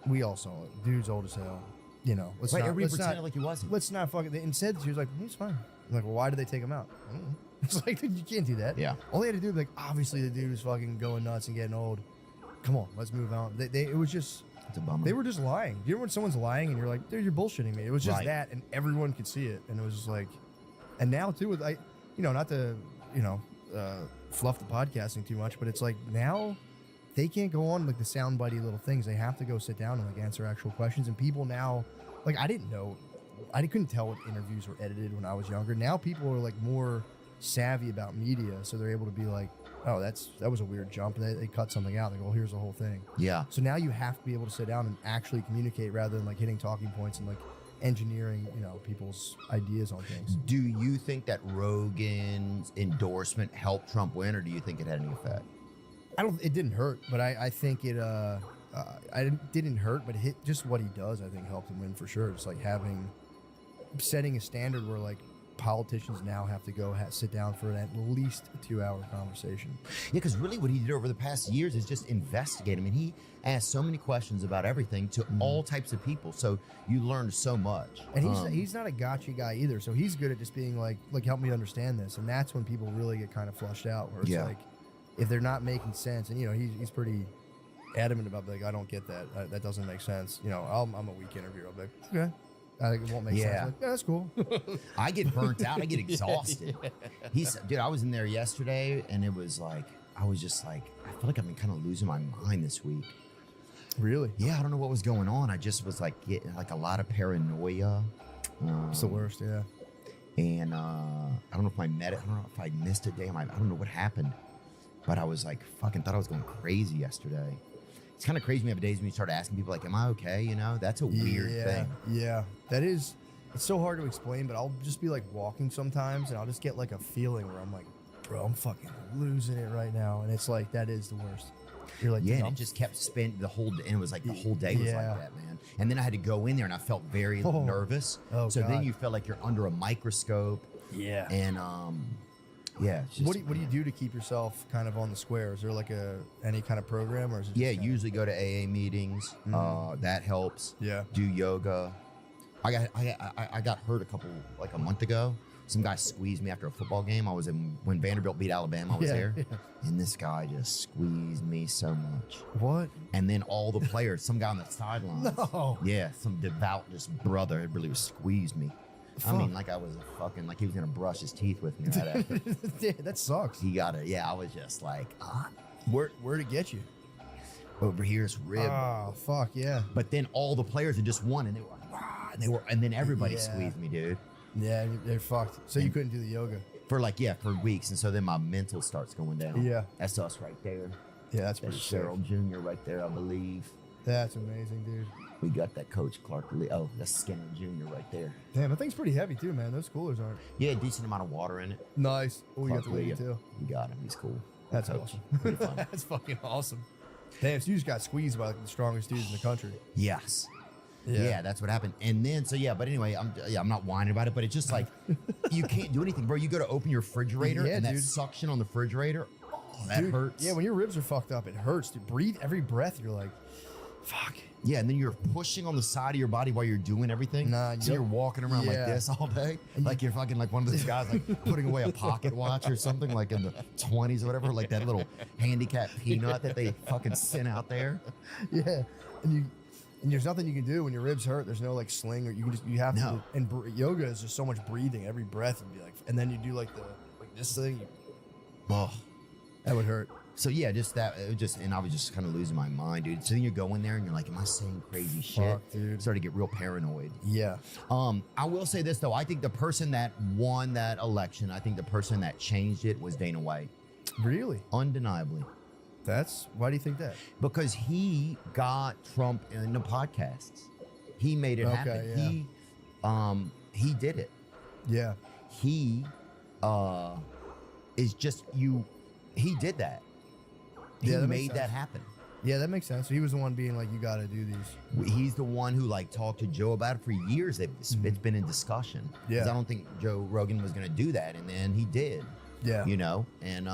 we all saw it. Dude's old as hell. You know, let's not pretended like he wasn't. Let's not fucking. Instead, she was like, he's fine. I'm like, well, why did they take him out? I don't know. It's like, you can't do that. Yeah. All they had to do was like, obviously the dude was fucking going nuts and getting old. Come on, let's move on. It was just. It's a bummer. They were just lying. You know when someone's lying and you're like, dude, you're bullshitting me. It was just Right. that, and everyone could see it, and it was just like, and now too with not to fluff the podcasting too much, but it's like now they can't go on like the soundbitey little things. They have to go sit down and like answer actual questions. And people now, like I couldn't tell what interviews were edited when I was younger. Now people are like more savvy about media, so they're able to be like, oh, that was a weird jump. And they cut something out. They go, well, here's the whole thing. Yeah. So now you have to be able to sit down and actually communicate rather than like hitting talking points and like engineering, people's ideas on things. Do you think that Rogan's endorsement helped Trump win, or do you think it had any effect? It didn't hurt, but I think it didn't hurt, but just what he does, I think, helped him win for sure. Just like setting a standard where like politicians now have to go sit down for at least a 2-hour conversation. Yeah, because really what he did over the past years is just investigate. I mean, he asked so many questions about everything to all types of people. So you learned so much. And he's not a gotcha guy either. So he's good at just being like help me understand this. And that's when people really get kind of flushed out, where it's like, if they're not making sense, and he's pretty adamant about like, I don't get that. That doesn't make sense. I'm a weak interviewer. I'll be like, okay. I think it won't make sense. Like, yeah, that's cool. I get burnt out. I get exhausted. Dude, I was in there yesterday, and it was like, I was just like, I feel like I've been kind of losing my mind this week. Really? Yeah, I don't know what was going on. I just was like getting like a lot of paranoia. It's the worst, yeah. And I don't know if I missed a day. I don't know what happened, but I was like fucking thought I was going crazy yesterday. It's kind of crazy when you have days when you start asking people like, am I okay? That's a weird thing. Yeah, it's so hard to explain, but I'll just be like walking sometimes and I'll just get like a feeling where I'm like, bro, I'm fucking losing it right now. And it's like, that is the worst. You're like, and it just kept spinning the whole day. And it was like the whole day was like that, man. And then I had to go in there and I felt very nervous. Oh, so God. then you felt like you're under a microscope. Yeah. And it's just, what do you do to keep yourself kind of on the square? Is there like any kind of program, or is it just usually go to AA meetings. That helps. Yeah. Do yoga. I got hurt a month ago. Some guy squeezed me after a football game. I was when Vanderbilt beat Alabama. I was there, and this guy just squeezed me so much. What? And then all the players, some guy on the sidelines. No. Yeah, some devout brother had really squeezed me. Fuck. I mean, like I was like he was gonna brush his teeth with me right after. Yeah, that sucks. He got it. Yeah, I was just like, Where'd it get you? over here's rib. Oh, fuck, yeah. But then all the players had just won, and they were, and then everybody squeezed me, dude. Yeah, they're fucked. So you couldn't do the yoga For weeks, and so then my mental starts going down. Yeah. That's us right there. Yeah, that's pretty sick. Cheryl Jr. right there, I believe. That's amazing, dude. We got that Coach Clark Lee. Oh, that's Skinner Jr. right there. Damn, that thing's pretty heavy too, man. Those coolers aren't. Yeah, decent amount of water in it. Nice. Oh, you got Clark the Lee, lead too. You got him. He's cool. That's Coach. awesome. Pretty fun. That's fucking awesome. Damn, so you just got squeezed by like the strongest dudes in the country. Yes. Yeah. Yeah, that's what happened. And then, but anyway, I'm not whining about it, but it's just like, you can't do anything, bro. You go to open your refrigerator, and that suction on the refrigerator, that hurts. Yeah, when your ribs are fucked up, it hurts. To breathe every breath, you're like, fuck. Yeah, and then you're pushing on the side of your body while you're doing everything. So you're walking around like this all day, like you're fucking like one of those guys like putting away a pocket watch or something, like in the 20s or whatever, like that little handicap peanut that they fucking sent out there. Yeah, and there's nothing you can do when your ribs hurt. There's no like sling, or you have to. And yoga is just so much breathing. Every breath would be like, and then you do like this thing. That would hurt. So yeah, and I was just kind of losing my mind, dude. So then you go in there and you're like, am I saying crazy shit? Dude. Started to get real paranoid. Yeah. I will say this though. I think the person that won that election, I think the person that changed it was Dana White. Really? Undeniably. Why do you think that? Because he got Trump in the podcasts. He made it happen. Yeah. He did it. Yeah. He is just he did that. He made that happen. Yeah, that makes sense. So he was the one being like, you got to do these. He's the one who like talked to Joe about it for years. It's been in discussion. Yeah. I don't think Joe Rogan was going to do that, and then he did. Yeah. And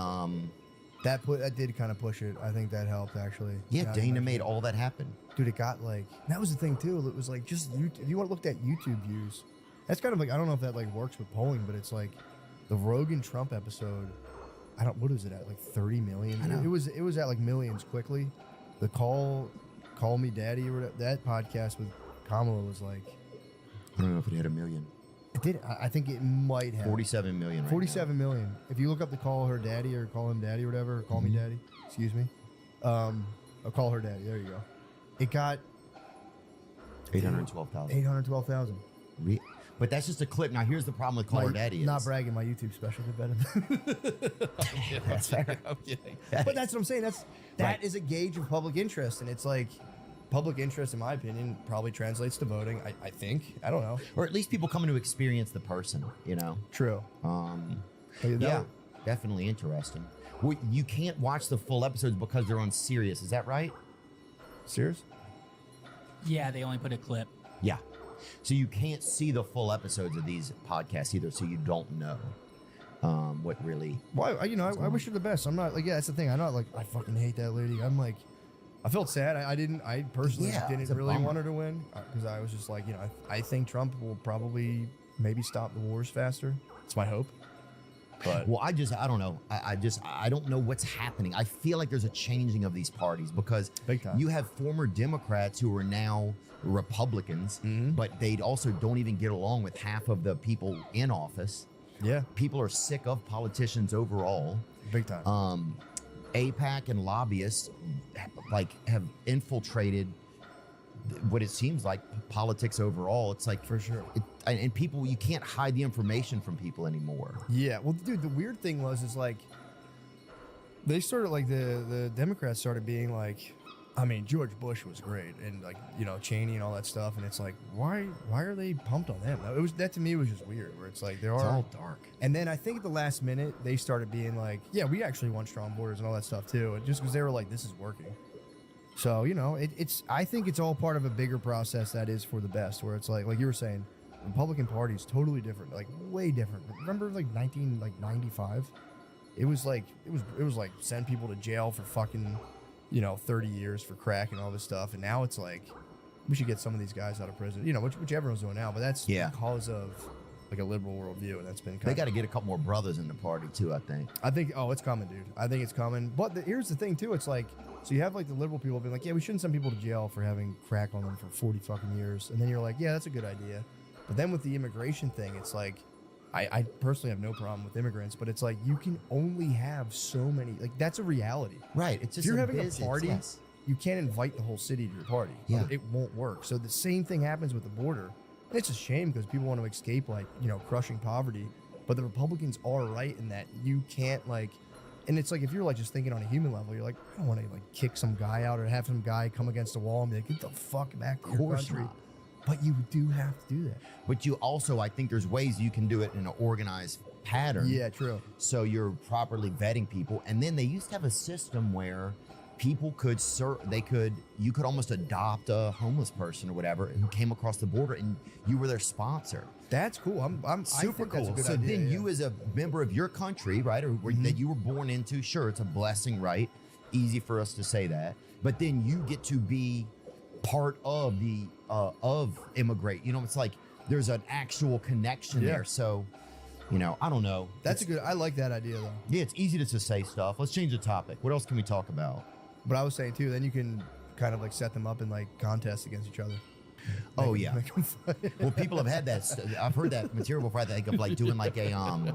that did kind of push it. I think that helped actually. Yeah, Dana made all that happen. Dude, it got that was the thing too. It was like just if you want to look at YouTube views, that's kind of like, I don't know if that like works with polling, but it's like the Rogan Trump episode. What is it at? Like 30 million? I know. It was at like millions quickly. The Call Me Daddy or whatever, that podcast with Kamala was like, I don't know if it hit 1 million. It did. I think it might have 47 million. Right 47 million. If you look up the Call Her Daddy or Call Him Daddy or whatever, or Call Me Daddy, excuse me. I'll Call Her Daddy. There you go. It got 812,000. 812,000. But that's just a clip. Now here's the problem with Call Her Daddy. Not bragging, my YouTube special did better. That's fair. I'm kidding. But that's what I'm saying. That is a gauge of public interest, and it's like public interest, in my opinion, probably translates to voting. I think. I don't know. Or at least people coming to experience the person. True. Yeah. definitely interesting. Well, you can't watch the full episodes because they're on Sirius. Is that right? Serious? Yeah, they only put a clip. Yeah. So you can't see the full episodes of these podcasts either, so you don't know what really. Well, I wish her the best. I'm not like, yeah, that's the thing. I'm not like, I fucking hate that lady. I'm like, I felt sad. I personally Yeah, it's didn't a really bummer. want her to win because I was just like, I think Trump will probably maybe stop the wars faster. It's my hope. But Well, I don't know. I don't know what's happening. I feel like there's a changing of these parties because Big time. you have former Democrats who are now Republicans, but they also don't even get along with half of the people in office. yeah, People are sick of politicians overall. big time. APAC and lobbyists have infiltrated what it seems like politics overall. It's like For sure. and people, you can't hide the information from people anymore. Yeah, well, dude, the weird thing is like they started like the Democrats started being like, I mean, George Bush was great, and like Cheney and all that stuff, and it's like why are they pumped on them? That to me was just weird. Where it's like It's all dark. and then I think at the last minute they started being like, yeah, we actually want strong borders and all that stuff too, and just because they were like, this is working. So it's I think it's all part of a bigger process that is for the best. Where it's like you were saying. Republican Party is totally different, like way different. Remember, like 1995, it was like send people to jail for fucking, 30 years for crack and all this stuff. And now it's like we should get some of these guys out of prison, which everyone's doing now. But that's because of like a liberal worldview, and that's been They got to get a couple more brothers in the party too, I think. Oh, it's coming, dude. I think it's coming. But here's the thing too. It's like, so you have like the liberal people being like, yeah, we shouldn't send people to jail for having crack on them for 40 fucking years, and then you're like, yeah, that's a good idea. But then with the immigration thing, it's like, I personally have no problem with immigrants, but it's like you can only have so many. Like that's a reality. Right. It's just If you're a having business, a party, yes. you can't invite the whole city to your party. Yeah. It won't work. So the same thing happens with the border. And it's a shame because people want to escape crushing poverty. But the Republicans are right in that you can't and it's like if you're like just thinking on a human level, you're like, I don't want to kick some guy out or have some guy come against a wall and be like, get the fuck back to your country. not. But you do have to do that. But you also, I think there's ways you can do it in an organized pattern. Yeah, true. So you're properly vetting people. And then they used to have a system where people could you could almost adopt a homeless person or whatever who came across the border and you were their sponsor. That's cool. I Super think cool. That's a good So idea, then yeah. you as a member of your country, right, or that you were born into, sure, it's a blessing, right? Easy for us to say that. But then you get to be part of the of immigrate. It's like there's an actual connection there. So, I don't know. That's I like that idea though. Yeah, it's easy to just say stuff. Let's change the topic. What else can we talk about? But I was saying too, then you can kind of set them up in contests against each other. Oh, Make yeah. them fight. Well, people have had that. I've heard that material before. I think of doing a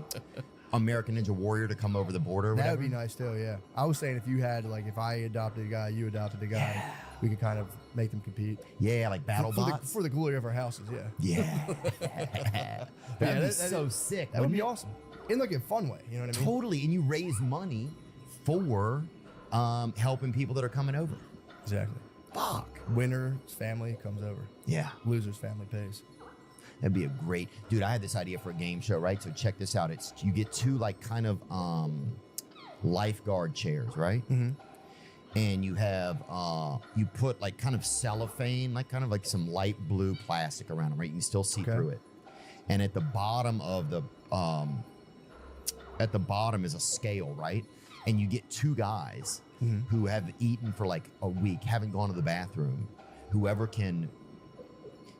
American Ninja Warrior to come over the border. Or That whatever. would be nice too, yeah. I was saying if you had if I adopted a guy, you adopted a guy, we could kind of make them compete. Yeah, like battle for bots. for the glory of our houses, yeah. Yeah. That'd be so sick. That would be wouldn't awesome. In a fun way, you know what I it? mean? Totally. And you raise money for helping people that are coming over. Exactly. Fuck. Winner's family comes over. Yeah. Loser's family pays. That'd be a great dude. I had this idea for a game show, right? So check this out. You get two lifeguard chairs, right? Mm-hmm. And you have you put kind of cellophane, some light blue plastic around them, right? You can still see through it. And at the bottom of the is a scale, right? And you get two guys who have eaten for a week, haven't gone to the bathroom. Whoever can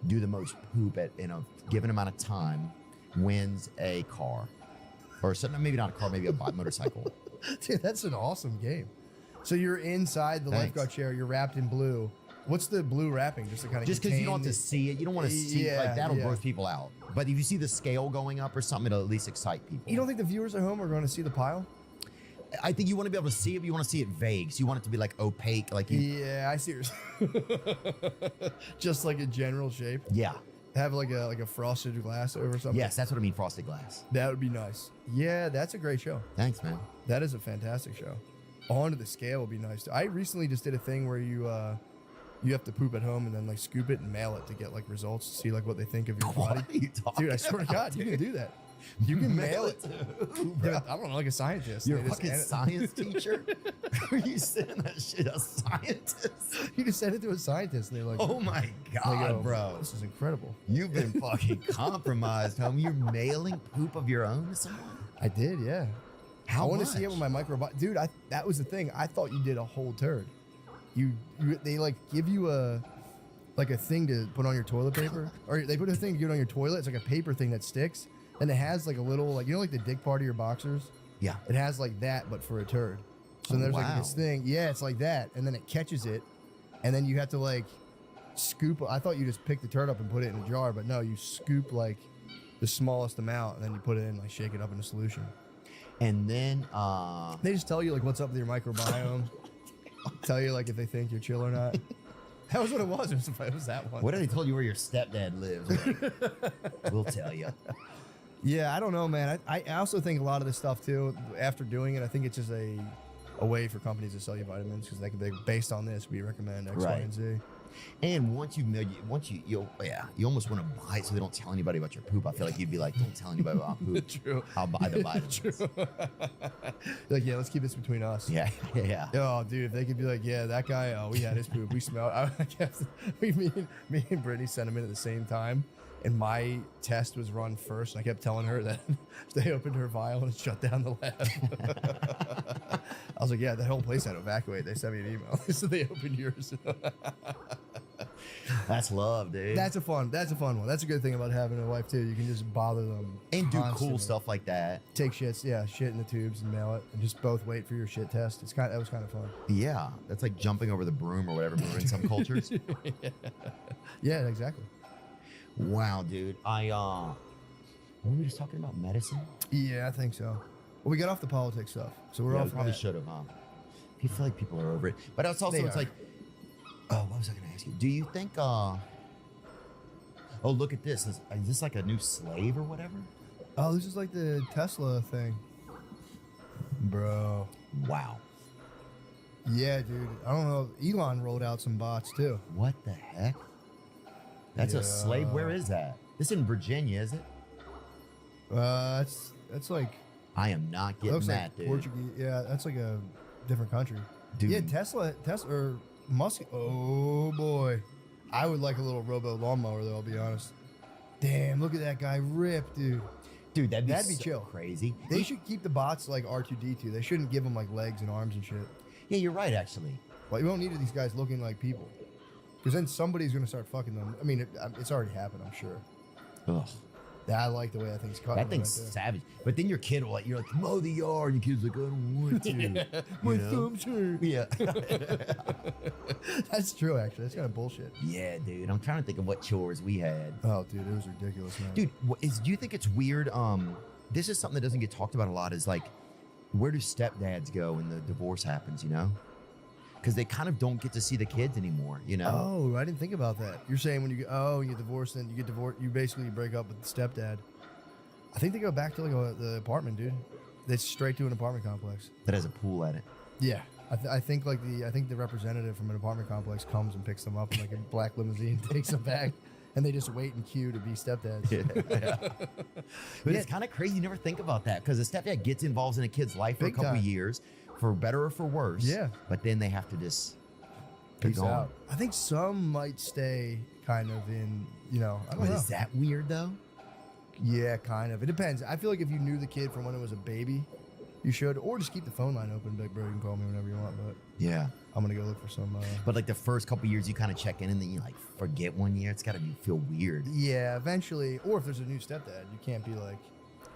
do the most poop in a given amount of time wins a car. Or maybe not a car, maybe a motorcycle. Dude, that's an awesome game. So you're inside the lifeguard chair, you're wrapped in blue. What's the blue wrapping? Just to kind of Just because you don't have to see it. You don't want to see that'll gross people out. But if you see the scale going up or something, it'll at least excite people. You don't think the viewers at home are going to see the pile? I think you want to be able to see it, but you want to see it vague. So you want it to be opaque. Yeah, I see just a general shape. Yeah. Have a frosted glass over something. Yes, that's what I mean, frosted glass. That would be nice. Yeah, that's a great show. Thanks, man. That is a fantastic show. Onto the scale would be nice too. I recently just did a thing where you have to poop at home and then scoop it and mail it to get results to see what they think of your body. What are you talking Dude, I swear to about, God, you can do that. You can mail it. Dude, I don't know, like a scientist. You're a They just fucking science teacher? Are you sending that shit a scientist? You just send it to a scientist, and they're like, Oh my they God, go, bro. this is incredible. You've been fucking compromised, homie. You're mailing poop of your own to someone? I did, yeah. How I want to much? see it with my microbiome. Dude, that was the thing. I thought you did a whole turd. They like give you a thing to put on your toilet paper, or they put a thing to get on your toilet. It's like a paper thing that sticks, and it has like a little, like, you know, like the dick part of your boxers. Yeah. It has like that, but for a turd. So there's like this thing. Yeah, it's like that, and then it catches it, and then you have to like scoop. I thought you just pick the turd up and put it in a jar, but no, you scoop like the smallest amount, and then you put it in, like shake it up in a solution. And then They just tell you like what's up with your microbiome. Tell you like if they think you're chill or not. That was what it was. It was that one. what if they told you where your stepdad lives? Like, we'll tell you. Yeah, I don't know, man. I also think a lot of this stuff too. After doing it, I think it's just a way for companies to sell you vitamins, because they based on this, we recommend X, Y, Right. and Z. And once you almost want to buy it so they don't tell anybody about your poop. I feel like you'd be like, don't tell anybody about my poop. True. I'll buy the vitamins. Like, yeah, let's keep this between us. Yeah. Oh, dude, if they could be like, yeah, that guy, oh, we had his poop. We smelled. Me and Brittany sent him in at the same time, and my test was run first. And I kept telling her that they opened her vial and shut down the lab. I was like, yeah, the whole place had to evacuate. They sent me an email. So they opened yours. That's love, dude. That's a fun one. That's a good thing about having a wife too. You can just bother them and do constantly. cool stuff like that. Take shits, yeah, shit in the tubes and mail it, and just both wait for your shit test. That was kind of fun. Yeah, that's like jumping over the broom or whatever in some cultures. Yeah, exactly. Wow, dude. Were we just talking about medicine? Yeah, I think so. Well, we got off the politics stuff, so we're Yeah, off. we probably that. should have, huh? I feel like people are over it. But it's also, They it's are. like, oh, what was I going to ask you? Do you think, oh, look at this. Is this like a new slave or whatever? Oh, this is like the Tesla thing, bro. Wow. Yeah, dude. I don't know. Elon rolled out some bots too. What the heck? That's a slave. Where is that? This in Virginia, is it? That's like I am not getting looks that, like dude. Portuguese. Yeah, that's like a different country. Dude. Yeah, Tesla or Musk. Oh boy, I would like a little robo lawnmower though. I'll be honest. Damn, look at that guy rip, dude. Dude, that'd be That'd be so chill. crazy. They should keep the bots like R2D2. They shouldn't give them like legs and arms and shit. Yeah, you're right, actually. Like, we don't need these guys looking like people, because then somebody's gonna start fucking them. I mean, it's already happened, I'm sure. Ugh. I like the way that thing's cut. That thing's savage. But then your kid will you're like, mow the yard. And your kid's like, I don't want to. My thumbs hurt. Yeah. That's true, actually. That's kind of bullshit. Yeah, dude. I'm trying to think of what chores we had. Oh, dude, it was ridiculous, man. Dude, do you think it's weird? This is something that doesn't get talked about a lot, is like, where do stepdads go when the divorce happens, you know? Because they kind of don't get to see the kids anymore, you know? Oh, I didn't think about that. You're saying when you get divorced, then you get divorced, you basically break up with the stepdad. I think they go back to like the apartment, dude. It's straight to an apartment complex. That has a pool at it. Yeah, I think the representative from an apartment complex comes and picks them up in like a black limousine, takes them back, and they just wait in queue to be stepdads. But it's kind of crazy. You never think about that, because the stepdad gets involved in a kid's life for Big a couple time. years, for better or for worse. Yeah. But then they have to just be Peace gone. out. I think some might stay kind of in, I don't But know. is that weird, though? Yeah, kind of. It depends. I feel like if you knew the kid from when it was a baby, you should, or just keep the phone line open. Like, bro, you can call me whenever you want, but Yeah. I'm gonna go look for some. But like the first couple years, you kind of check in, and then you like forget 1 year. It's got to feel weird. Yeah, eventually. Or if there's a new stepdad, you can't be like,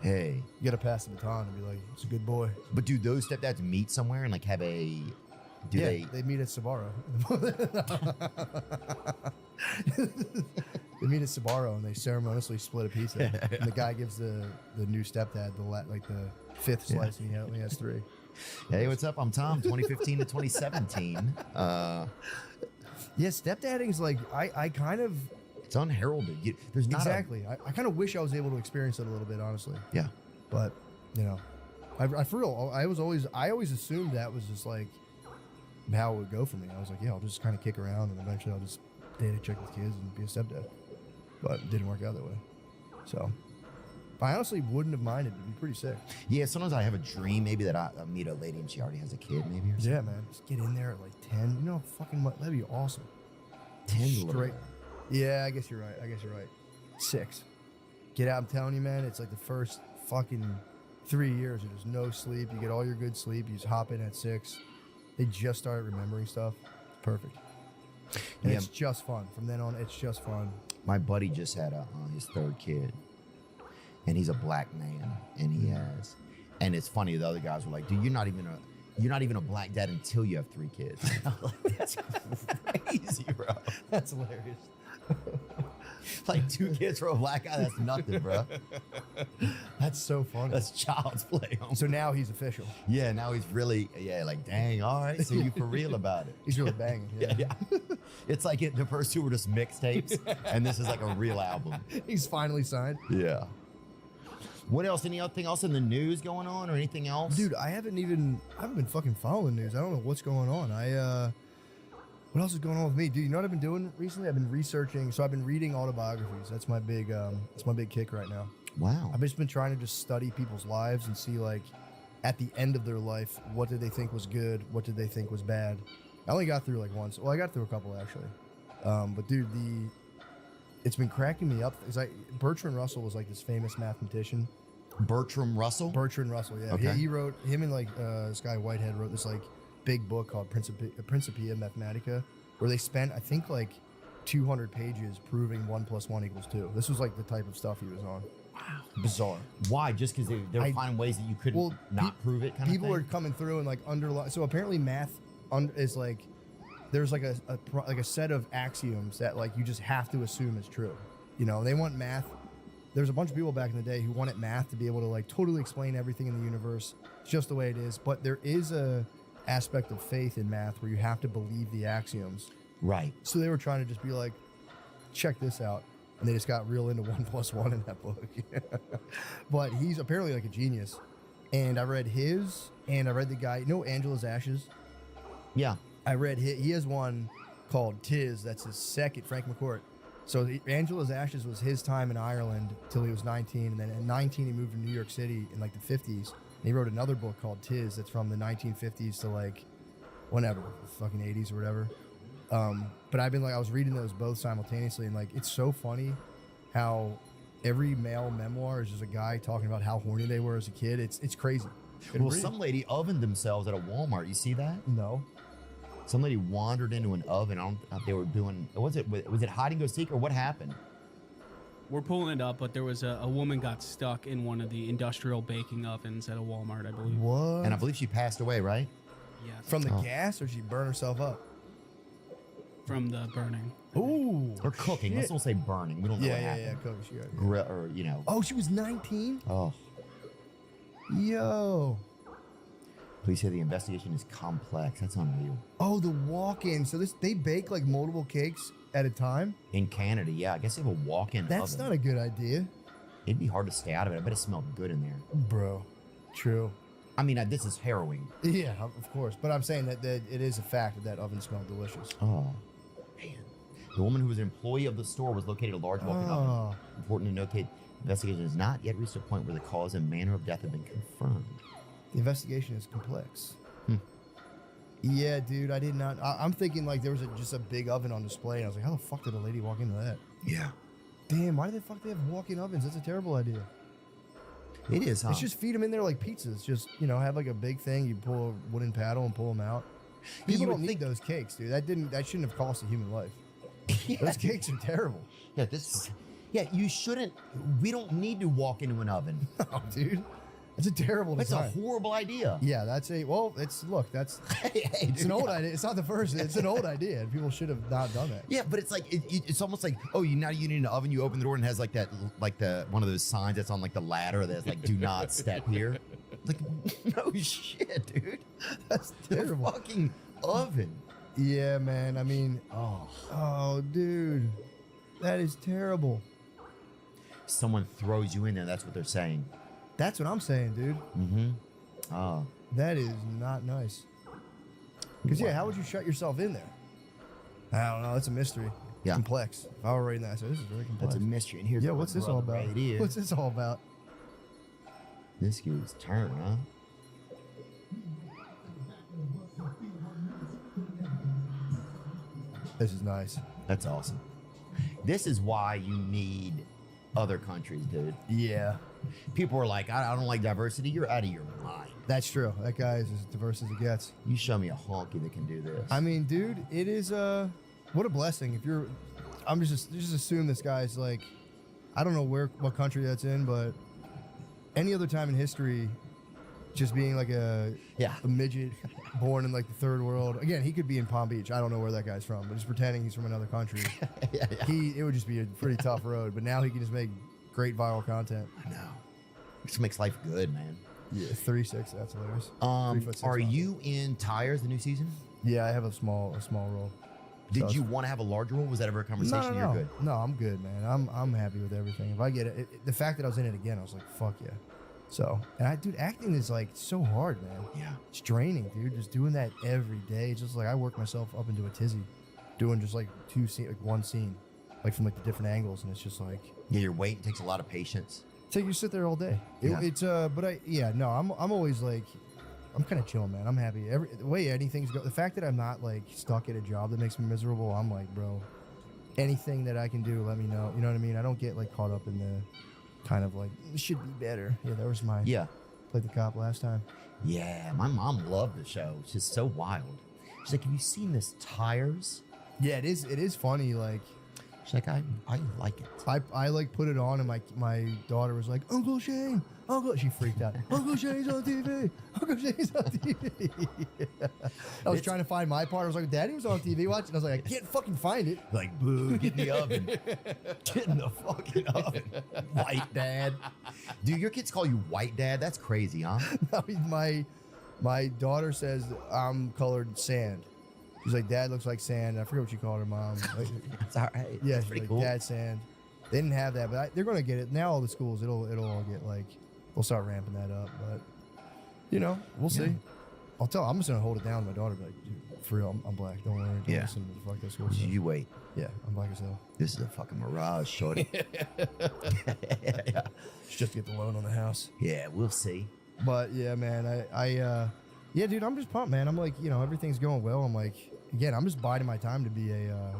Hey. you gotta pass the baton and be like, it's a good boy. But do those stepdads meet somewhere and like have a? Do They meet at Sbarro. They meet at Sbarro and they ceremoniously split a pizza. And the guy gives the new stepdad the fifth slice, and he only has 3. Hey, what's up? I'm Tom. 2015 to 2017. Yeah, stepdadding is like I kind of It's unheralded. There's not exactly. I kind of wish I was able to experience it a little bit, honestly. Yeah. But I for real, I always assumed that was just like how it would go for me. I was like, yeah, I'll just kind of kick around and eventually I'll just date a chick with kids and be a stepdad. But it didn't work out that way. So I honestly wouldn't have minded. It'd be pretty sick. Yeah, sometimes I have a dream maybe that I meet a lady and she already has a kid, maybe. Or something. Yeah, man. Just get in there at like 10. You know, fucking what? That'd be awesome. 10 Straight. Yeah, I guess you're right. 6. Get out. I'm telling you, man. It's like the first fucking 3 years. There's no sleep. You get all your good sleep. You just hop in at 6. They just started remembering stuff. It's perfect. And it's just fun. From then on, it's just fun. My buddy just had his 3rd kid, and he's a black man, and he has, and it's funny. The other guys were like, "Dude, you're not even a black dad until you have 3 kids." I'm like, that's crazy, bro. That's hilarious. Like 2 kids for a black guy, that's nothing, bro. That's so funny. That's child's play. So now he's official. Yeah, now he's really, like, dang, all right, so you for real about it. He's really banging. Yeah. It's like the first 2 were just mixtapes, and this is like a real album. He's finally signed. Yeah. What else? Anything else in the news going on or anything else? Dude, I haven't been fucking following news. I don't know what's going on. What else is going on with me? Dude, you know what I've been doing recently? I've been researching. So I've been reading autobiographies. That's my big kick right now. Wow. I've just been trying to just study people's lives and see, like, at the end of their life, what did they think was good? What did they think was bad? I only got through like once. Well, I got through a couple actually. But dude, it's been cracking me up. Bertrand Russell was like this famous mathematician. Bertrand Russell, yeah. Okay. He wrote, him and like this guy Whitehead wrote this like big book called Principia Mathematica, where they spent, I think, like 200 pages proving 1 + 1 = 2. This was like the type of stuff he was on. Wow. Bizarre. Why? Just because they were finding ways that you couldn't prove it kind of thing? People are coming through and like underline. So apparently math is like, there's like a set of axioms that like you just have to assume is true. You know, they want math. There's a bunch of people back in the day who wanted math to be able to like totally explain everything in the universe just the way it is. But there is a aspect of faith in math where you have to believe the axioms. Right. So they were trying to just be like, check this out. And they just got real into 1 + 1 in that book. But he's apparently like a genius. And I read his, and I read the guy, you know Angela's Ashes? Yeah. I read he has one called Tis. That's his second, Frank McCourt. So Angela's Ashes was his time in Ireland till he was 19. And then at 19, he moved to New York City in like the 50s. And he wrote another book called Tis that's from the 1950s to like whenever, fucking 80s or whatever. But I was reading those both simultaneously, and like it's so funny how every male memoir is just a guy talking about how horny they were as a kid. It's crazy. Well, some lady ovened themselves at a Walmart. You see that? No. Some lady wandered into an oven. I don't know if they were doing. Was it hide and go seek or what happened? We're pulling it up, but there was a woman got stuck in one of the industrial baking ovens at a Walmart, I believe. What? And I believe she passed away, right? Yes. From the gas, or she burned herself up? From the burning. Ooh. Or cooking. Let's don't say burning. We don't know what happened. Yeah, cooking. She got Grill, or Oh, she was 19? Oh. Yo. Police say the investigation is complex. That's unreal. Oh, the walk-in. So they bake like multiple cakes at a time? In Canada, yeah. I guess they have a walk-in oven. That's not a good idea. It'd be hard to stay out of it. I bet it smelled good in there. Bro. True. I mean, this is harrowing. Yeah, of course. But I'm saying that it is a fact that oven smelled delicious. Oh, man. The woman who was an employee of the store was located at a large walk-in oven. Important to note, the investigation has not yet reached a point where the cause and manner of death have been confirmed. The investigation is complex. Yeah, dude, I did not. I'm thinking like there was just a big oven on display, and I was like, how the fuck did a lady walk into that? Yeah. Damn, why the fuck they have walk-in ovens? That's a terrible idea. It is, huh? Let's just feed them in there like pizzas. Just, have like a big thing. You pull a wooden paddle and pull them out. People don't need those cakes, dude. That shouldn't have cost a human life. Yeah. Those cakes are terrible. Yeah, you shouldn't. We don't need to walk into an oven. No, dude. That's a terrible design. That's a horrible idea. Yeah, that's it's an old idea. It's not the first. It's an old idea, and people should have not done that. Yeah, but it's like it's almost like, oh, you need an oven. You open the door and it has like that, like one of those signs that's on like the ladder that's like, do not step here. Like, no shit, dude. That's terrible. A fucking oven. Yeah, man. I mean, oh, dude, that is terrible. Someone throws you in there. That's what they're saying. That's what I'm saying, dude. Mm-hmm. Oh. That is not nice. Because, how would you shut yourself in there? I don't know. That's a mystery. Yeah. Complex. If I were reading that, I said, this is very complex. That's a mystery. And here's what's this all about? Right here. What's this all about? This dude's turn, huh? This is nice. That's awesome. This is why you need other countries, dude. Yeah, People are like, I don't like diversity. You're out of your mind. that's true. That guy is as diverse as it gets. You show me a honky that can do this. I mean, dude, it is what a blessing. If you're, I'm just assume this guy's like, I don't know what country that's in, but any other time in history, just being like a midget born in like the third world. Again, he could be in Palm Beach. I don't know where that guy's from, but just pretending he's from another country. It would just be a pretty tough road. But now he can just make great viral content. I know. This makes life good, man. Yeah, 3'6". That's hilarious. 3'6" Are model. you in Tires the new season? Yeah, I have a small role. Did you want to have a larger role? Was that ever a conversation? No. You're good. No, I'm good, man. I'm happy with everything. If I get it, the fact that I was in it again, I was like, fuck yeah. So, and dude, acting is like so hard, man. Yeah. It's draining, dude. Just doing that every day. It's just like I work myself up into a tizzy, doing just like one scene, like from like the different angles, and it's just like Yeah, your weight takes a lot of patience. take you sit there all day. Yeah. I'm always like, I'm kind of chilling, man. I'm happy. The way anything's go, the fact that I'm not like stuck at a job that makes me miserable, I'm like, bro, anything that I can do, let me know. You know what I mean? I don't get like caught up in the kind of like, it should be better. Yeah, that was my played the cop last time. Yeah, my mom loved the show. It's just so wild. She's like, have you seen this Tires? Yeah, it is funny. Like, She's like, I like it. I like put it on and my daughter was like, Uncle Shane, she freaked out. Uncle Shane's on TV. Uncle Shane's on TV. I was trying to find my part. I was like, Daddy was on TV watching. I was like, I can't fucking find it. Like, boo, get in the oven. Get in the fucking oven. White dad. Dude, your kids call you white dad? That's crazy, huh? My daughter says I'm colored sand. She's like, Dad looks like sand. I forget what she called her mom. Like, That's all right. yeah, That's she's pretty like, cool. Dad sand. They didn't have that, but they're gonna get it now. All the schools, it'll all get like, they'll start ramping that up. But you know, we'll see. I'm just gonna hold it down. My daughter be like, dude, for real, I'm black. Don't worry. Don't listen to the fuck that school stuff. You wait. Yeah, I'm black as hell. This is a fucking mirage, shorty. It's just to get the loan on the house. Yeah, we'll see. But yeah, man, yeah, dude, I'm just pumped, man. I'm like, you know, everything's going well. I'm like, again, I'm just biding my time to be a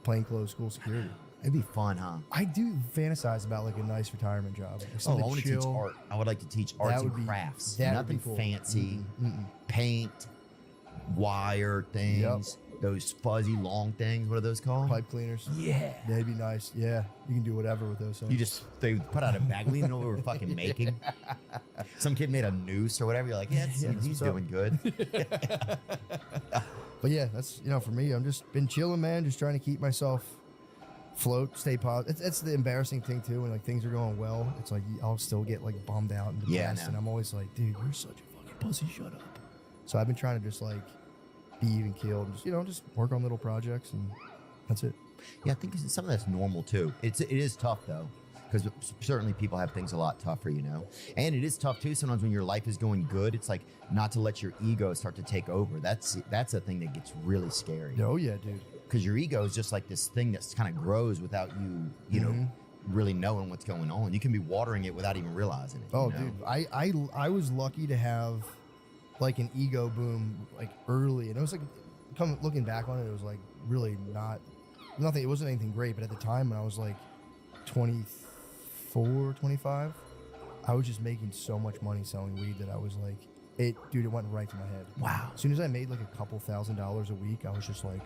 plainclothes school security. It'd be fun, huh? I do fantasize about like a nice retirement job. Like I something want to teach chill. art. I would like to teach arts would and be- crafts. that would Nothing be cool. fancy. Paint, wire things, those fuzzy long things. What are those called? Pipe cleaners. Yeah. That'd be nice. Yeah, you can do whatever with those things. They put out a bag. We didn't know what we were fucking making. Some kid made a noose or whatever. You're like, yeah, he's what's up. doing good. But yeah, that's, you know, for me, I'm just been chilling, man. Just trying to keep myself float, stay positive. That's the embarrassing thing too. When like things are going well, it's like I'll still get like bummed out and Yeah, I depressed, know. and I'm always like, dude, you're such a fucking pussy. Shut up. So I've been trying to just like be even keeled, and just work on little projects, and that's it. Yeah, I think some of that's normal too. It is tough though, because certainly people have things a lot tougher, you know. And it is tough too sometimes when your life is going good. It's like not to let your ego start to take over. That's a thing that gets really scary. Oh yeah, dude. Because your ego is just like this thing that's kind of grows without you know, really knowing what's going on. You can be watering it without even realizing it. Oh, you know? dude, I was lucky to have like an ego boom like early, and it was like, looking back on it, it was like really nothing. It wasn't anything great, but at the time when I was like 24, 25, I was just making so much money selling weed that I was like, it went right to my head. Wow. As soon as I made like a couple $1,000s a week, I was just like,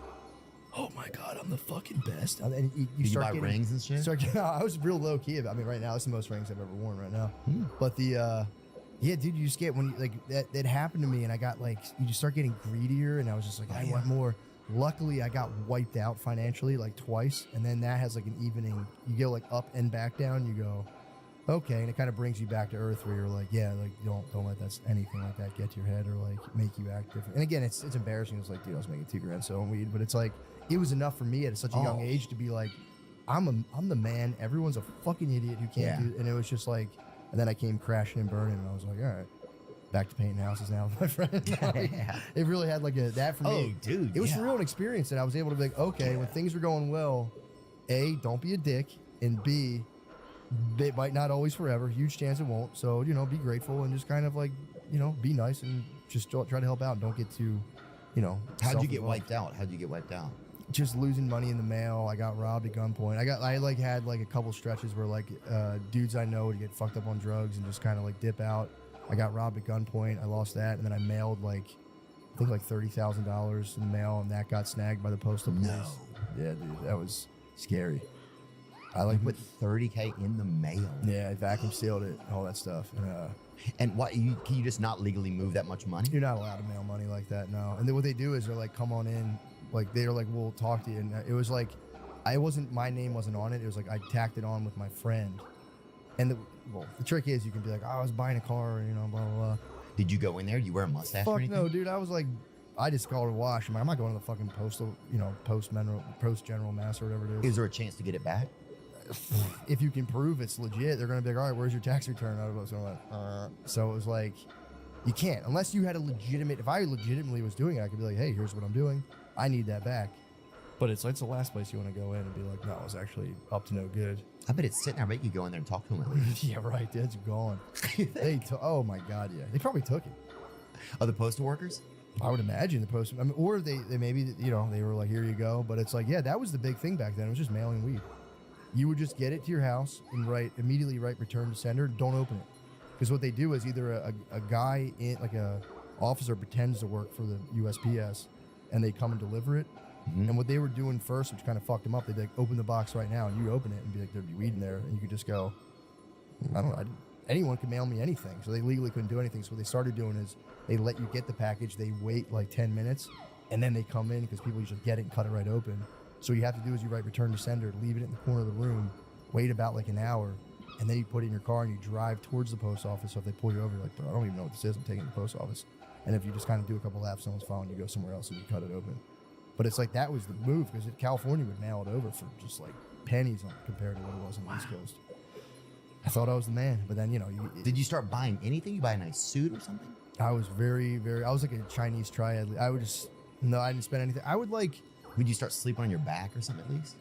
oh my god, I'm the fucking best. And you Did you start buy getting rings and shit? I was real low key. I mean, right now it's the most rings I've ever worn right now. But yeah, dude, you just get when you like that happened to me, and I got like, you just start getting greedier, and I was just like, I want more. Luckily, I got wiped out financially like twice, and then that has like an evening. You go like up and back down. You go, okay, and it kind of brings you back to earth, where you're like, yeah, like don't let anything like that get to your head or like make you act different. And again, it's embarrassing. It's like, dude, I was making $2,000 selling weed, but it's like it was enough for me at such a young age to be like, I'm the man. Everyone's a fucking idiot who can't do. And it was just like, and then I came crashing and burning, and I was like, all right, back to painting houses now with my friend. Like, it really had like that for me. Oh, dude, It was real an experience that I was able to be like, okay, when things were going well, A, don't be a dick, and B, They might not always forever. Huge chance it won't. So, you know, be grateful and just kind of like, you know, be nice and just try to help out. Don't get too, you know. How'd you get wiped out? Just losing money in the mail. I got robbed at gunpoint. I like had like a couple stretches where like dudes I know would get fucked up on drugs and just kind of like dip out. I got robbed at gunpoint. I lost that, and then I mailed like I think like $30,000 in the mail, and that got snagged by the postal police. No. Yeah, dude, that was scary. I You like put $30K in the mail. yeah, I vacuum sealed it, all that stuff. And why can you just not legally move that much money? You're not allowed to mail money like that, no. And then what they do is they're like, come on in. Like, they're like, we'll talk to you. And it was like, my name wasn't on it. It was like, I tacked it on with my friend. And the trick is you can be like, oh, I was buying a car, you know, blah, blah, blah. Did you go in there? Did you wear a mustache or Fuck anything? no, dude. I was like, I just called it a wash. I'm not going to the fucking postal, you know, post general mass or whatever it is. Is there a chance to get it back? If you can prove it's legit, they're going to be like, all right, where's your tax return? So it was like, you can't. Unless you had a legitimate, if I legitimately was doing it, I could be like, hey, here's what I'm doing. I need that back. But it's the last place you want to go in and be like, no, it was actually up to no good. I bet it's sitting there. I bet you go in there and talk to him at least. Yeah, right. That's gone. Oh my God, yeah. They probably took it. Are the postal workers? I would imagine the post. I mean, or they maybe, you know, they were like, here you go. But it's like, yeah, that was the big thing back then. It was just mailing weed. You would just get it to your house and immediately write return to sender. Don't open it. Because what they do is either a guy, like a officer pretends to work for the USPS and they come and deliver it. Mm-hmm. And what they were doing first, which kind of fucked them up, they'd be like, open the box right now. And you open it and be like, there'd be weed in there. And you could just go, I don't know. Anyone could mail me anything. So they legally couldn't do anything. So what they started doing is they let you get the package. They wait like 10 minutes and then they come in because people usually get it and cut it right open. So what you have to do is you write return to sender, leave it in the corner of the room, wait about like an hour, and then you put it in your car and you drive towards the post office. So if they pull you over, you're like, bro, I don't even know what this is. I'm taking it to the post office. And if you just kind of do a couple laps, someone's following you, go somewhere else and you cut it open. But it's like that was the move because California would mail it over for just like pennies compared to what it was on the East Coast. I thought I was the man, but then, you know. Did you start buying anything? You buy a nice suit or something? I was I was like a Chinese triad. I didn't spend anything. Would you start sleeping on your back or something at least?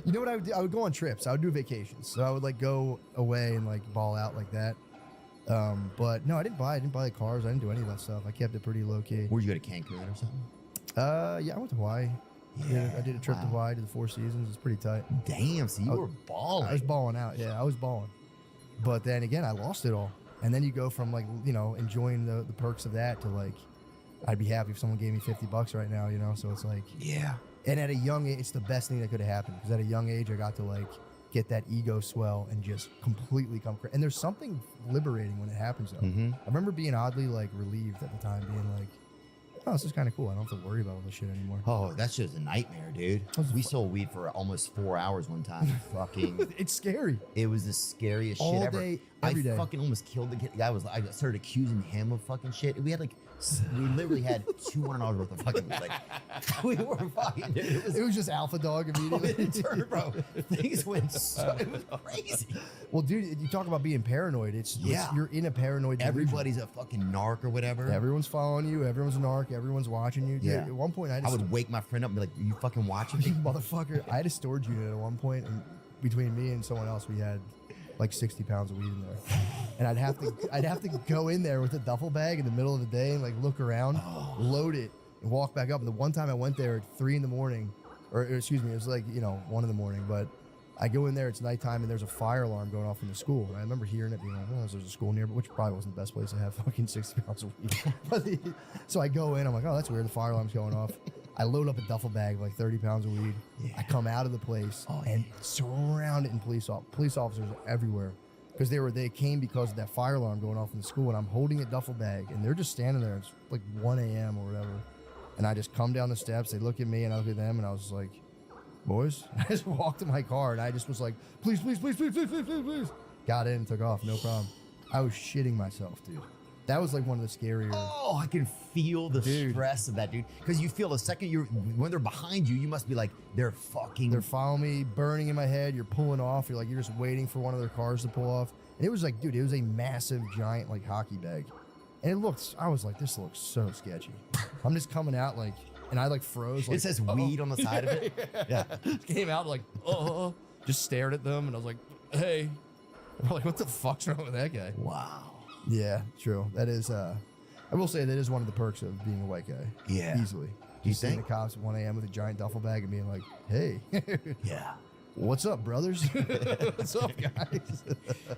You know what I would do? I would go on trips. I would do vacations. So I would like go away and like ball out like that. But no, I didn't buy the cars. I didn't do any of that stuff. I kept it pretty low key. Where'd you go to Cancun or something? Yeah, I went to Hawaii. Yeah, I did a trip to Hawaii to the Four Seasons. It's pretty tight. Damn, so you were balling. I was balling out. Yeah, I was balling. But then again, I lost it all. And then you go from like, you know, enjoying the perks of that to like, I'd be happy if someone gave me $50 right now, you know? So it's like, yeah. And at a young age, it's the best thing that could have happened because at a young age, I got to like get that ego swell and just completely come crazy. And there's something liberating when it happens though. Mm-hmm. I remember being oddly like relieved at the time, being like, oh, this is kind of cool. I don't have to worry about all this shit anymore. Oh, that's just a nightmare, dude. We sold weed for almost 4 hours one time. Fucking, it's scary. It was the scariest all shit ever. Day, every day. I fucking almost killed the kid. I started accusing him of fucking shit. We literally had $200 worth of fucking weed. Like, we were fucking. Dude, it was just Alpha Dog immediately. Bro. Things went so. It was crazy. Well, dude, you talk about being paranoid. It's you're in a paranoid. Everybody's a fucking narc or whatever. Everyone's following you. Everyone's a narc. Everyone's watching you. Dude, at one point, I would wake my friend up and be like, "Are you fucking watching me, motherfucker?" I had a storage unit at one point, and between me and someone else, we had like 60 pounds of weed in there. And I'd have to go in there with a duffel bag in the middle of the day and like look around, load it, and walk back up. And the one time I went there at 3 a.m, or excuse me, it was like, you know, 1 a.m, but I go in there, it's nighttime, and there's a fire alarm going off in the school. And I remember hearing it being like, oh, there's a school near, which probably wasn't the best place to have fucking 60 pounds of weed. So I go in, I'm like, oh, that's weird, the fire alarm's going off. I load up a duffel bag of like 30 pounds of weed. Yeah. I come out of the place and surrounded in police officers everywhere. Because they came because of that fire alarm going off in the school, and I'm holding a duffel bag, and they're just standing there. It's like 1 a.m. or whatever. And I just come down the steps, they look at me, and I look at them, and I was just like, boys? I just walked to my car, and I just was like, please, please, please, please, please, please, please, please. Got in and took off, no problem. I was shitting myself, dude. That was like one of the scarier. Oh, I can feel the stress of that, dude. Because you feel the second when they're behind you, you must be like, they're following me, burning in my head. You're pulling off. You're just waiting for one of their cars to pull off. And it was like, dude, it was a massive, giant, like hockey bag. And I was like, this looks so sketchy. I'm just coming out and I like froze. Like, it says weed on the side of it. Yeah. Came out like, just stared at them, and I was like, hey. And I'm like, what the fuck's wrong with that guy? Wow. Yeah, true. That is, I will say that is one of the perks of being a white guy. Yeah. Easily. You Just seeing the think? cops at 1 a.m. with a giant duffel bag and being like, hey, Yeah. what's up, brothers? What's up, guys?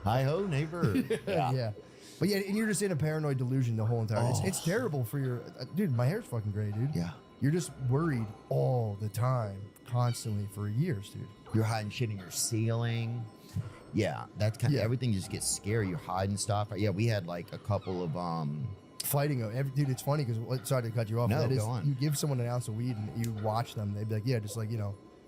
Hi ho, neighbor. Yeah. But yeah, and you're just in a paranoid delusion the whole entire It's terrible for your... dude, my hair's fucking gray, dude. Yeah. You're just worried all the time, constantly for years, dude. You're hiding shit in your ceiling. Yeah, that's kind of Yeah. everything just gets scary. You're hiding stuff. Yeah, we had like a couple of Fighting, dude, it's funny because, sorry to cut you off. No, that is, go on. you give someone an ounce of weed and you watch them, they'd be like, yeah, just like,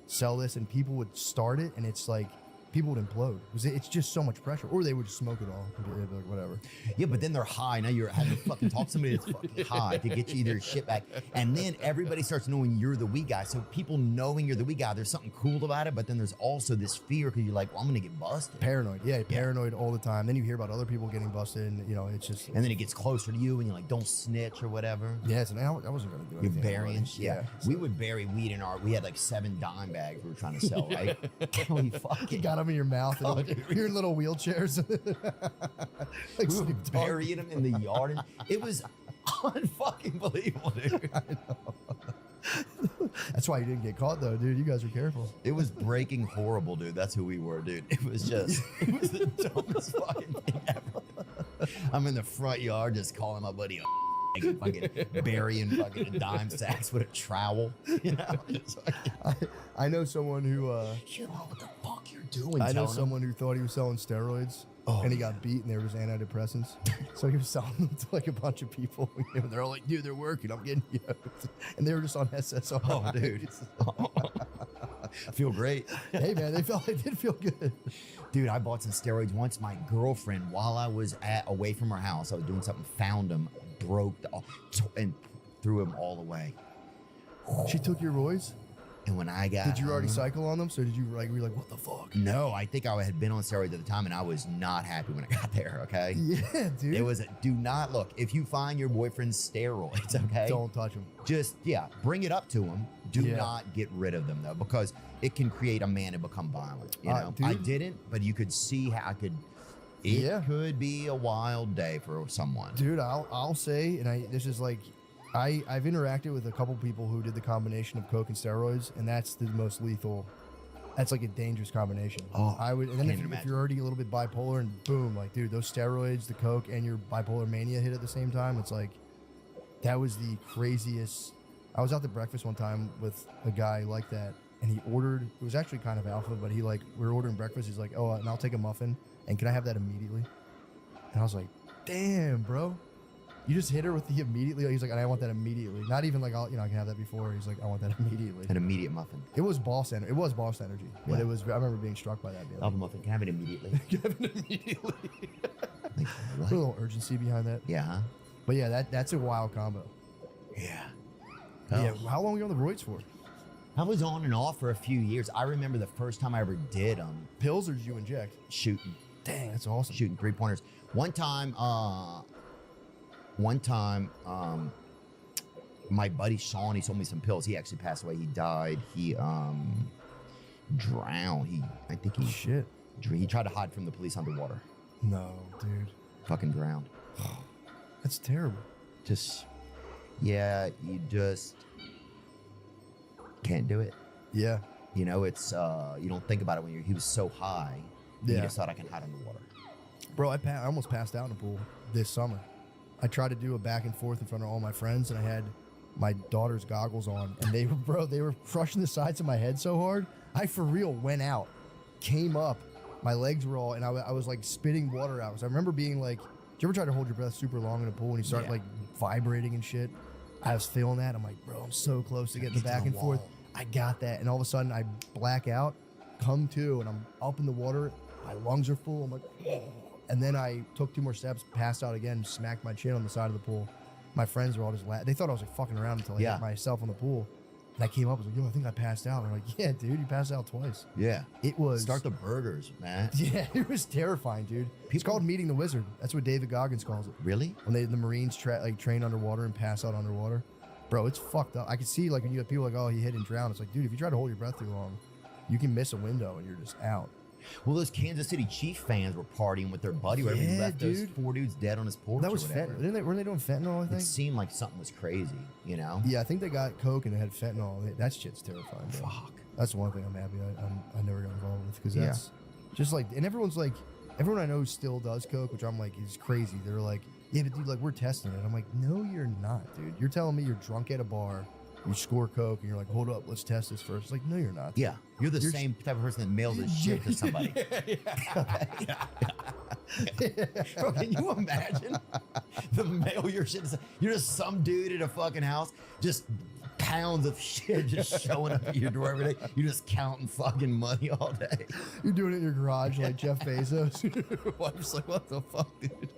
sell this, and people would start it, and it's like, people would implode. It's just so much pressure. Or they would just smoke it all. They'd be like, whatever. Yeah, but then they're high. Now you're having to fucking talk to somebody that's fucking high to get you their shit back. And then everybody starts knowing you're the weed guy. So people knowing you're the weed guy, there's something cool about it. But then there's also this fear because you're like, well, I'm going to get busted. Paranoid. Yeah, paranoid all the time. Then you hear about other people getting busted, and, it's just... And then it gets closer to you and you're like, don't snitch or whatever. Yes, and I wasn't going to do You're anything. burying. Yeah. So- We would bury weed in we had like 7 dime bags we were trying to sell, right? And we fucking You got them in your mouth, and you're in little wheelchairs. Like we were Snoop Dogg. burying them in the yard. And it was unfucking believable, dude. That's why you didn't get caught, though, dude. You guys were careful. It was breaking horrible, dude. That's who we were, dude. It was the dumbest fucking thing ever. I'm in the front yard just calling my buddy a fucking burying fucking dime sacks with a trowel. Just fucking, I know someone who... you know what the fuck you're doing. I know telling someone who thought he was selling steroids, Oh, and he got beat, and they were just antidepressants. So he was selling them to like a bunch of people. They're all like, dude, they're working. I'm getting yoked. And they were just on SSRIs. Oh, dude. Feel great. Hey, man, they did feel good. Dude, I bought some steroids once. My girlfriend, while I was away from her house, I was doing something, found them, broke and threw them all away. She took your roids? And when I got Did you already home- cycle on them? So did you were you like, what the fuck? No, I think I had been on steroids at the time, and I was not happy when I got there. Okay. Yeah, dude. It was do not look. If you find your boyfriend's steroids, okay, Don't touch them. just bring it up to him. Do Yeah. not get rid of them though, because it can create a man to become violent. You know, dude. I didn't, but you could see how I could. It Yeah. could be a wild day for someone. Dude, I'll say, and this is like, I've interacted with a couple people who did the combination of coke and steroids, and that's the most lethal. That's like a dangerous combination. Oh, I would, and then can't if imagine. you're already a little bit bipolar, and boom, like, dude, those steroids, the coke, and your bipolar mania hit at the same time. It's like, that was the craziest. I was out to breakfast one time with a guy like that, and he ordered. It was actually kind of alpha, but we were ordering breakfast. He's like, oh, and I'll take a muffin, and can I have that immediately? And I was like, damn, bro. You just hit her with the immediately. He's like, I want that immediately. Not even like, I can have that before. He's like, I want that immediately. An immediate muffin. It was boss energy. It was boss energy. But Yeah. it was. I remember being struck by that. Love a muffin. Can I have it immediately? Immediately. Like, A what? little urgency behind that. Yeah. Huh? But yeah, that's a wild combo. Yeah. Yeah. Oh. How long were you on the roids for? I was on and off for a few years. I remember the first time I ever did Pills or did you inject? shooting Dang, that's awesome. 3-pointers. One time, my buddy Sean, he sold me some pills. He actually passed away. He died. He drowned. I think Shit. he tried to hide from the police underwater. No, dude. Fucking drowned. That's terrible. You just can't do it. Yeah. You know, it's you don't think about it when he was so high. You Yeah. just thought I can hide underwater. Bro, I almost passed out in the pool this summer. I tried to do a back and forth in front of all my friends, and I had my daughter's goggles on, and they were crushing the sides of my head so hard. I for real went out, came up, my legs were all, and I was like spitting water out. So I remember being like, do you ever try to hold your breath super long in a pool and you start Yeah. like vibrating and shit? I was feeling that. I'm like, bro, I'm so close to getting the Get to back the and forth. wall. I got that, and all of a sudden I black out, come to, and I'm up in the water. My lungs are full. I'm like, oh. And then I took 2 more steps, passed out again, smacked my chin on the side of the pool. My friends were all just laughing. They thought I was like fucking around until I Yeah. hit myself on the pool. And I came up, I was like, yo, I think I passed out. I'm like, yeah, dude, you passed out twice. Yeah. It was. Start the burgers, man. Yeah, it was terrifying, dude. It's People- called meeting the wizard. That's what David Goggins calls it. Really? When the Marines train underwater and pass out underwater. Bro, it's fucked up. I can see like when you have people like, oh, he hit and drowned. It's like, dude, if you try to hold your breath too long, You can miss a window and you're just out. Well, those Kansas City Chief fans were partying with their buddy. Where he Yeah, left those dude. 4 dudes dead on his porch. That was or whatever. fentanyl. Weren't they doing fentanyl, I think? It seemed like something was crazy, you know? Yeah, I think they got coke and they had fentanyl. That shit's terrifying. Bro. Fuck. That's one thing I'm happy I never got involved with, because that's just like, and everyone's like, everyone I know still does coke, which I'm like, is crazy. They're like, yeah, but dude, like, we're testing it. I'm like, no, you're not, dude. You're telling me you're drunk at a bar, you score coke, and you're like, hold up, let's test this first. It's like, no, you're not. Yeah, you're the same type of person that mails his shit to somebody. Bro, can you imagine the mail your shit? You're just some dude at a fucking house, just pounds of shit just showing up at your door every day. You're just counting fucking money all day. You're doing it in your garage like Jeff Bezos. Wife's like, what the fuck, dude?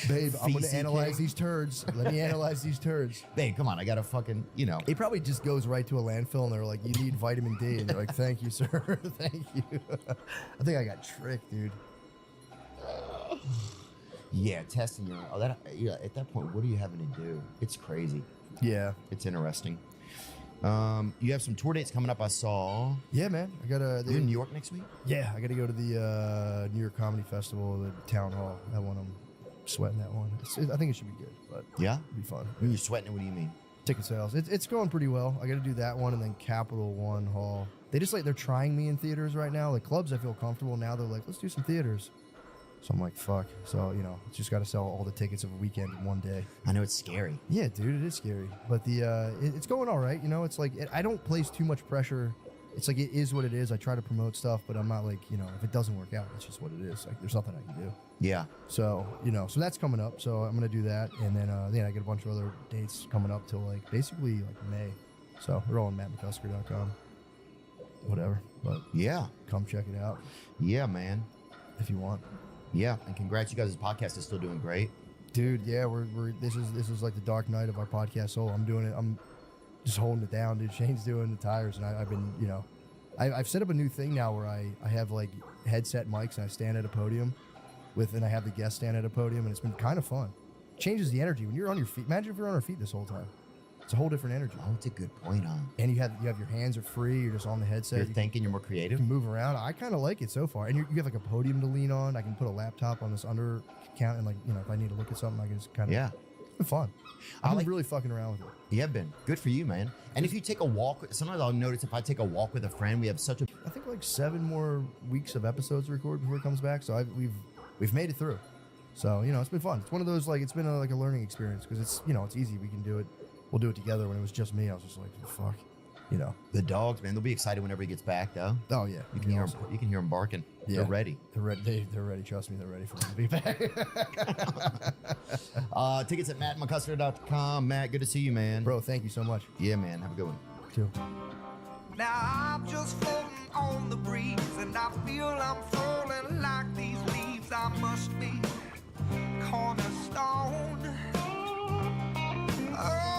Babe, I'm going to analyze these turds. Let me analyze these turds. Babe, come on. I got to fucking, you know. It probably just goes right to a landfill, and they're like, you need vitamin D. And they're like, thank you, sir. Thank you. I think I got tricked, dude. Yeah, testing your. Oh, that. Yeah, at that point, what are you having to do? It's crazy. Yeah. It's interesting. You have some tour dates coming up. I saw. Yeah, man. I got to. You're in New York next week? Yeah, I got to go to the New York Comedy Festival, the Town Hall. That one, I'm sweating that one. I think it should be good, but Yeah? it'll be fun. When you're sweating, what do you mean? Ticket sales. It's going pretty well. I got to do that one, and then Capital One Hall. They just like, they're trying me in theaters right now. Like clubs, I feel comfortable now. They're like, let's do some theaters. So I'm like, fuck. So, you know, just got to sell all the tickets of a weekend in one day. I know it's scary. Yeah, dude, it is scary. But it's going all right. You know, it's like, I don't place too much pressure. It's like, it is what it is. I try to promote stuff, but I'm not like, you know, if it doesn't work out, it's just what it is. Like, there's nothing I can do. Yeah. So, you know, so that's coming up. So I'm going to do that. And then, I get a bunch of other dates coming up till like basically like May. So they're all on mattmccusker.com. Whatever. But Yeah. come check it out Yeah, man. if you want. Yeah. And congrats, you guys' podcast is still doing great. Dude, yeah, we're this is like the dark night of our podcast solo. I'm doing it. I'm just holding it down, dude. Shane's doing the tires, and I've been, you know, I've set up a new thing now where I have like headset mics, and I stand at a podium and I have the guest stand at a podium, and it's been kind of fun. Changes the energy when you're on your feet. Imagine if you're on our feet this whole time. It's a whole different energy. Oh, it's a good point, huh? And you have your hands are free. You're just on the headset. You're You thinking you're more You creative? can move around. I kind of like it so far. And you have like a podium to lean on. I can put a laptop on this under count, and like, you know, if I need to look at something, I can just kind of. Yeah. It's been fun. I've been really fucking around with it. You have been. Good for you, man. And if you take a walk, sometimes I'll notice if I take a walk with a friend, we have such a. I think like 7 more weeks of episodes to record before it comes back. So we've made it through. So, you know, it's been fun. It's one of those, like, it's been like a learning experience, because it's, you know, it's easy. We can do it. We'll do it together. When it was just me, I was just like, fuck, you know. The dogs, man, they'll be excited whenever he gets back, though. Oh yeah, You can hear them. You can hear them barking. Yeah. They're ready. They're ready. They're ready. Trust me, they're ready for me to be back. Tickets at mattmccusker.com. Matt, good to see you, man. Bro, thank you so much. Yeah, man. Have a good one. Too. Now I'm just floating on the breeze, and I feel I'm falling like these leaves. I must be cornerstone. Oh.